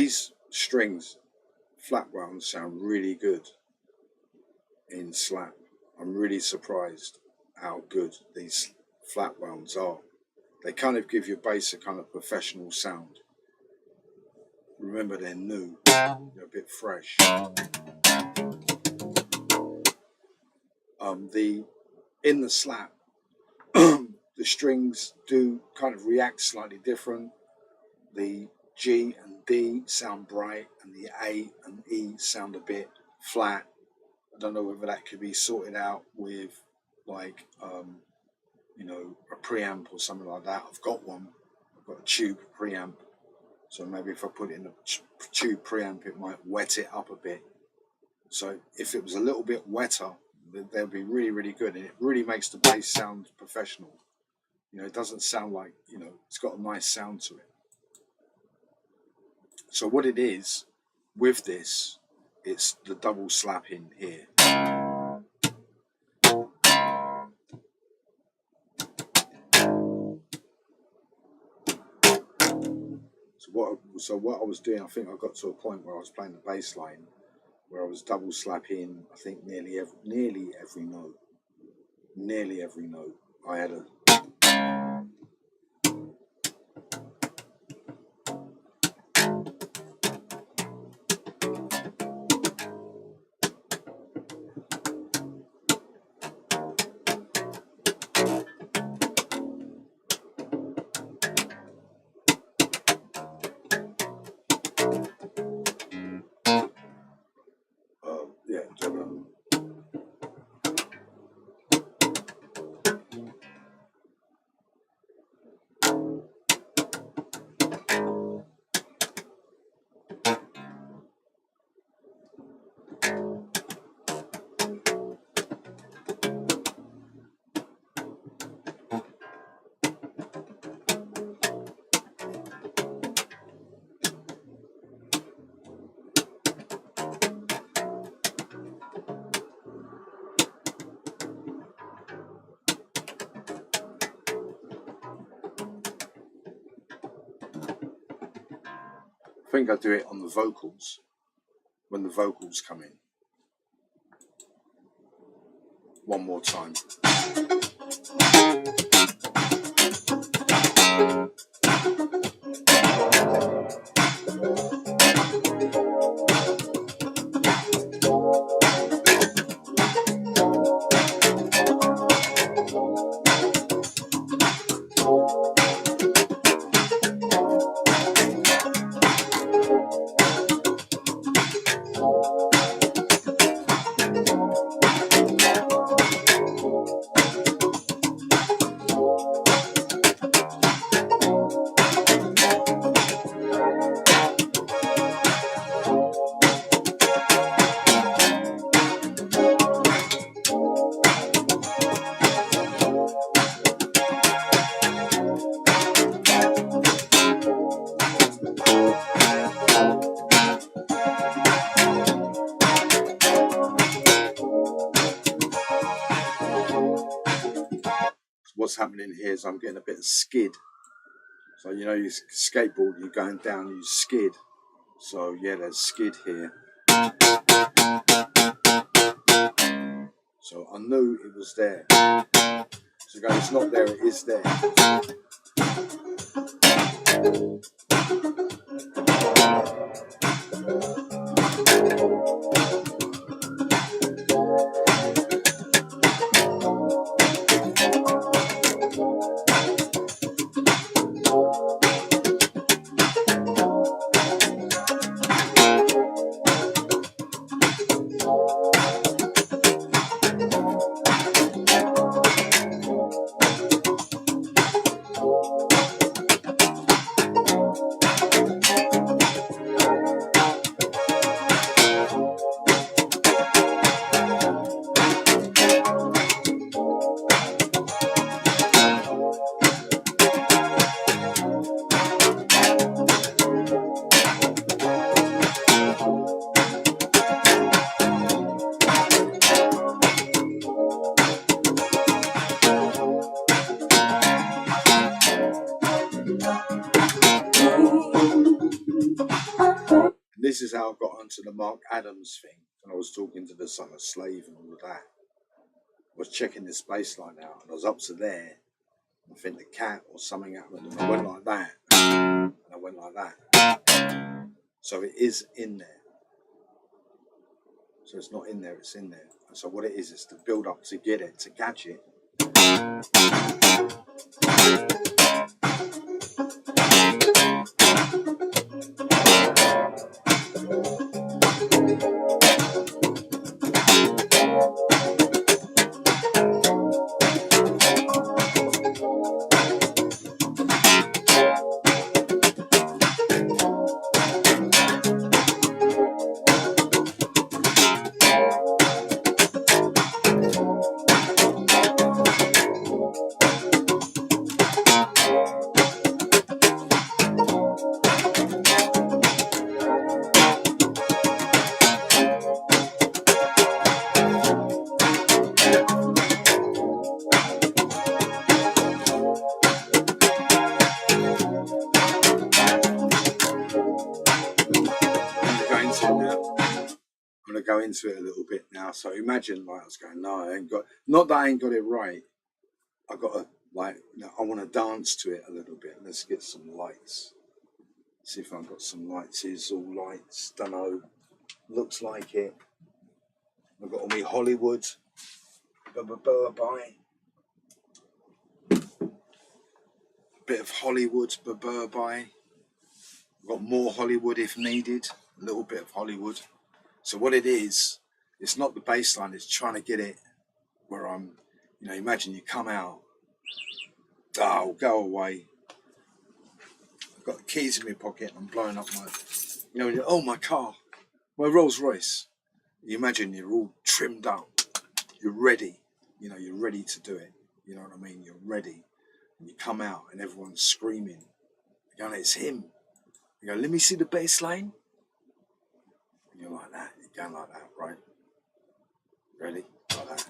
Speaker 1: these strings, flat ones, sound really good in slap. I'm really surprised how good these flat ones are. They kind of give your bass a kind of professional sound. Remember, they're new, they're a bit fresh. In the slap, the strings do kind of react slightly different. The G and D sound bright, and the A and E sound a bit flat. I don't know whether that could be sorted out with like a preamp or something like that. I've got one. I've got a tube preamp, so maybe if I put it in a tube preamp, it might wet it up a bit. So if it was a little bit wetter, they'll be really, really good, and it really makes the bass sound professional. It doesn't sound like, it's got a nice sound to it. So what it is with this, it's the double slap in here. So what I was doing, I think I got to a point where I was playing the bass line where I was double slapping, I think nearly every note. I had a I think I do it on the vocals, when the vocals come in. One more time. What's happening here is I'm getting a bit of skid. So you skateboard, you're going down, you skid. So yeah, there's skid here. So I knew it was there. So go, it's not there, it is there. this is how I got onto the Mark Adams thing. And I was talking to the Son of Slave and all of that. I was checking this bass line out, and I was up to there. I think the cat or something happened, and I went like that, and I went like that. So it is in there. So it's not in there, it's in there. And so what it is to build up to get it, to catch it. Go into it a little bit now. So imagine, like, I was going, no, I ain't got, not that I ain't got it right. I got to, like, I want to dance to it a little bit. Let's get some lights. See if I've got some lights. Here's all lights. Don't know. Looks like it. I've got all my Hollywood. Bye. Bit of Hollywood. Bye. I've got more Hollywood if needed. A little bit of Hollywood. So what it is, it's not the bass line, it's trying to get it where I'm, imagine you come out, go away. I've got the keys in my pocket and I'm blowing up my, my car, my Rolls Royce. You imagine you're all trimmed up, you're ready, you're ready to do it. You know what I mean? You're ready. And you come out and everyone's screaming. You're going, it's him. You go, let me see the bass line. You're like that, you're going like that, right? Ready? Like that.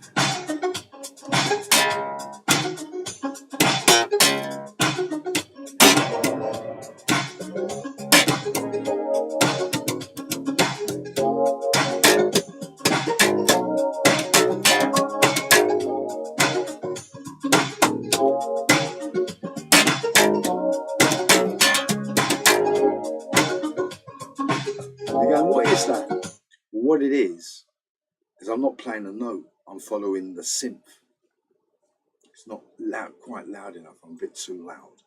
Speaker 1: You're going, what is that? Well, what it is I'm not playing a note, I'm following the synth. It's not loud, quite loud enough, I'm a bit too loud.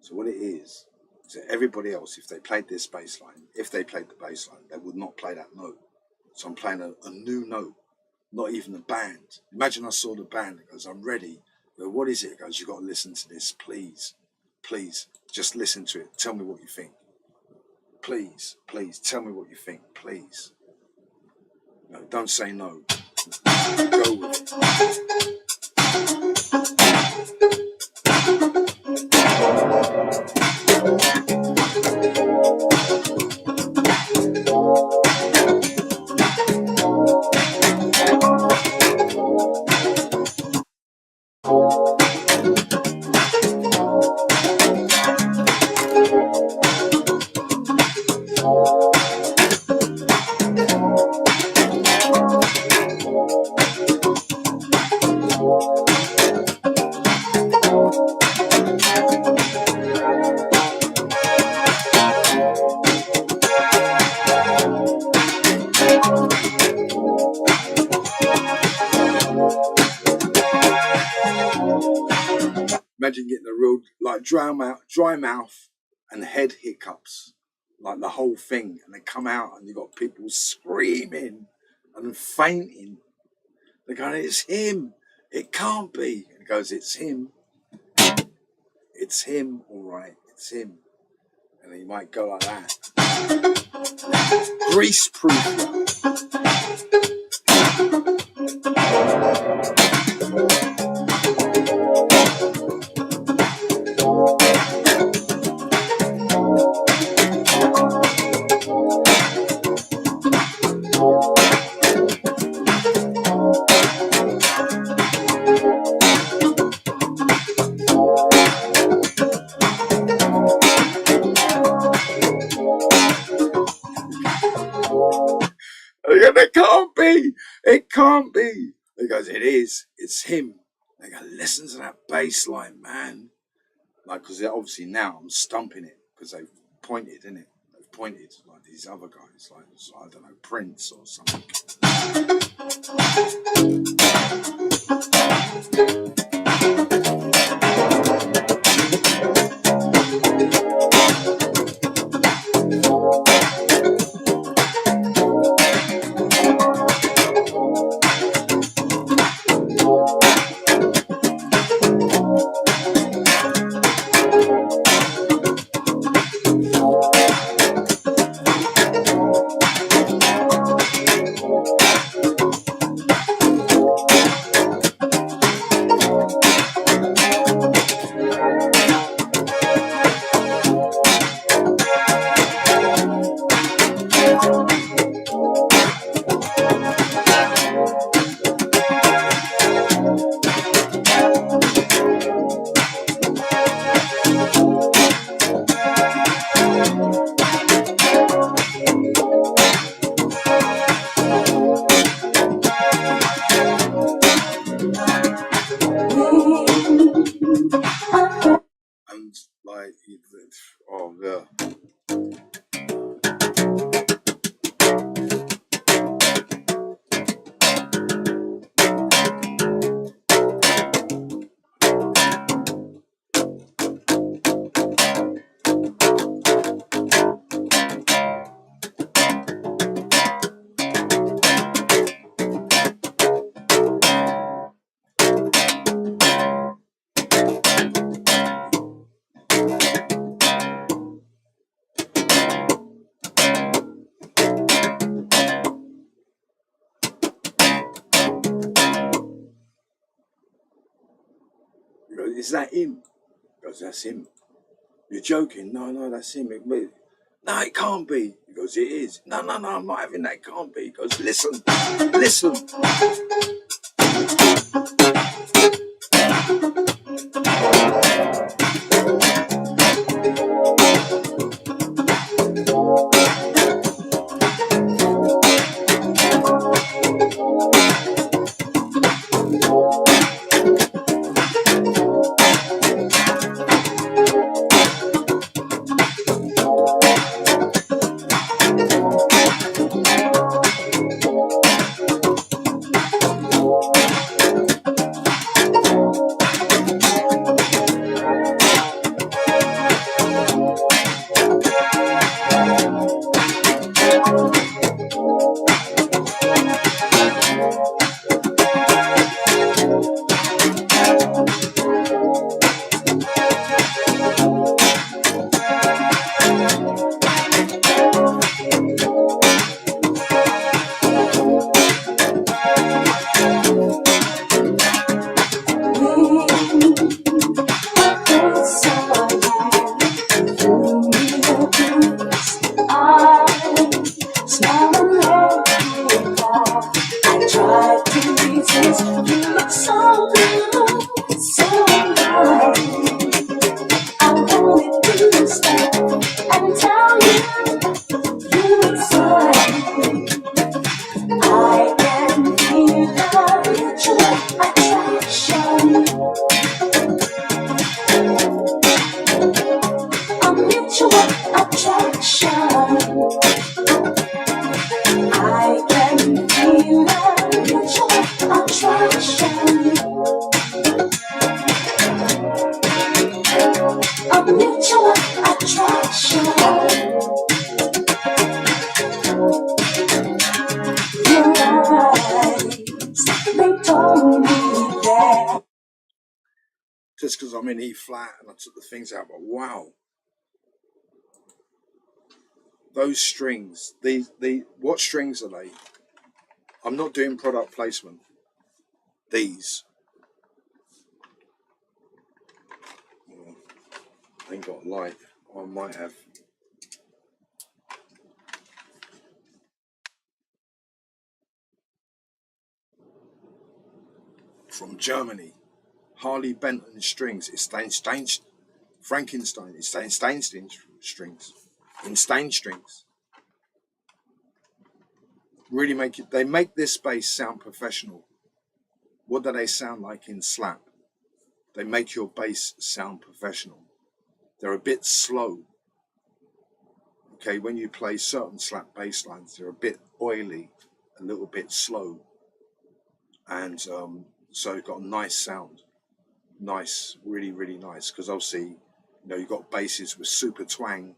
Speaker 1: So what it is that everybody else, if they played this bass line, if they played the bass line, they would not play that note. So I'm playing a new note, not even the band. Imagine I saw the band, it goes, I'm ready. I go, what is it? It goes, you've got to listen to this, please. Please, just listen to it. Tell me what you think. Please, tell me what you think, please. No, don't say no. Go with it. Imagine getting a real, like, dry mouth and head hiccups, like the whole thing, and they come out and you've got people screaming and fainting. They're going, it's him, it can't be. And it goes, it's him, all right, it's him. And then you might go like that. Grease-proof. can't be. He goes, it is. It's him. They go, listen to that bass line, man. Like, because obviously now I'm stumping it because they've pointed, innit? They've pointed like these other guys, like, I don't know, Prince or something. And like, oh yeah. He goes, is that him? He goes, that's him. You're joking? No, that's him. No, it can't be. He goes, it is. No, I'm not having that. It can't be. He goes, listen. Just because I'm in E flat and I took the things out, but wow, those strings, what strings are they? I'm not doing product placement. These. I ain't got light. I might have. From Germany, Harley Benton strings. It's Frankenstein. It's strings. In stain strings. Really make it. They make this bass sound professional. What do they sound like in slap? They make your bass sound professional. They're a bit slow. Okay, when you play certain slap bass lines, they're a bit oily, a little bit slow, and so you've got a nice sound. Nice, really, really nice. Because obviously, you've got basses with super twang,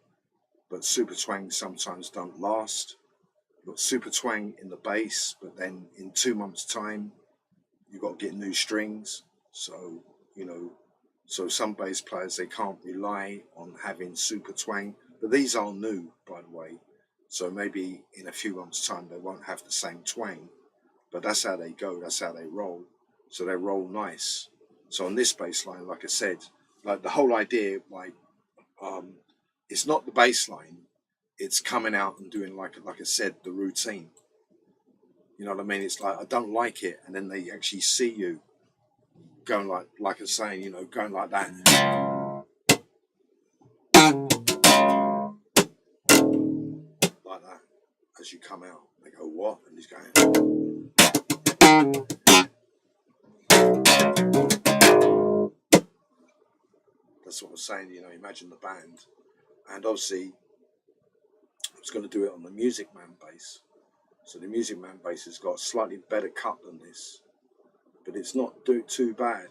Speaker 1: but super twang sometimes don't last. You've got super twang in the bass, but then in 2 months' time, you've got to get new strings. So, so some bass players, they can't rely on having super twang. But these are new, by the way. So maybe in a few months' time, they won't have the same twang. But that's how they go. That's how they roll. So they roll nice. So on this bass line, like I said, like the whole idea, like, it's not the bass line. It's coming out and doing, like I said, the routine. You know what I mean? It's like, I don't like it. And then they actually see you going like I'm saying, going like that. Like that. As you come out, they go, what? And he's going. That's what I'm saying, imagine the band. And obviously, I was going to do it on the Music Man bass. So the Music Man bass has got a slightly better cut than this, but it's not too bad.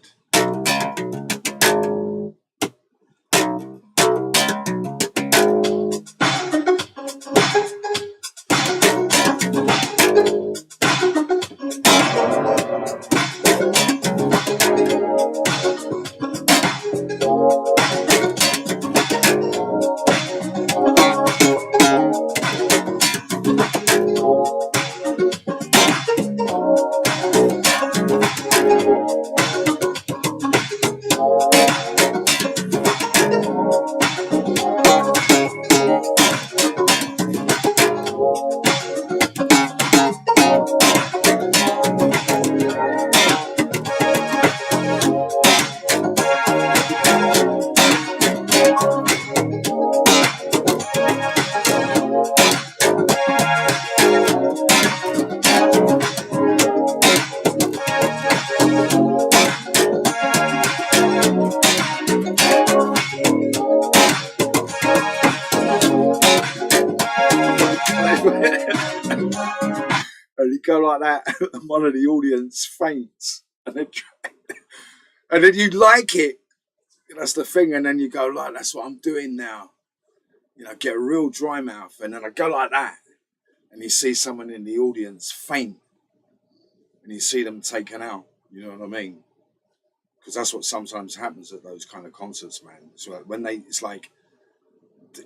Speaker 1: And you go like that, and one of the audience faints, and then you like it. That's the thing, and then you go like, that's what I'm doing now. Get a real dry mouth, and then I go like that, and you see someone in the audience faint, and you see them taken out. You know what I mean? Because that's what sometimes happens at those kind of concerts, man. So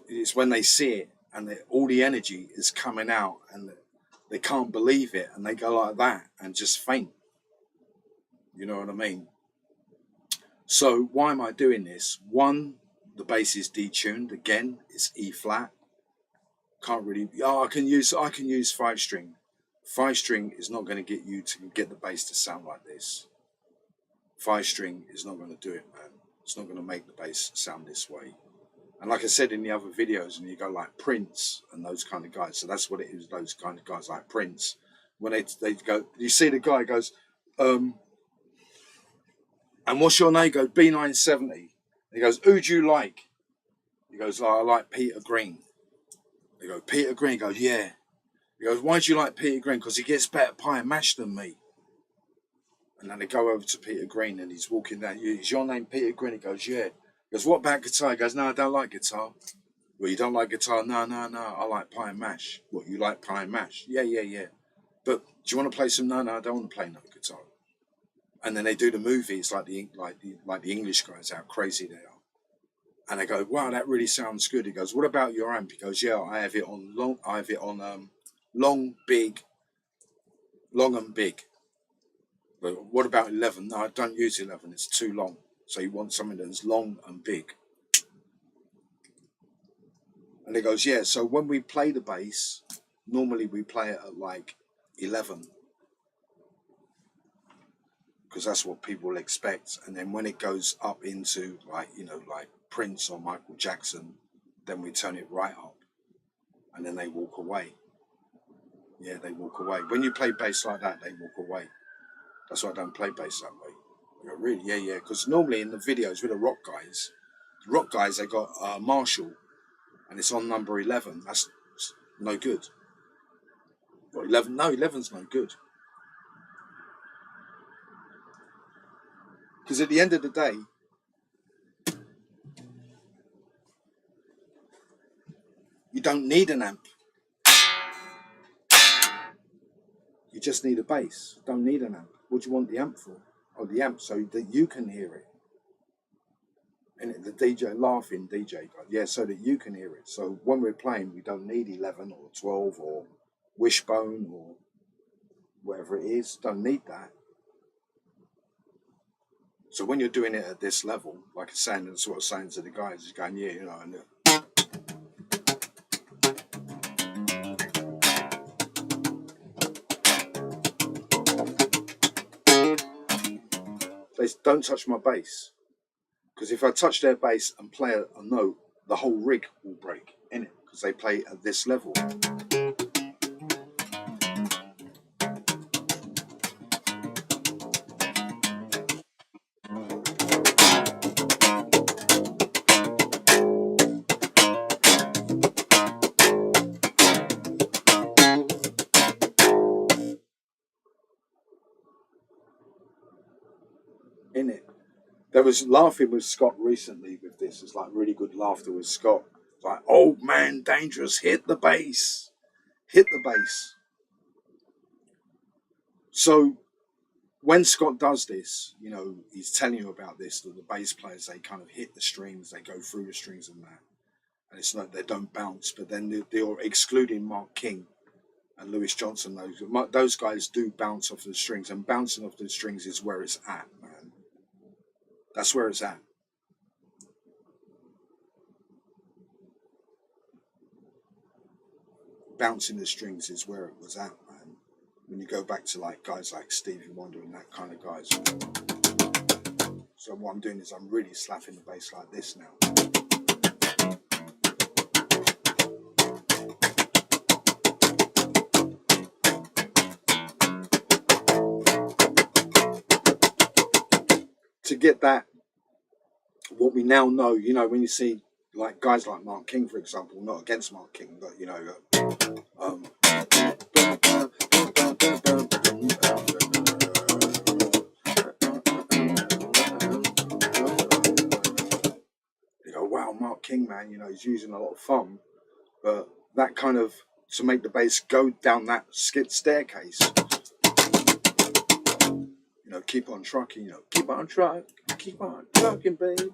Speaker 1: it's when they see it, and all the energy is coming out, and they can't believe it, and they go like that and just faint. You know what I mean? So why am I doing this? One, the bass is detuned. Again, it's E flat. Can't really. I can use 5-string. 5-string is not going to get you to get the bass to sound like this. 5-string is not going to do it, man. It's not going to make the bass sound this way. And like I said in the other videos, and you go like Prince and those kind of guys. So that's what it is. Those kind of guys like Prince. When they go, you see the guy goes, and what's your name? He goes, B970. He goes, who do you like? He goes, I like Peter Green. They go, Peter Green? He goes, yeah. He goes, why do you like Peter Green? Because he gets better pie and mash than me. And then they go over to Peter Green, and he's walking down. Is your name Peter Green? He goes, yeah. He goes, what about guitar? He goes, no, I don't like guitar. Well, you don't like guitar? No, I like pie and mash. What, you like pie and mash? Yeah. But do you want to play some? No, I don't want to play no guitar. And then they do the movie. It's like the English guys, how crazy they are. And they go, wow, that really sounds good. He goes, what about your amp? He goes, yeah, I have it on long and big. But what about 11? No, I don't use 11. It's too long. So you want something that's long and big. And he goes, yeah. So when we play the bass, normally we play it at like 11. Because that's what people expect. And then when it goes up into like Prince or Michael Jackson, then we turn it right up. And then they walk away. Yeah, they walk away. When you play bass like that, they walk away. That's why I don't play bass that way. I go, really? Yeah, yeah. Because normally in the videos with the rock guys, they got Marshall, and it's on number 11. That's no good. What, 11? No, 11's no good. Because at the end of the day, you don't need an amp. You just need a bass. Don't need an amp. What do you want the amp for? Oh, the amp so that you can hear it. And the DJ laughing, DJ guy, yeah, so that you can hear it. So when we're playing, we don't need 11 or 12 or Wishbone or whatever it is. Don't need that. So when you're doing it at this level, like I'm saying, that's what I was saying to the guys, is going, yeah, you know, and they don't touch my bass. Because if I touch their bass and play a note, the whole rig will break in it, because they play at this level. In it. There was laughing with Scott recently with this. It's like really good laughter with Scott. It's like, old man dangerous, hit the bass. Hit the bass. So when Scott does this, you know, he's telling you about this, that the bass players, they kind of hit the strings, they go through the strings and that. And it's not, they don't bounce, but then they're excluding Mark King and Lewis Johnson. Those guys do bounce off the strings, and bouncing off the strings is where it's at, man. That's where it's at. Bouncing the strings is where it was at, man. When you go back to like guys like Stevie Wonder and that kind of guys. So what I'm doing is I'm really slapping the bass like this now. To get that, what we now know, you know, when you see like guys like Mark King, for example, not against Mark King, but you know, you go, wow, Mark King, man, you know, he's using a lot of fun, but that kind of, to make the bass go down that skid staircase, you know, keep on trucking, you know, keep on trucking, baby.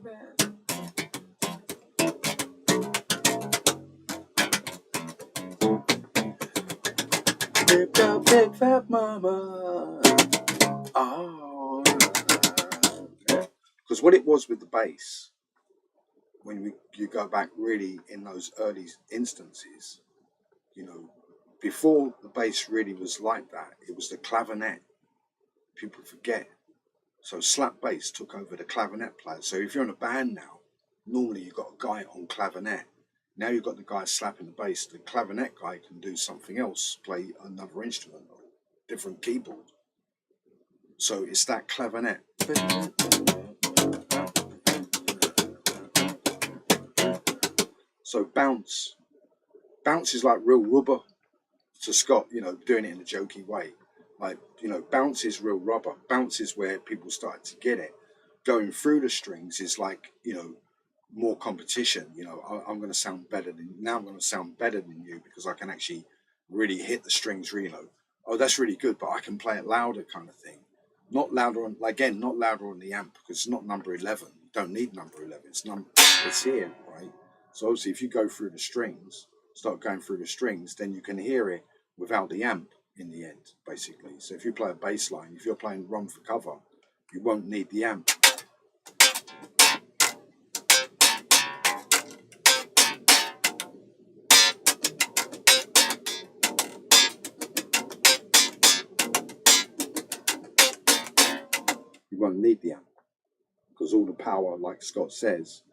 Speaker 1: Big fat mama. Oh, because what it was with the bass, when you go back really in those early instances, you know, before the bass really was like that, it was the clavinet. People forget. So slap bass took over the clavinet player. So if you're in a band now, normally you've got a guy on clavinet. Now you've got the guy slapping the bass. The clavinet guy can do something else, play another instrument or different keyboard. So it's that clavinet. So bounce is like real rubber to Scott, you know, doing it in a jokey way. Like, you know, bounce is real rubber. Bounce is where people started to get it. Going through the strings is like, you know, more competition. You know, I'm going to sound better than now. I'm going to sound better than you because I can actually really hit the strings really low. Oh, that's really good, but I can play it louder, kind of thing. Not louder on, again, not louder on the amp because it's not number 11. You don't need number 11. It's here, right? So obviously, if you go through the strings, start going through the strings, then you can hear it without the amp in the end, basically. So if you play a bass line, if you're playing Run for Cover, you won't need the amp. You won't need the amp because all the power, like Scott says,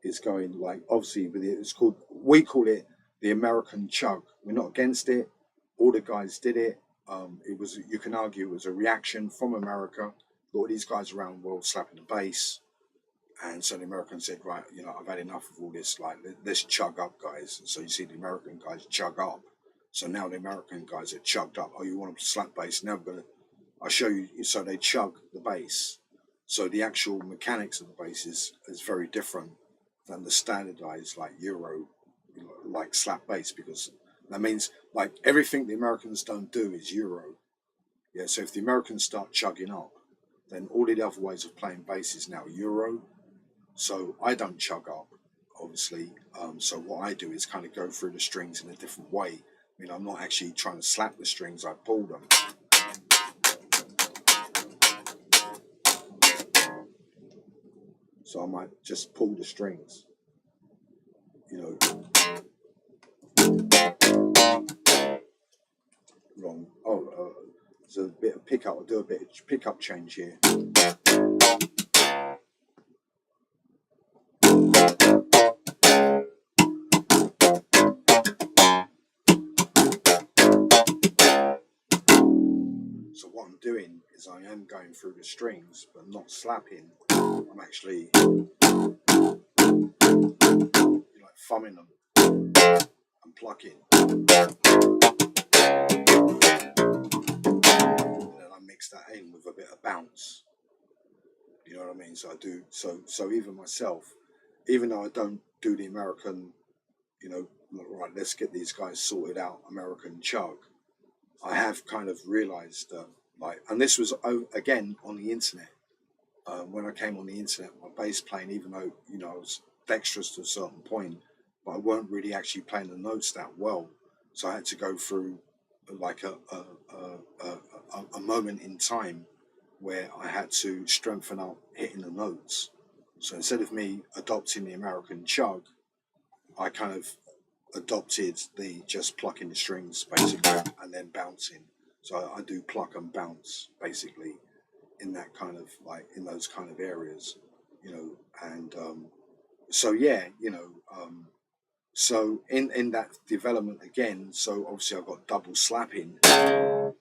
Speaker 1: is going like obviously with it. We call it the American chug. We're not against it. all the guys did it. It was, you can argue, it was a reaction from America. All these guys around the world slapping the bass, and so the Americans said, right, you know, I've had enough of all this. Like, let's chug up, guys. And so you see the American guys chug up. So now the American guys are chugged up. Oh, you want to slap bass? Now I'll show you. So they chug the bass. So the actual mechanics of the bass is very different than the standardized like Euro, like slap bass, because that means like everything the Americans don't do is Euro. Yeah. So if the Americans start chugging up, then all the other ways of playing bass is now Euro. So I don't chug up, obviously. So what I do is kind of go through the strings in a different way. I mean, I'm not actually trying to slap the strings, I pull them. So I might just pull the strings, you know. Wrong. Oh, there's a bit of pickup. I'll do a bit of pickup change here. So what I'm doing is I am going through the strings, but not slapping. I'm actually like thumbing them and plucking. And then I mix that in with a bit of bounce. You know what I mean? So I do. So even myself, even though I don't do the American, you know, right, let's get these guys sorted out, American chug. I have kind of realized that, like, and this was again on the internet. When I came on the internet, my bass playing, even though, you know, I was dexterous to a certain point, but I weren't really actually playing the notes that well. So I had to go through like a moment in time where I had to strengthen up hitting the notes. So instead of me adopting the American chug, I kind of adopted the just plucking the strings basically and then bouncing. So I do pluck and bounce basically in that kind of like in those kind of areas, you know. And so yeah, you know, so in that development again, so obviously I've got double slapping,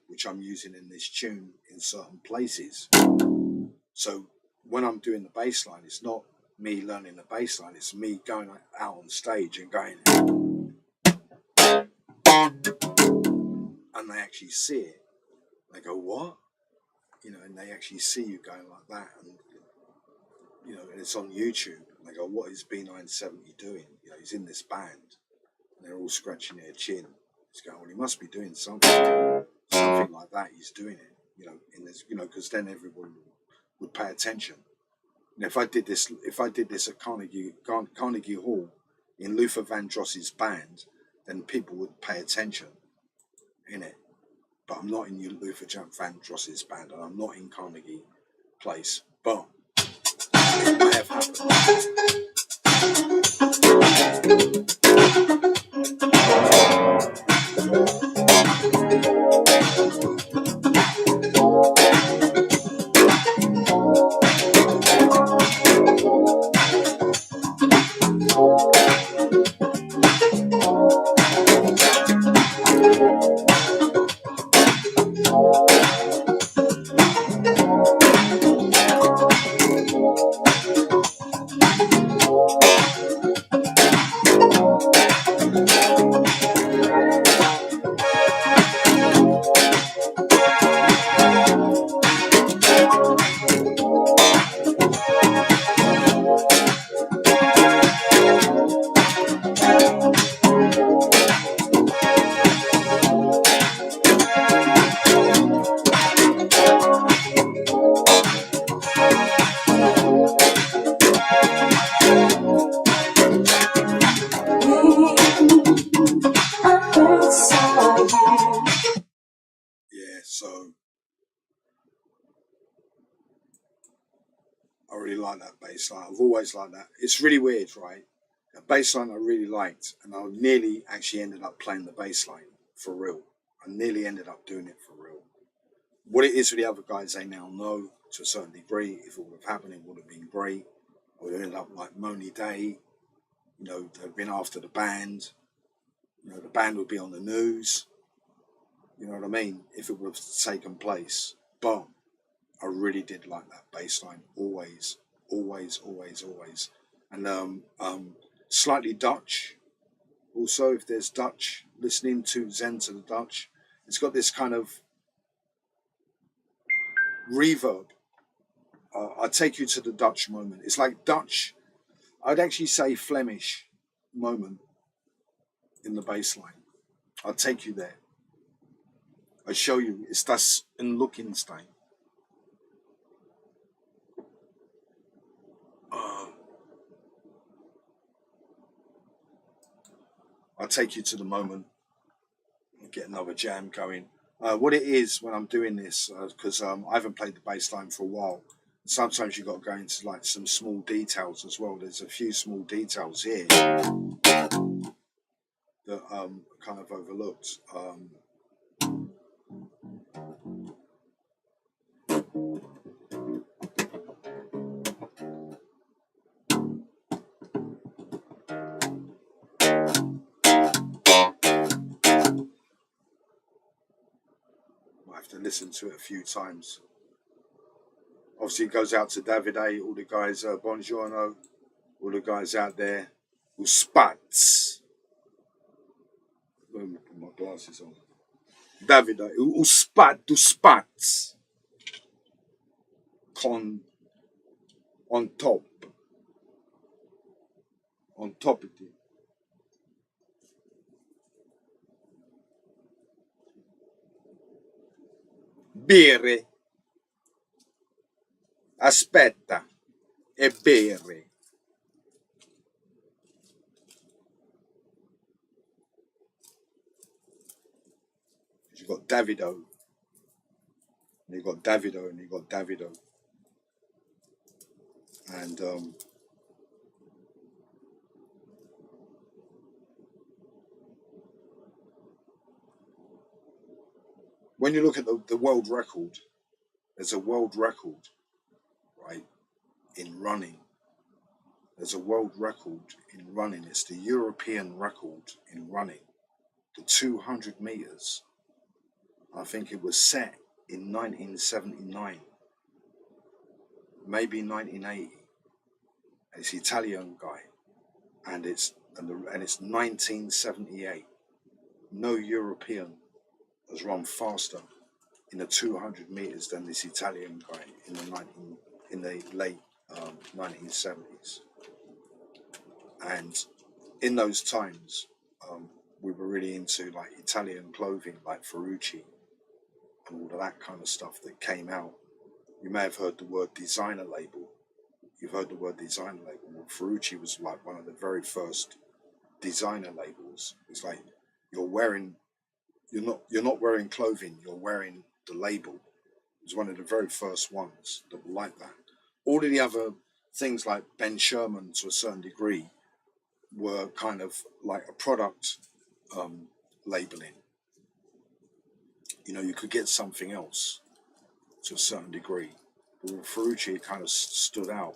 Speaker 1: which I'm using in this tune in certain places. So when I'm doing the bass line, it's not me learning the bass line, it's me going out on stage and going, and they actually see it. They go, what? You know, and they actually see you going like that, and you know, and it's on YouTube. And they go, what is B970 doing? You know, he's in this band. And they're all scratching their chin. He's going, well, he must be doing something like that. He's doing it, you know, in this, you know, because then everyone would pay attention. And if I did this at Carnegie Hall in Luther Vandross's band, then people would pay attention in it. But I'm not in Luther Vandross's band, and I'm not in Carnegie Place. But it may have happened. Yeah, so I really like that bass line. I've always liked that. It's really weird, right? A bass line I really liked, and I nearly actually ended up playing the bass line for real. I nearly ended up doing it for real. What it is with the other guys, they now know to a certain degree. If it would have happened, it would have been great. I would have ended up like Moni Day. You know, they've been after the band. You know, the band would be on the news. You know what I mean? If it would have taken place. But I really did like that bass line. Always, always, always, always. And slightly Dutch. Also, if there's Dutch, listening to Zen to the Dutch, it's got this kind of reverb. I take you to the Dutch moment. It's like Dutch, I'd actually say Flemish moment in the bass line. I'll take you there. I show you. It's das in Lookenstein. I'll take you to the moment and get another jam going. What it is when I'm doing this, because I haven't played the bass line for a while, sometimes you've got to go into like some small details as well. There's a few small details here that kind of overlooked. I have to listen to it a few times. Obviously, it goes out to Davide, all the guys, Buongiorno, all the guys out there, who spats. Let me put my glasses on. Davide, who spats. Con on top of it. Bere, aspetta, e bere. You've got Davido, and you've got Davido, and you've got Davido. And when you look at the world record, there's a world record, right, in running. There's a world record in running. It's the European record in running. The 200 meters. I think it was set in 1979, maybe 1980. It's an Italian guy, and it's 1978. No European has run faster in the 200 meters than this Italian guy in the late 1970s. And in those times, we were really into like Italian clothing, like Ferrucci and all of that kind of stuff that came out. You may have heard the word designer label. You've heard the word designer label. Well, Ferrucci was like one of the very first designer labels. It's like you're not wearing clothing, you're wearing the label. It was one of the very first ones that were like that. All of the other things like Ben Sherman to a certain degree were kind of like a product labeling. You know, you could get something else to a certain degree. But with Ferrucci, it kind of stood out.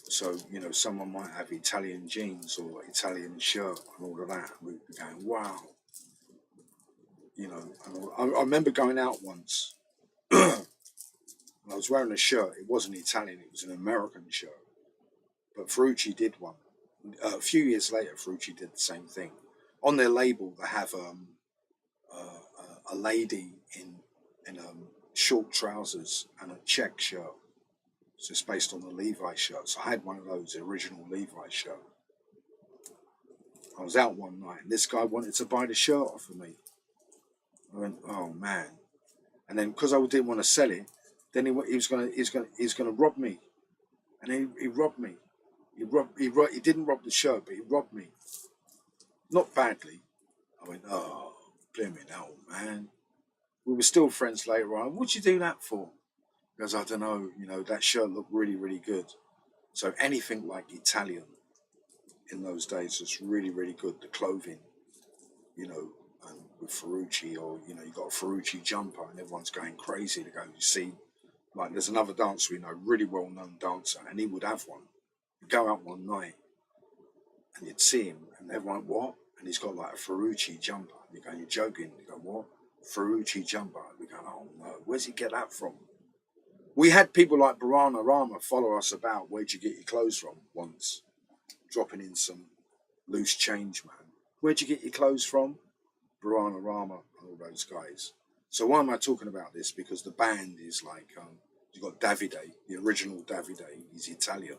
Speaker 1: So, you know, someone might have Italian jeans or Italian shirt and all of that. And we'd be going, wow. You know, and I remember going out once and I was wearing a shirt. It wasn't Italian, it was an American shirt. But Ferrucci did one. A few years later, Ferrucci did the same thing. On their label, they have a lady in short trousers and a check shirt. So it's based on the Levi shirt. So I had one of those, the original Levi shirt. I was out one night and this guy wanted to buy the shirt off of me. I went, oh man. And then because I didn't want to sell it, then he was gonna rob me. And then he robbed me. He didn't rob the shirt, but he robbed me. Not badly. I went, oh, blimey hell, man. We were still friends later on. What'd you do that for? Because I don't know, you know, that shirt looked really, really good. So anything like Italian in those days was really, really good. The clothing, you know, and with Ferrucci, or, you know, you got a Ferrucci jumper and everyone's going crazy to go, you see, like there's another dancer we know, really well-known dancer, and he would have one. You'd go out one night and you'd see him and everyone, what? And he's got like a Ferrucci jumper. And you're going, you're joking. You go, what? Ferrucci jumper. We go, oh no, where's he get that from? We had people like Barana Rama follow us about, where'd you get your clothes from once, dropping in some loose change, man. Where'd you get your clothes from? Barana Rama and all those guys. So why am I talking about this? Because the band is like, you've got Davide, the original Davide, he's Italian.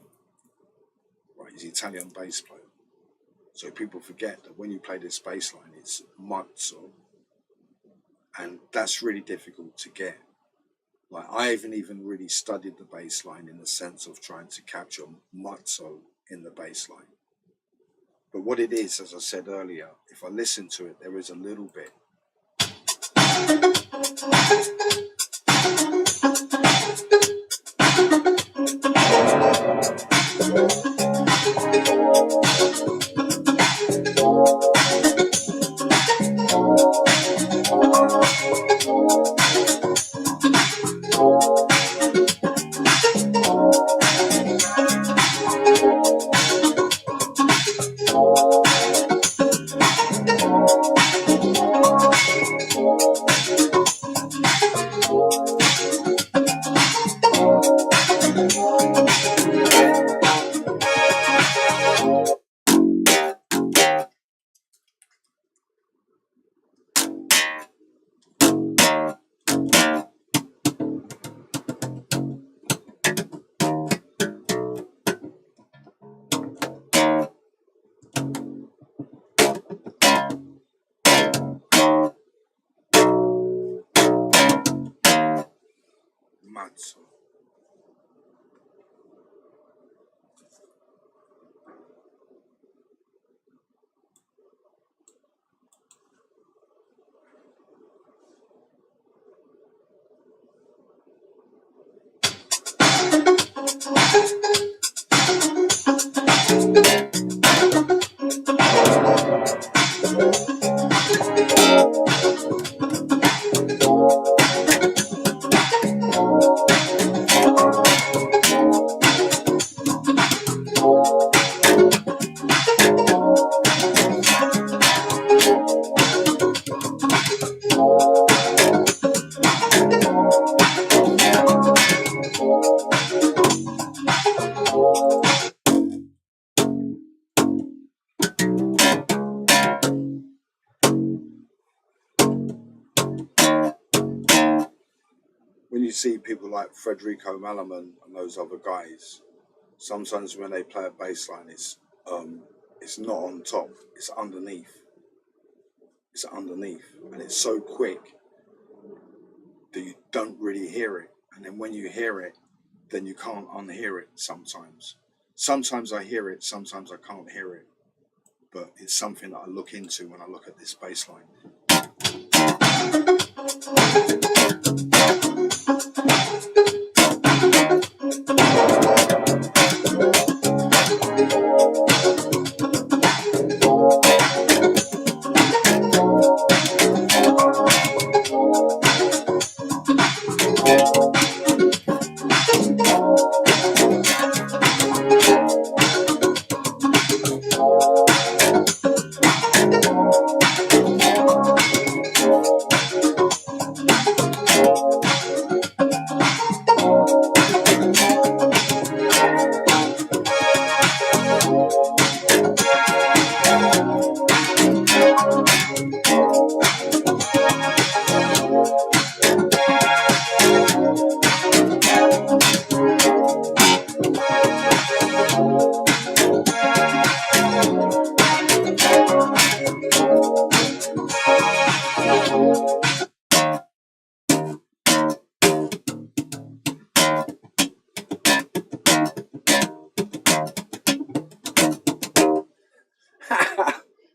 Speaker 1: Right, he's Italian bass player. So people forget that when you play this bass line, it's mozzo. And that's really difficult to get. Like, I haven't even really studied the bass line in the sense of trying to capture mozzo in the bass line. But what it is, as I said earlier, if I listen to it, there is a little bit. Mozzo. When you see people like Federico Malaman and those other guys, sometimes when they play a bass line, it's not on top, it's underneath. It's underneath, and it's so quick that you don't really hear it. And then when you hear it, then you can't unhear it sometimes. Sometimes I hear it, sometimes I can't hear it. But it's something that I look into when I look at this bass line.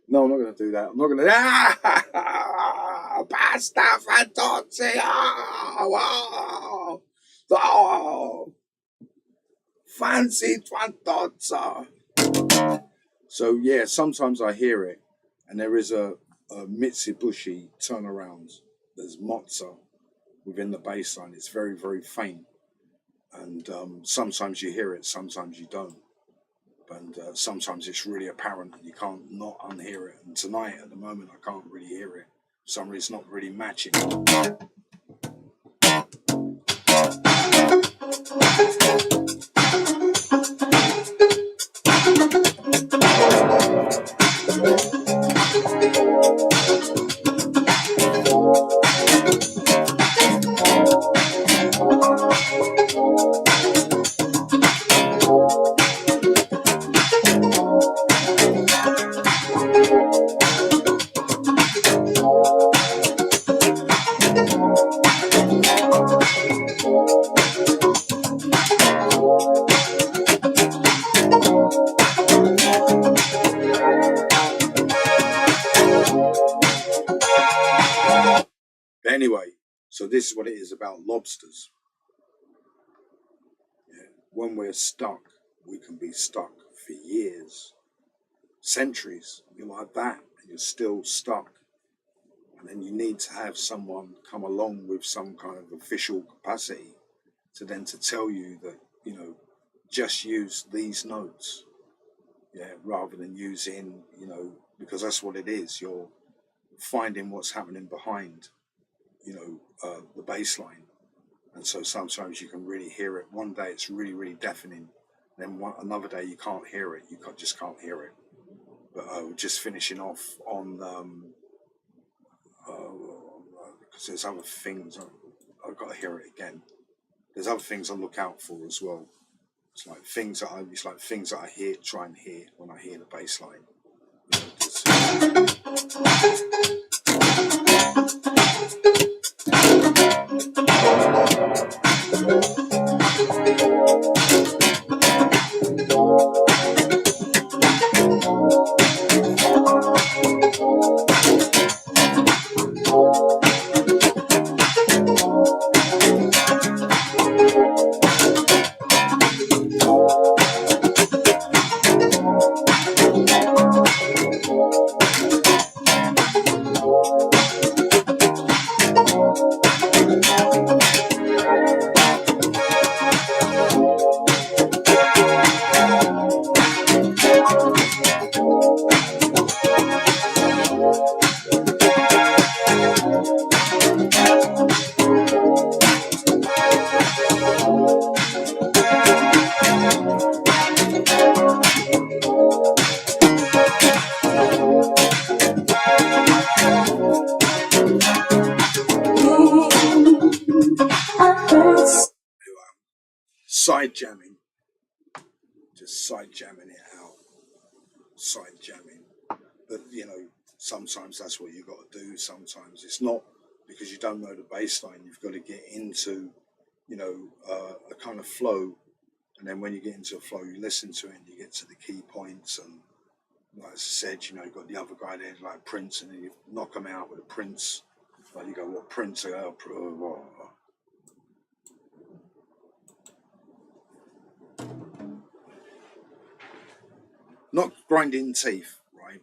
Speaker 1: No, I'm not going to do that. I'm not going to. Pasta fantozzi. Oh, fancy fantozza. So yeah, sometimes I hear it, and there is a Mitsubishi turnaround. There's mozza within the bass line. It's very, very faint, and sometimes you hear it, sometimes you don't. And sometimes it's really apparent and you can't not unhear it. And tonight, at the moment, I can't really hear it. For some reason, not really matching. Anyway, so this is what it is about lobsters. Yeah. When we're stuck, we can be stuck for years, centuries. You're like that, and you're still stuck. And then you need to have someone come along with some kind of official capacity to tell you that, just use these notes, rather than using, because that's what it is. You're finding what's happening behind, the bass line. And so sometimes you can really hear it. One day it's really, really deafening. Then another day you can't hear it. You just can't hear it. But just finishing off on, because there's other things, I've got to hear it again. There's other things I look out for as well. It's like things that I hear, try and hear when I hear the bass line. Side jamming, just side jamming it out, side jamming. But sometimes that's what you got to do. Sometimes it's not because you don't know the bass line. You've got to get into, a kind of flow, and then when you get into a flow, you listen to it and you get to the key points. And like I said, you've got the other guy there like Prince, and then you knock him out with a Prince. Like you go, what Prince? Not grinding teeth, right?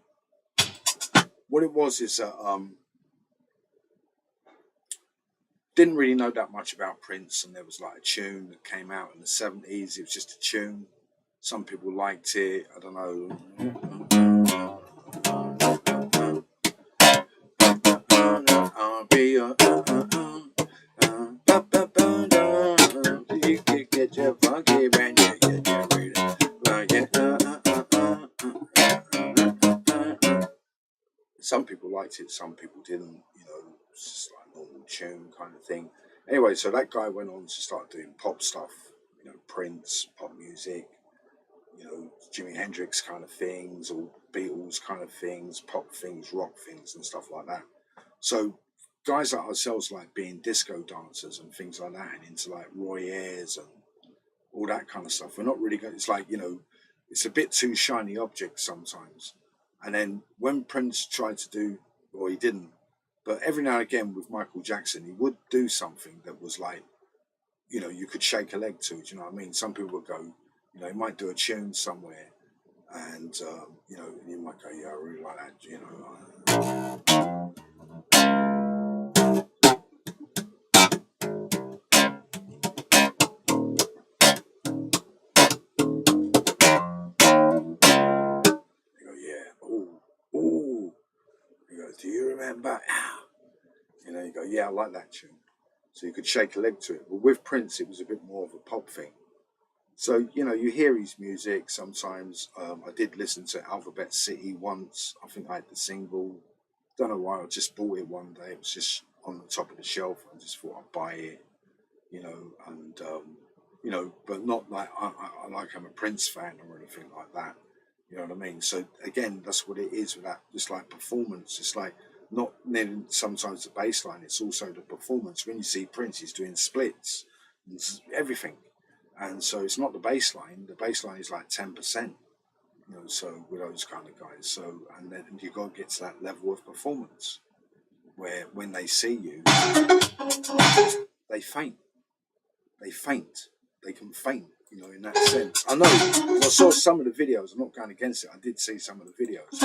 Speaker 1: What it was is that didn't really know that much about Prince, and there was like a tune that came out in the 70s. It was just a tune. Some people liked it. I don't know. Some people liked it, some people didn't, it's just like a normal tune kind of thing. Anyway, so that guy went on to start doing pop stuff, Prince, pop music, Jimi Hendrix kind of things, or Beatles kind of things, pop things, rock things, and stuff like that. So guys like ourselves like being disco dancers and things like that, and into like Roy Ayers and all that kind of stuff. We're not really going, it's like, it's a bit too shiny object sometimes. And then when Prince tried to do, or he didn't, but every now and again with Michael Jackson, he would do something that was like, you could shake a leg to. Do you know what I mean? Some people would go, he might do a tune somewhere, and you might go, yeah, I really like that. You go, yeah, ooh. You go, do you remember? yeah, I like that tune. So you could shake a leg to it. But with Prince, it was a bit more of a pop thing. So, you know, you hear his music sometimes. I did listen to Alphabet City once. I think I had the single. Don't know why, I just bought it one day. It was just on the top of the shelf. I just thought I'd buy it, you know, and, you know, but not like I'm a Prince fan or anything like that. You know what I mean? So, again, that's what it is with that. Just like performance. It's like not nearly sometimes the bass line, it's also the performance. When you see Prince, he's doing splits, and everything. And so it's not the bass line. The bass line is like 10%. You know, so with those kind of guys. So, and then you got to get to that level of performance where when they see you, they faint. They faint. They can faint, you know, in that sense. I know, I saw some of the videos. I'm not going against it. I did see some of the videos.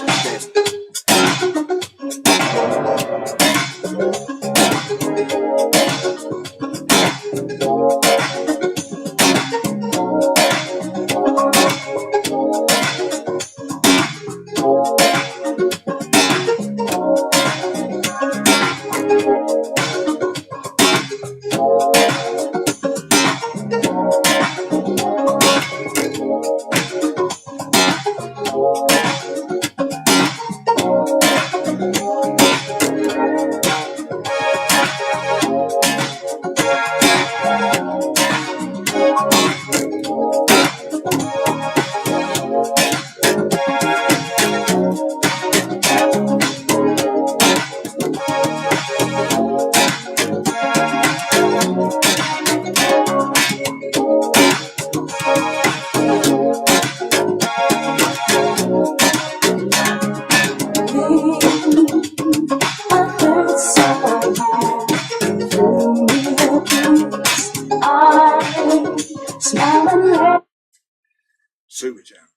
Speaker 1: Super Jam.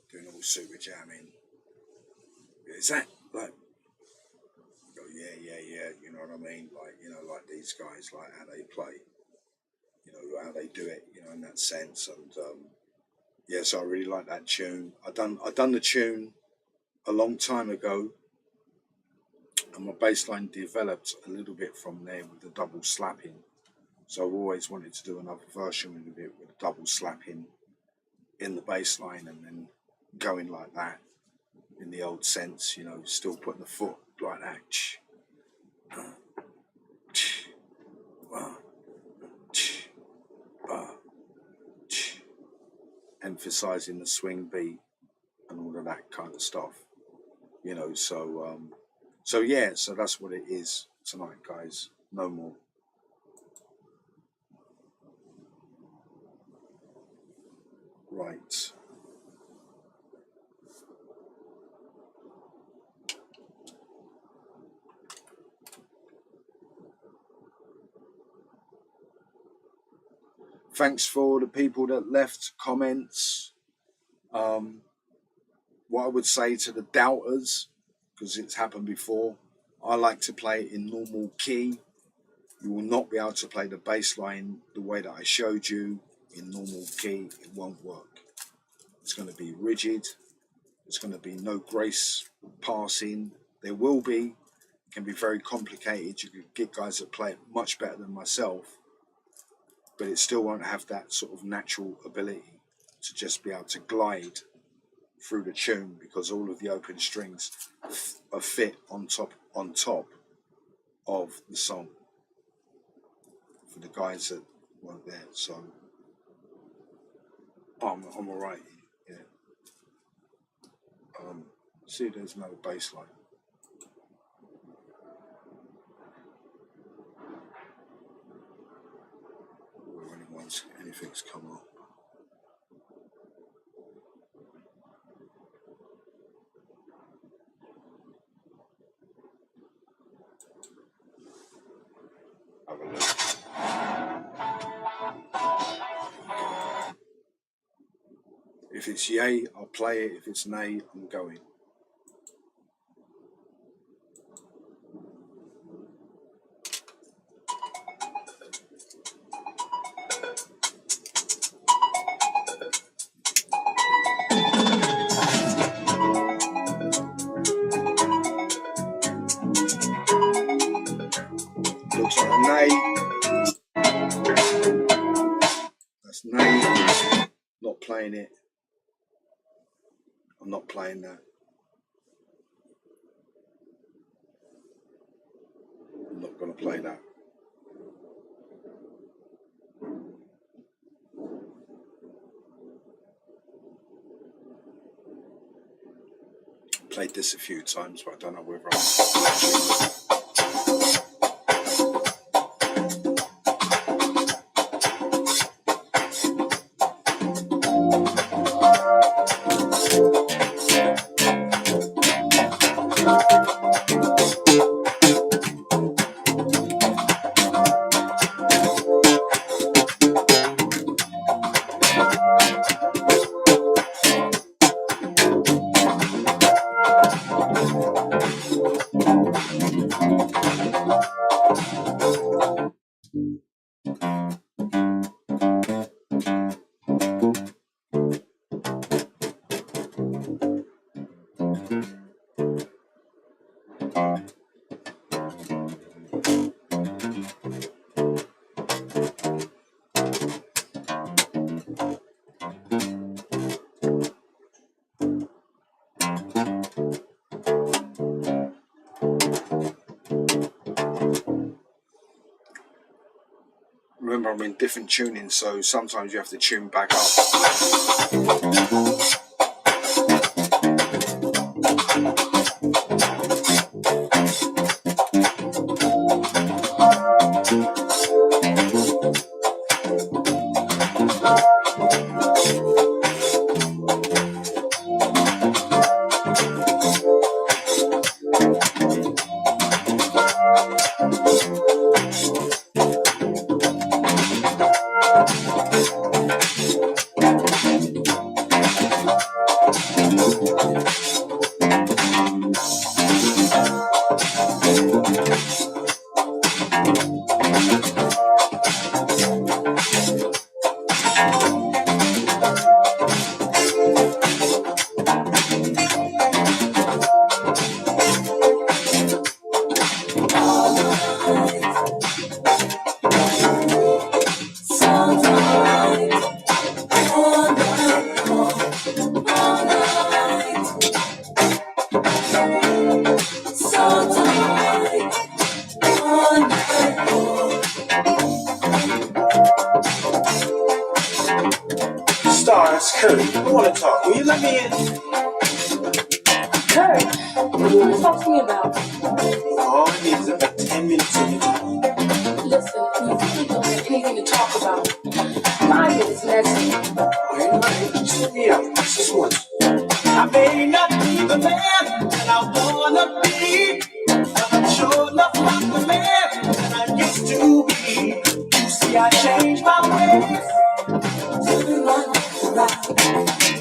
Speaker 1: Doing all super jamming. Is that like, oh, yeah, you know what I mean? Like, you know, like these guys, like how they play, you know, how they do it, you know, in that sense. And yeah, so I really like that tune. I done the tune a long time ago, and my bass line developed a little bit from there with the double slapping. So I've always wanted to do another version with it with a double slapping in the bass line and then going like that in the old sense, you know, still putting the foot like that. Emphasizing the swing beat and all of that kind of stuff, you know. So yeah, so that's what it is tonight, guys. No more. Right. Thanks for the people that left comments. What I would say to the doubters, because it's happened before, I like to play it in normal key. You will not be able to play the bass line the way that I showed you in normal key. It won't work. It's going to be rigid. There's going to be no grace passing. There will be. It can be very complicated. You could get guys that play it much better than myself, but it still won't have that sort of natural ability to just be able to glide through the tune, because all of the open strings are fit on top of the song for the guys that weren't there. So I'm all right. Yeah. See, there's no bass line. Or anything's come up. Have a look. If it's yay, I'll play it. If it's nay, I'm going. That's Nay. Not playing it. I'm not playing that. I'm not going to play that. Played this a few times, but I don't know whether I'm... Remember, I'm in different tuning, so sometimes you have to tune back up.
Speaker 2: Stars, Kurt, I want to talk. Will you let me in?
Speaker 4: Kurt, what do you want to talk to me about?
Speaker 2: All I need is about 10 minutes of your time.
Speaker 4: Listen, you really don't have anything to talk about. Mine is messy.
Speaker 2: Alright, just let me out. This is what. I may not be the man that I wanna be, but I'm sure enough I'm the man that I used to be. You see, I changed my ways.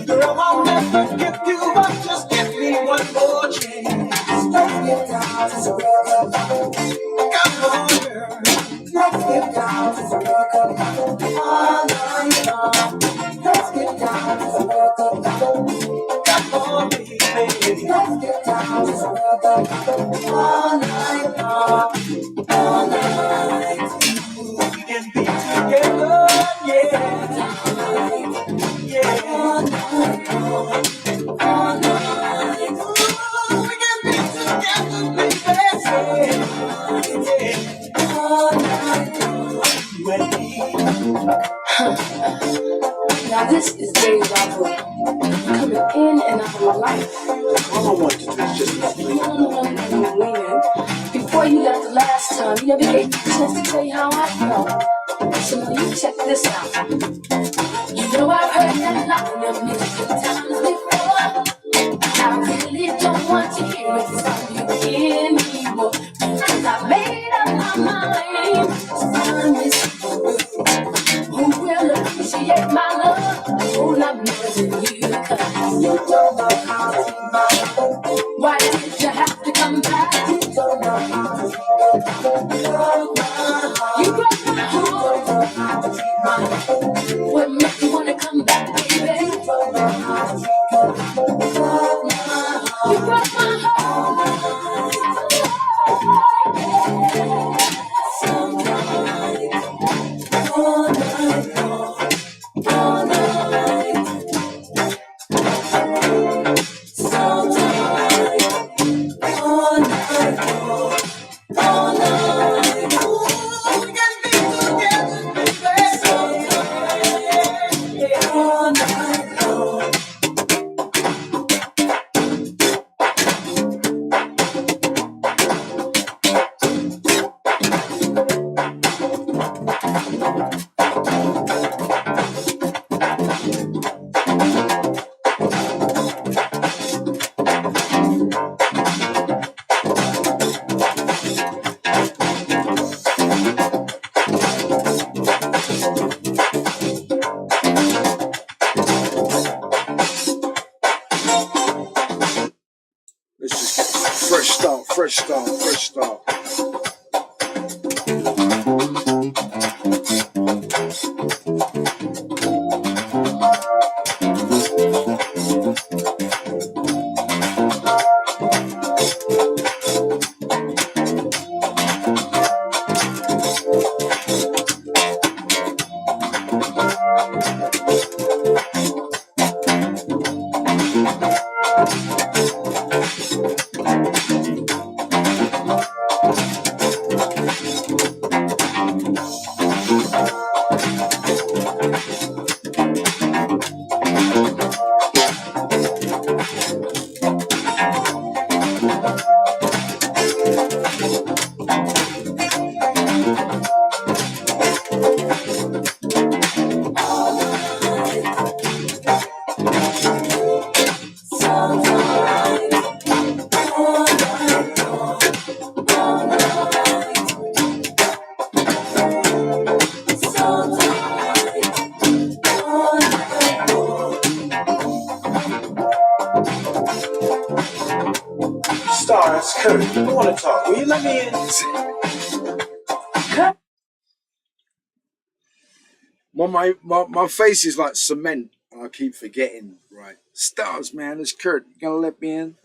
Speaker 2: Girl, I'll never forgive you, but just give me one more chance. Let's get down to the real come on, girl. Let's get down to the real all night long. Let's get down to the real come on, baby. Let's get down to the real all night long. All night. We can be together, yeah. Yeah. All night long. All night. Ooh, we can be together, baby. Yeah. All night long. You and me.
Speaker 4: Now this is Gaye coming in and out of my life.
Speaker 2: All I want to do is just let you
Speaker 4: No. Before you left the last time, you never gave me a chance to tell you how I felt. So now you check this out. You know I've heard that line a million times before. I really don't want to hear it from you anymore. Cause I made up my mind to find this who will appreciate my love a whole lot more than you. Cause you don't know how to keep my love. Why did you have to come back? You don't know how to keep my love. You broke my heart. You don't know how to keep my love. What made you wanna come back, baby? You don't know how to keep my love. You broke my heart. Sometimes
Speaker 2: Star, it's Kurt. I want to talk. Will you let me in?
Speaker 1: My face is like cement, and I keep forgetting. Right, Stars, man, it's Kurt. You gonna let me in?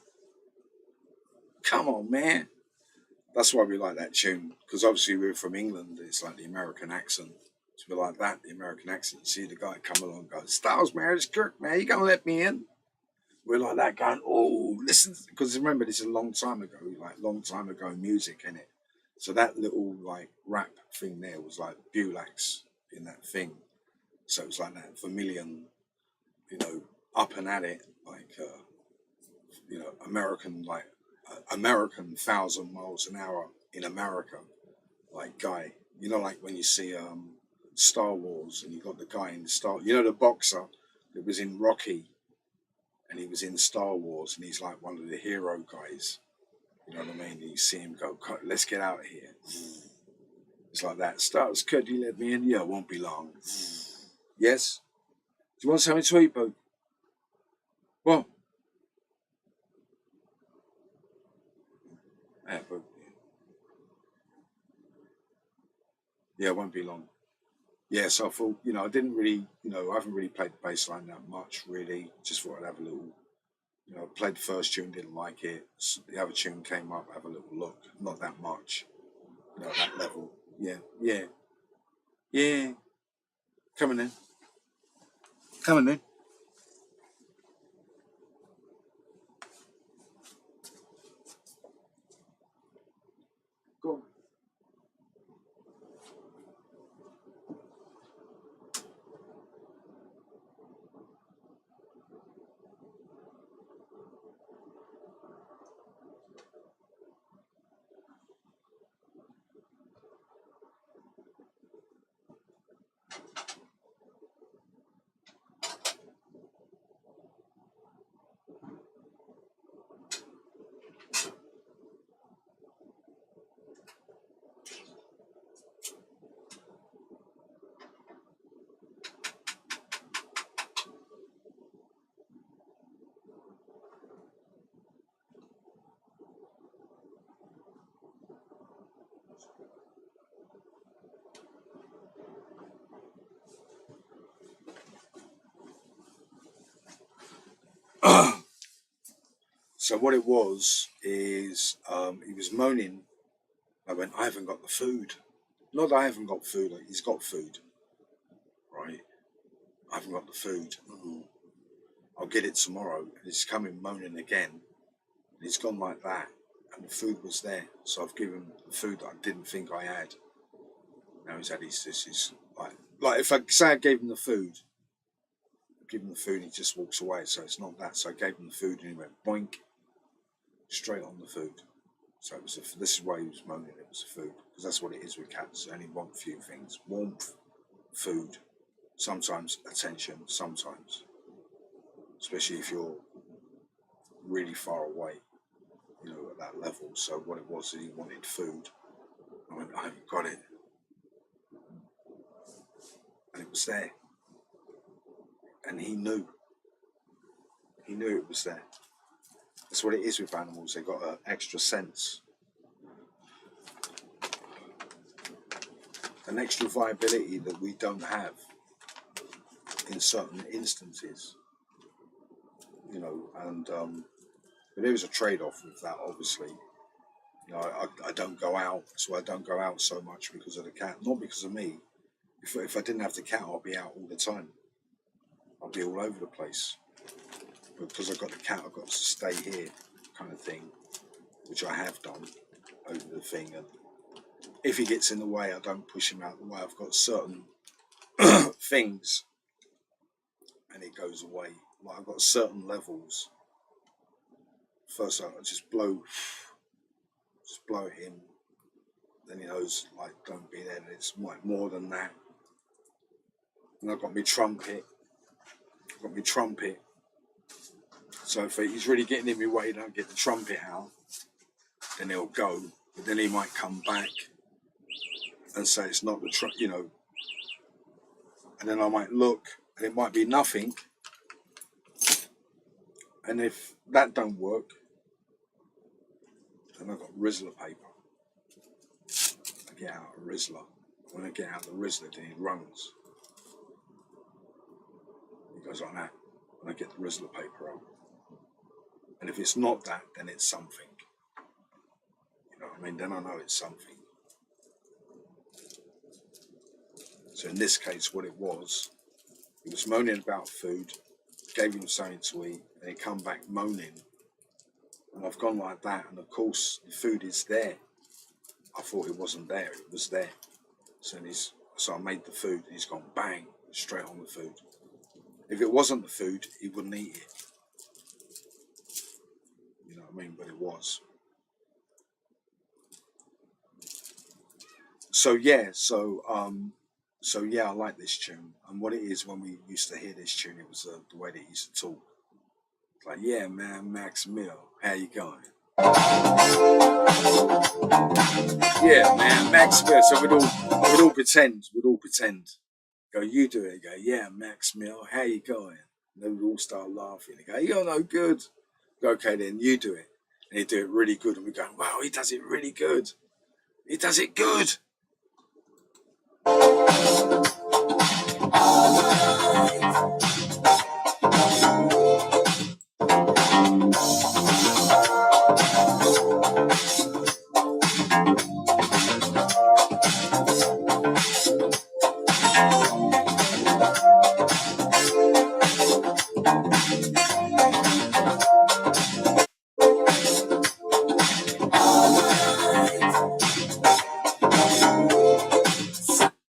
Speaker 1: Come on, man. That's why we like that tune, because obviously we're from England. It's like the American accent. So we like that, the American accent. You see the guy come along and go, Stars, man, it's Kurt, man. You gonna let me in? We're like that going, oh, listen, because remember, this is a long time ago, like long time ago music, innit? So that little like rap thing there was like Bulax in that thing. So it was like that Vermilion, you know, up and at it, like, you know, American, like, American 1,000 miles an hour in America, like Guy. You know, like when you see Star Wars and you got the guy in you know, the boxer that was in Rocky and he was in Star Wars and he's like one of the hero guys. You know what I mean? And you see him go, let's get out of here. It's like that. Stars, could you let me in? Yeah, it won't be long. Yes? Do you want something to eat, boo? What? Yeah, boo. Yeah, it won't be long. Yeah, so I thought, you know, I didn't really, you know, I haven't really played the bass line that much, really. Just thought I'd have a little, you know, played the first tune, didn't like it. So the other tune came up, have a little look. Not that much, you know, that level. Yeah, yeah, yeah. Coming in. Coming in. Go on. So what it was is he was moaning. I went, I haven't got the food. Not that I haven't got food, like he's got food, right? I haven't got the food. I'll get it tomorrow. And he's coming moaning again. And he's gone like that. And the food was there. So I've given him the food that I didn't think I had. Now he's had his like if I say I gave him the food, give him the food and he just walks away. So it's not that. So I gave him the food and he went boink, straight on the food. So it was this is why he was moaning. It was the food, because that's what it is with cats. They only want a few things: warmth, food, sometimes attention, sometimes, especially if you're really far away, you know, at that level. So what it was that he wanted food. I went, I haven't got it, and it was there, and he knew it was there. That's what it is with animals. They got an extra sense, an extra viability that we don't have in certain instances, you know. And but there is a trade-off with that, obviously. You know, I don't go out, so I don't go out so much because of the cat, not because of me. If I didn't have the cat, I'd be out all the time. I'd be all over the place. But because I've got the cat, I've got to stay here, kind of thing, which I have done over the thing. And if he gets in the way, I don't push him out the way. I've got certain things, and it goes away. Like I've got certain levels. First, I just blow at him, then he knows, like, don't be there, and it's like more than that. And I've got my trumpet. So if he's really getting in my way, don't get the trumpet out, then he'll go. But then he might come back and say it's not the trumpet, you know. And then I might look, and it might be nothing. And if that don't work, then I've got Rizzler paper. I get out a Rizzler. When I get out the Rizzler, then he runs. He goes like that. And I get the Rizzler paper out. And if it's not that, then it's something. You know what I mean? Then I know it's something. So in this case, what it was, he was moaning about food, gave him something to eat, and he come back moaning. And I've gone like that, and of course the food is there. I thought it wasn't there, it was there. So I made the food, and he's gone bang, straight on the food. If it wasn't the food, he wouldn't eat it. You know what I mean? But it was. So yeah, I like this tune. And what it is, when we used to hear this tune, it was the way they used to talk. It's like, yeah, man, Max Mill, how you going? Yeah, man, Max Mill. So we'd all pretend. Go, you do it. Go, yeah, Max Mill, how you going? And then we'd all start laughing. They go, you're no good. Go, okay, then you do it. And he'd do it really good. And we go, wow, he does it really good. He does it good.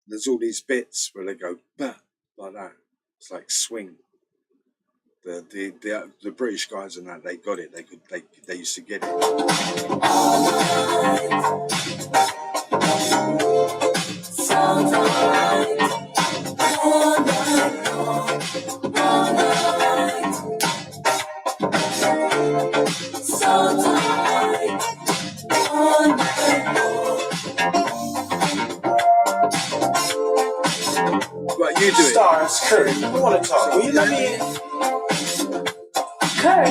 Speaker 1: There's all these bits where they go bah, like that. It's like swing. The British guys and that, they got it. They used to get it. Right, you do it.
Speaker 2: Stars, Kurt, I want to talk. Will you let me in?
Speaker 4: Kurt,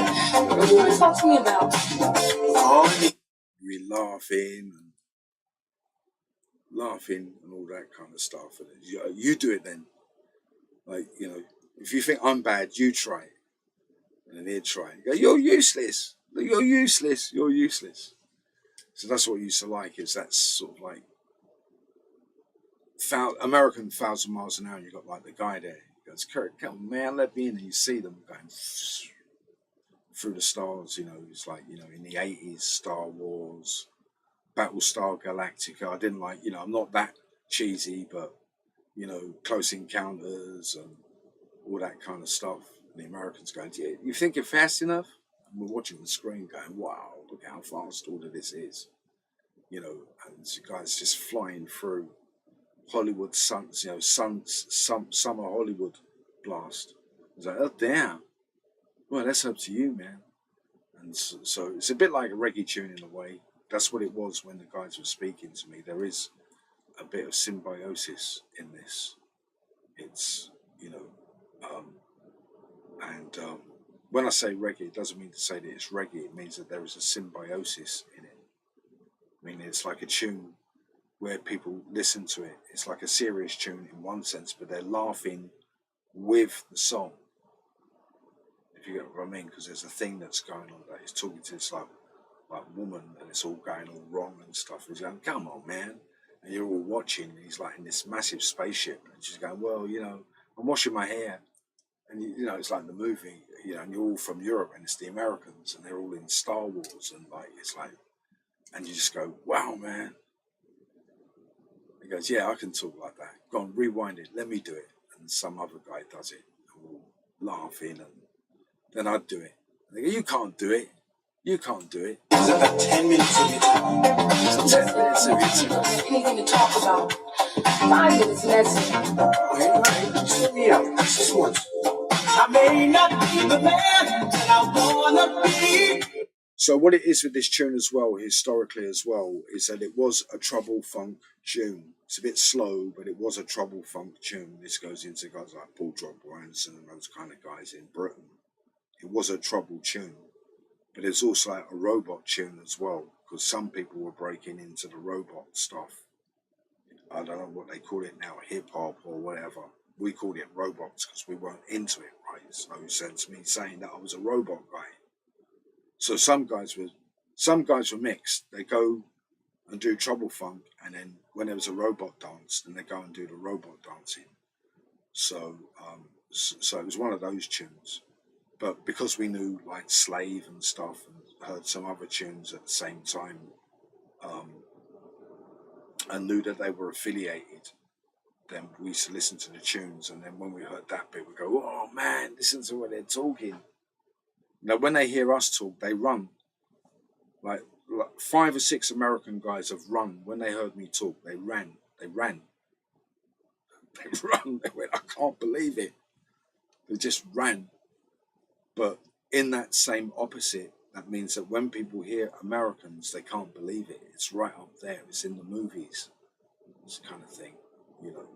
Speaker 4: what do you want to talk to me about?
Speaker 1: We laughing and all that kind of stuff. And you do it then. Like, you know, if you think I'm bad, you try it. And then he'd try it. Go, you're useless. You're useless. You're useless. So that's what I used to like, is that sort of like American 1,000 miles an hour. You got like the guy there. He goes, Kurt, come on, man, let me in. And you see them going through the stars, you know. It's like, you know, in the 80s, Star Wars, Battlestar Galactica. I didn't like, you know, I'm not that cheesy, but, you know, Close Encounters and all that kind of stuff. And the Americans going, yeah, you think you're fast enough? And we're watching the screen going, wow, look how fast all of this is. You know, and the guys just flying through Hollywood suns, you know, summer Hollywood blast. It's like, oh, damn. Well, that's up to you, man. And so it's a bit like a reggae tune in a way. That's what it was when the guys were speaking to me. There is a bit of symbiosis in this. It's, you know, when I say reggae, it doesn't mean to say that it's reggae. It means that there is a symbiosis in it. I mean, it's like a tune where people listen to it. It's like a serious tune in one sense, but they're laughing with the song. If you get what I mean, because there's a thing that's going on that he's talking to this like woman, and it's all going all wrong and stuff. He's going, come on, man. And you're all watching, and he's like in this massive spaceship, and she's going, well, you know, I'm washing my hair. And, you know, it's like the movie, you know, and you're all from Europe, and it's the Americans, and they're all in Star Wars, and like, it's like, and you just go, wow, man. He goes, yeah, I can talk like that. Go on, rewind it, let me do it. And some other guy does it, and we're all laughing, and then I'd do it. And they go, you can't do it. You can't do it.
Speaker 2: Is it like 10 minutes of your time?
Speaker 1: It's 10 minutes of your time.
Speaker 4: Anything to talk about. 5 minutes less.
Speaker 2: Hey, just let me out. Just once. I may not be the man that I wanna be.
Speaker 1: So what it is with this tune as well, historically as well, is that it was a trouble funk tune. It's a bit slow, but it was a trouble funk tune. This goes into guys like Paul Drop Branson and those kind of guys in Britain. It was a trouble tune, but it's also like a robot tune as well, because some people were breaking into the robot stuff. I don't know what they call it now, hip hop or whatever. We called it robots because we weren't into it, right? There's no sense me saying that I was a robot guy. So some guys were mixed. They go and do trouble funk, and then when there was a robot dance, then they go and do the robot dancing. So so it was one of those tunes. But because we knew like Slave and stuff, and heard some other tunes at the same time, and knew that they were affiliated, then we used to listen to the tunes, and then when we heard that bit, we go, "Oh man, listen to what they're talking." Now, when they hear us talk, they run. Like 5 or 6 American guys have run. When they heard me talk, they ran. They ran. They run. They went, I can't believe it. They just ran. But in that same opposite, that means that when people hear Americans, they can't believe it. It's right up there. It's in the movies. It's the kind of thing, you know.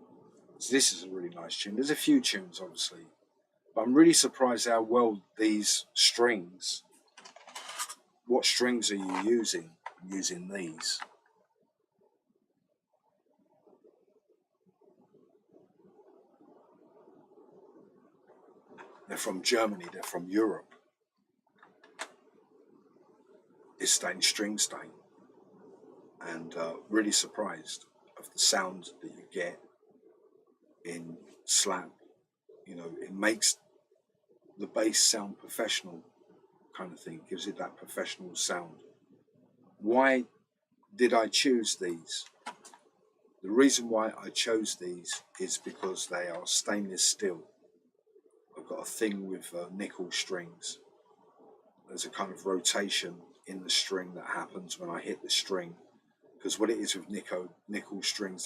Speaker 1: So this is a really nice tune. There's a few tunes, obviously. But I'm really surprised how well these strings, what strings are you using these? They're from Germany, they're from Europe. It's stained string stain. And really surprised of the sound that you get in slap. You know, it makes the bass sound professional, kind of thing, gives it that professional sound. Why did I choose these? The reason why I chose these is because they are stainless steel. I've got a thing with nickel strings. There's a kind of rotation in the string that happens when I hit the string, because what it is with nickel strings,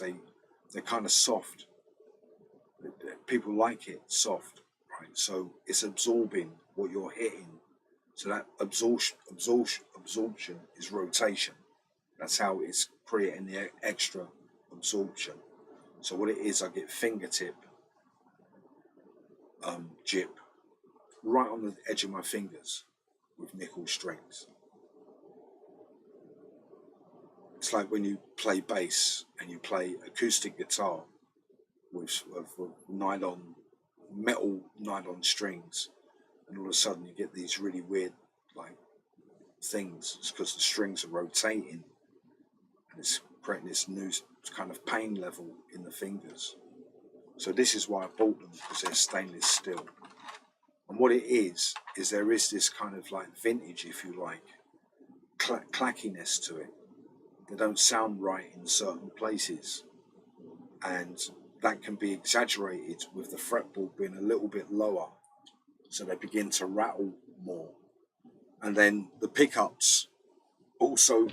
Speaker 1: they're kind of soft. People like it soft, right? So it's absorbing what you're hitting. So that absorption is rotation. That's how it's creating the extra absorption. So what it is, I get fingertip jip right on the edge of my fingers with nickel strings. It's like when you play bass and you play acoustic guitar with metal nylon strings, and all of a sudden you get these really weird like things. It's because the strings are rotating and it's creating this new kind of pain level in the fingers. So this is why I bought them, because they're stainless steel. And what it is there is this kind of like vintage, if you like, clackiness to it. They don't sound right in certain places, and that can be exaggerated with the fretboard being a little bit lower, so they begin to rattle more. And then the pickups also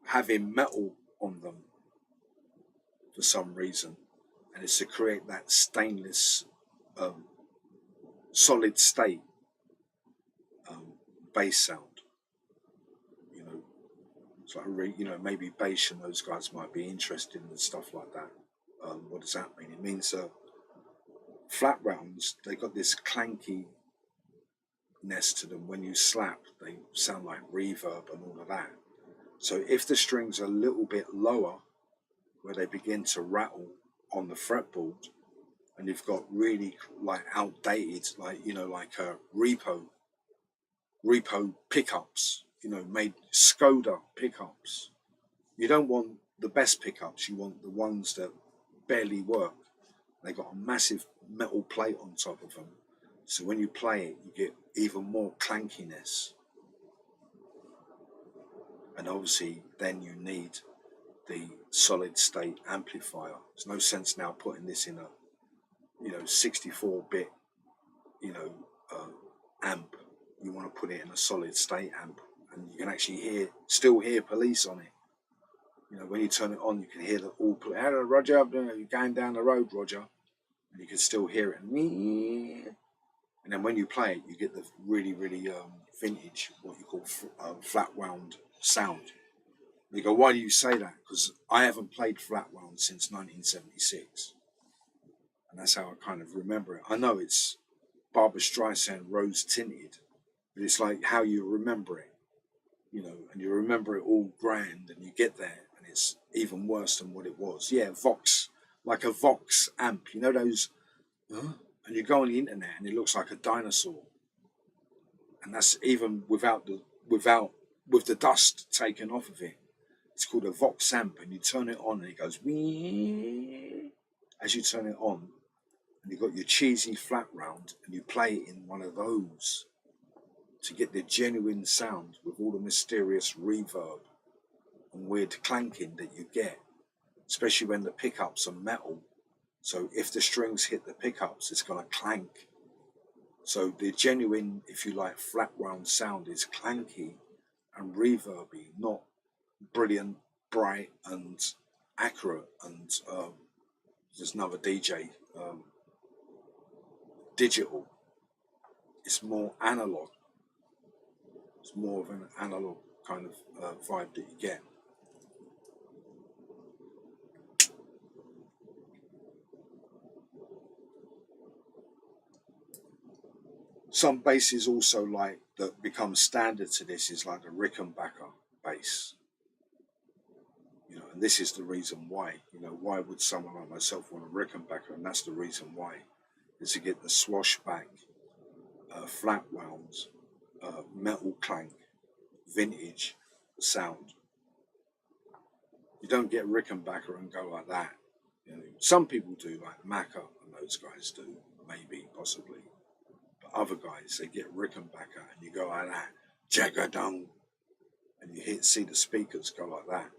Speaker 1: having metal on them for some reason, and it's to create that stainless solid state bass sound. You know, so maybe bass and those guys might be interested in stuff like that. What does that mean? It means flat rounds, they got this clankiness to them. When you slap, they sound like reverb and all of that. So if the strings are a little bit lower, where they begin to rattle on the fretboard, and you've got really like outdated, like repo pickups, made Skoda pickups. You don't want the best pickups, you want the ones that barely work. They got a massive metal plate on top of them. So when you play it, you get even more clankiness. And obviously then you need the solid state amplifier. There's no sense now putting this in a 64-bit amp. you want to put it in a solid state amp, and you can actually still hear police on it. You know, when you turn it on, you can hear the all police. Hello, Roger, you're going down the road, Roger, and you can still hear it. And then when you play it, you get the really, really vintage, what you call flat wound sound. You go, why do you say that? Because I haven't played flat wound since 1976. And that's how I kind of remember it. I know it's Barbra Streisand rose tinted, but it's like how you remember it, you know, and you remember it all grand, and you get there and it's even worse than what it was. Yeah, Vox, like a Vox amp, you know those, and you go on the internet and it looks like a dinosaur. And that's even with the dust taken off of it. It's called a Vox amp, and you turn it on and it goes wee as you turn it on, and you've got your cheesy flat round, and you play it in one of those to get the genuine sound with all the mysterious reverb and weird clanking that you get, especially when the pickups are metal. So if the strings hit the pickups, it's going to clank. So the genuine, if you like, flat round sound is clanky and reverby, not brilliant, bright and accurate. And there's another DJ, digital. It's more analog. It's more of an analog kind of vibe that you get. Some basses also like that become standard to this is like the Rickenbacker bass. You know, and this is the reason why. You know, why would someone like myself want a Rickenbacker? And that's the reason why, is to get the swashback, flat wounds, metal clank, vintage sound. You don't get Rickenbacker and go like that. You know, some people do, like Macca and those guys do, maybe, possibly. But other guys, they get Rickenbacker and you go like that, jagadong, and you see the speakers go like that.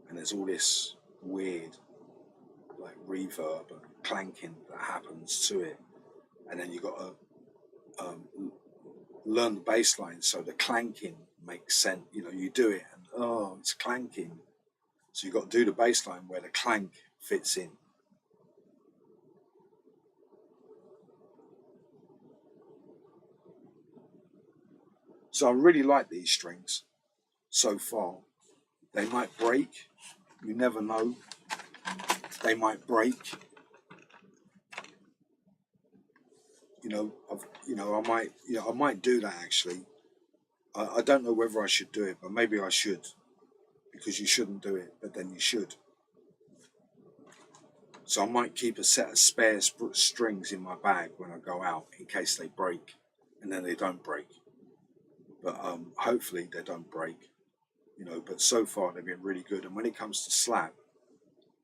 Speaker 1: And there's all this weird, like, reverb and clanking that happens to it. And then you got to learn the bass line so the clanking makes sense. You know, you do it and it's clanking. So you've got to do the bass line where the clank fits in. So I really like these strings so far. They might break. You never know. They might break. I might do that actually. I don't know whether I should do it, but maybe I should, because you shouldn't do it, but then you should. So I might keep a set of spare strings in my bag when I go out in case they break, and then they don't break. But hopefully they don't break, you know. But so far they've been really good. And when it comes to slap,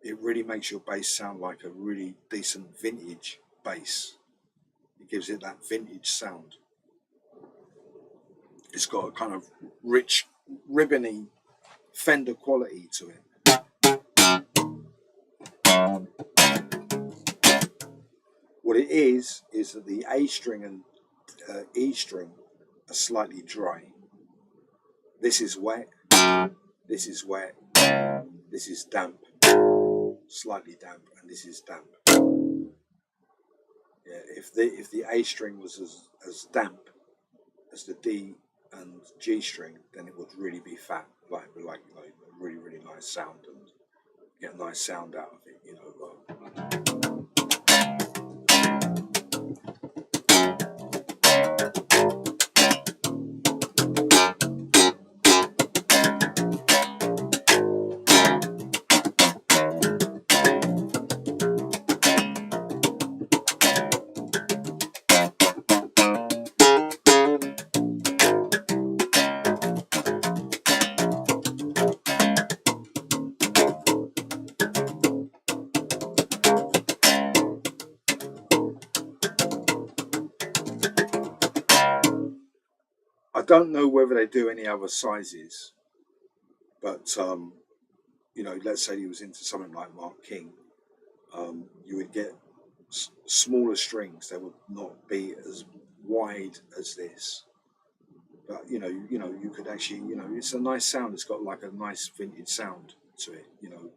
Speaker 1: it really makes your bass sound like a really decent vintage bass. It gives it that vintage sound. It's got a kind of rich, ribbony Fender quality to it. What it is that the A string and E string are slightly dry. This is wet, this is wet, this is damp, slightly damp, and this is damp. Yeah, if the A string was as damp as the D and G string, then it would really be fat, like a really, really nice sound, and get a nice sound out of it, you know. I don't know whether they do any other sizes, but you know, let's say he was into something like Mark King, you would get smaller strings. They would not be as wide as this. But you could actually, it's a nice sound. It's got like a nice vintage sound to it. You know.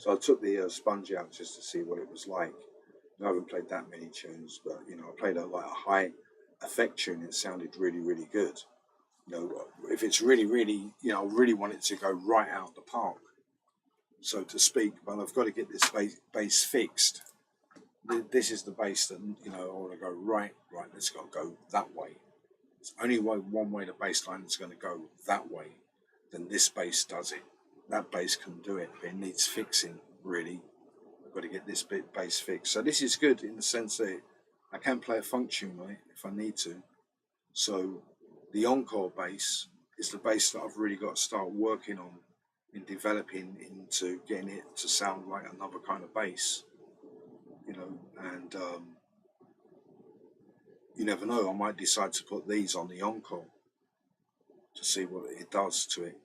Speaker 1: So I took the sponge out just to see what it was like. I haven't played that many tunes, but I played a high effect tune. It sounded really, really good. If it's really, really, I really want it to go right out the park, so to speak. But I've got to get this bass fixed. This is the bass that I want to go right. It's got to go that way. It's only one way the bass line is going to go that way. Then this bass does it. That bass can do it, but it needs fixing. Really, I've got to get this bit bass fixed. So this is good in the sense that I can play a funk tune on it if I need to. So the encore bass is the bass that I've really got to start working on in developing into getting it to sound like another kind of bass. And you never know, I might decide to put these on the encore to see what it does to it,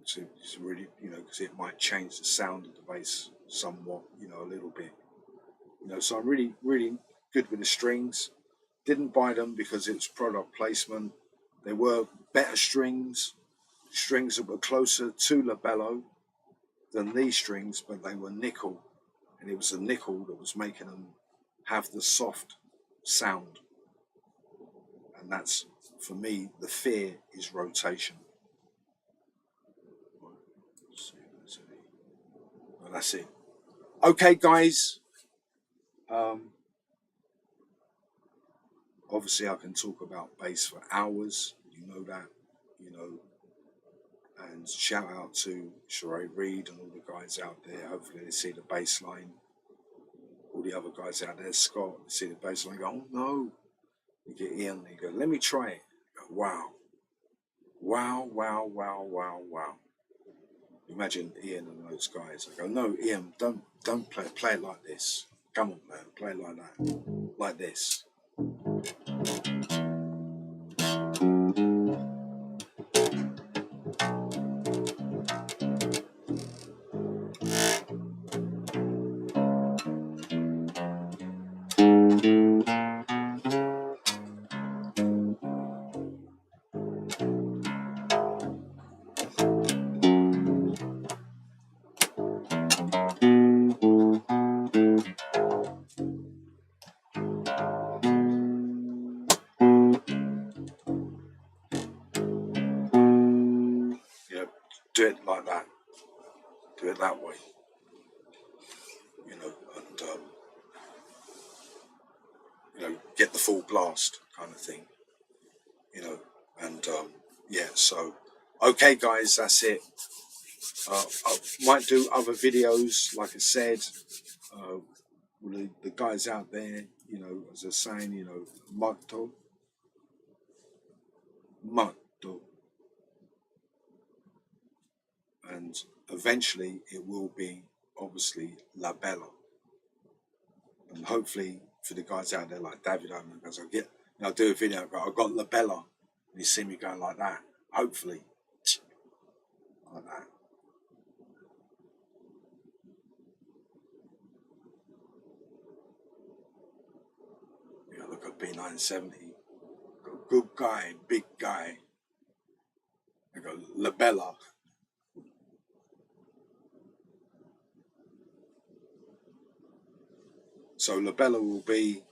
Speaker 1: to really, because it might change the sound of the bass somewhat, a little bit. So I'm really, really good with the strings. Didn't buy them because it's product placement. They were better strings that were closer to labello than these strings, but they were nickel, and it was the nickel that was making them have the soft sound. And that's, for me, the fear is rotation. Well, that's it. Okay, guys. Obviously, I can talk about bass for hours. You know that. And shout out to Sheree Reed and all the guys out there. Hopefully, they see the bass line. All the other guys out there, Scott, they see the bass line. Go, oh no. You get Ian. You go, let me try it. You go, wow. Wow, wow, wow, wow, wow. Imagine Ian and those guys. I go, no, Ian, don't play it like this. Come on, man, play it like that. Like this. Do it like that. Do it that way. And get the full blast kind of thing. So, okay, guys, that's it. I might do other videos, like I said. The guys out there, as they're saying, MOTOWN. And eventually it will be, obviously, labello. And hopefully, for the guys out there like David Oman, because I'll do a video, I've got labello, and you see me going like that. Hopefully, like that. Look at B970. Good guy, big guy. I go labella. So labella will be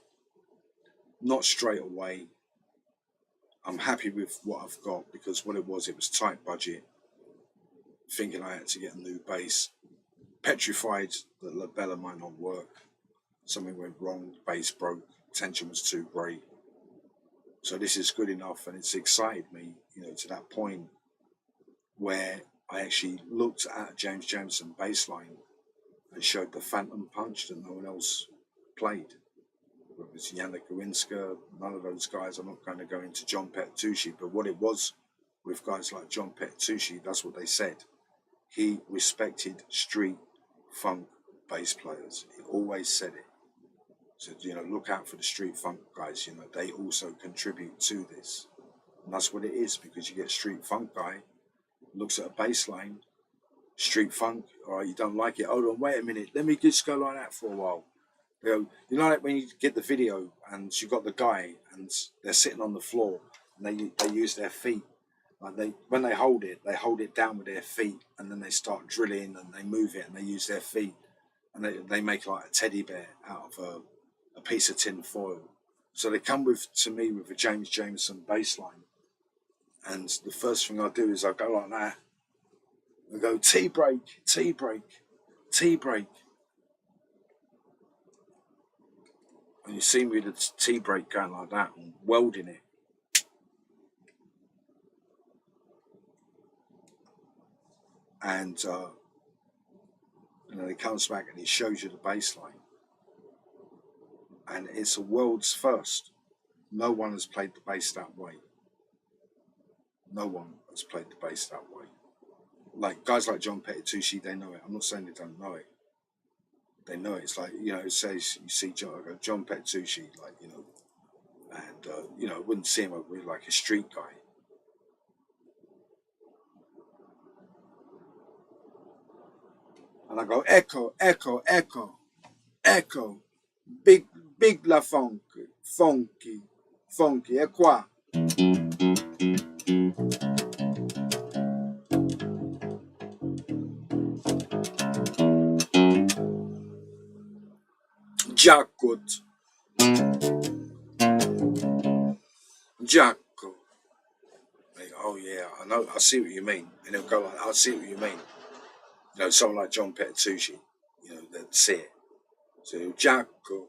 Speaker 1: not straight away. I'm happy with what I've got, because what it was tight budget. Thinking I had to get a new bass. Petrified that labella might not work. Something went wrong, the bass broke, tension was too great. So this is good enough, and it's excited me, to that point where I actually looked at a James Jamerson bass line and showed the phantom punch that no one else played. It was Yannick Gawinska, none of those guys. I'm not going to go into John Petrucci, but what it was with guys like John Petrucci, that's what they said. He respected street funk bass players. He always said it. So, you know, look out for the street funk guys. You know, they also contribute to this. And that's what it is, because you get street funk guy, looks at a bass line, street funk, all right, you don't like it. Hold on, wait a minute. Let me just go like that for a while. You know, like when you get the video and you got the guy and they're sitting on the floor and they use their feet. Like when they hold it down with their feet, and then they start drilling and they move it and they use their feet, and they make like a teddy bear out of a piece of tin foil. So they come to me with a James Jamerson bass line, and the first thing I do is I go like that. I go T break, T break, T break. And you see me with the T break going like that and welding it. And he comes back and he shows you the bass line. And it's a world's first. No one has played the bass that way. No one has played the bass that way. Like guys like John Petitucci, they know it. I'm not saying they don't know it. They know it. It's like, you know, it says you see John Petitucci, like, you know, and you know, wouldn't see him as like a street guy. And I go echo, echo, echo, echo, big la funky, funky, funky, e qua. Jackot, Jacko. They go, oh yeah, I know, I see what you mean. And he'll go like, I see what you mean. You know, someone like John Petitucci, you know, they'd see it. So Jacko.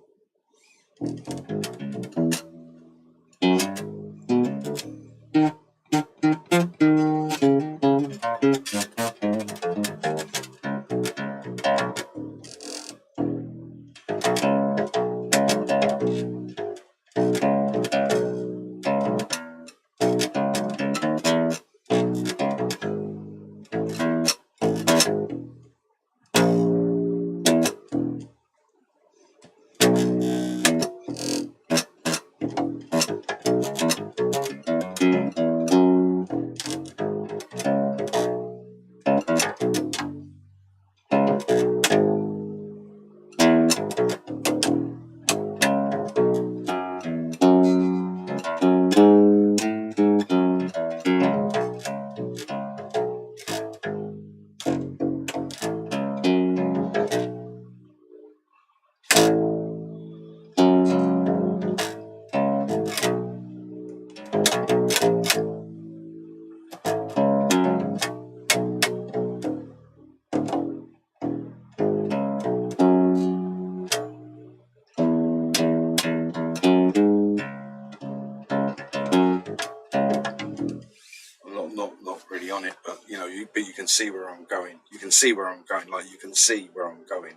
Speaker 1: Not really on it, but you know, you can see where I'm going. You can see where I'm going. Like you can see where I'm going.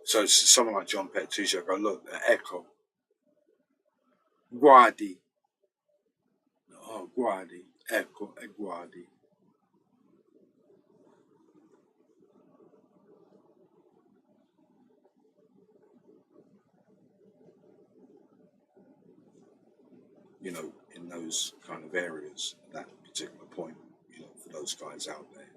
Speaker 1: So someone like John Petitucci, I go, look, echo, guardi, oh guardi, echo, e guardi. You know, in those kind of areas, at that particular point, you know, for those guys out there,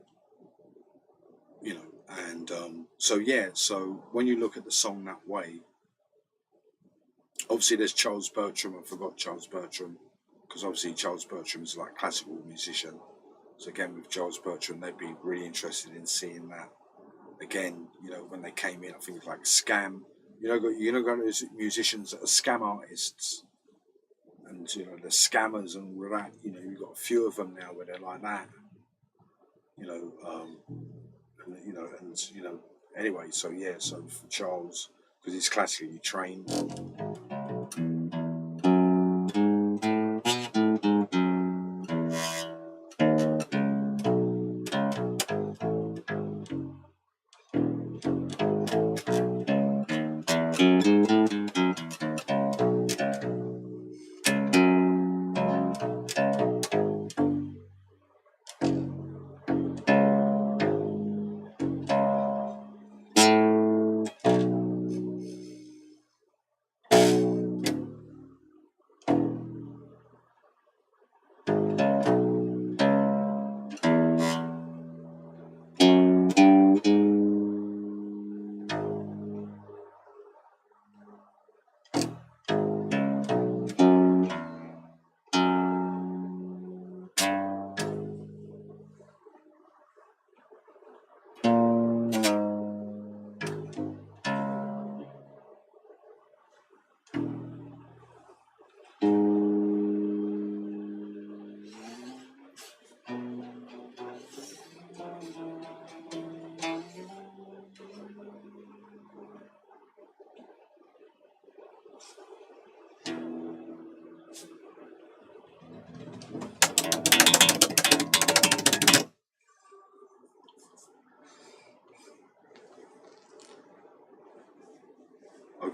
Speaker 1: you know, and so yeah, so when you look at the song that way, obviously there's Charles Bertram. I forgot Charles Bertram, because obviously Charles Bertram is like a classical musician. So again, with Charles Bertram, they'd be really interested in seeing that again. You know, when they came in, I think it's like Scam. You know, those musicians that are scam artists, and you know the scammers and all that. You know, you've got a few of them now where they're like that. You know, and you know. Anyway, so yeah, so for Charles, because he's classically trained.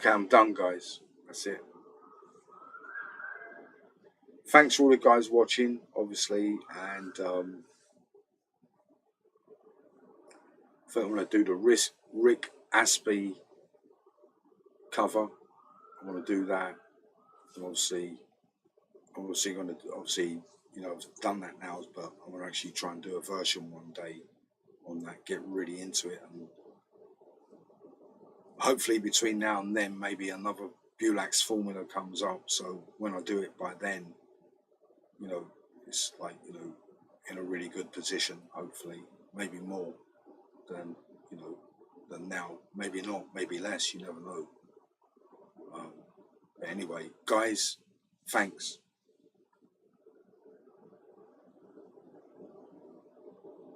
Speaker 1: Okay, I'm done, guys. That's it. Thanks for all the guys watching, obviously, and I think I'm going to do the Rick Astley cover. I want to do that. And obviously, I'm obviously going to, you know, I've done that now, but I'm going to actually try and do a version one day on that, get really into it. And hopefully between now and then, maybe another Bulak's formula comes up. So when I do it by then, you know, it's like, you know, in a really good position, hopefully, maybe more than, you know, than now. Maybe not, maybe less, you never know. But anyway, guys, thanks.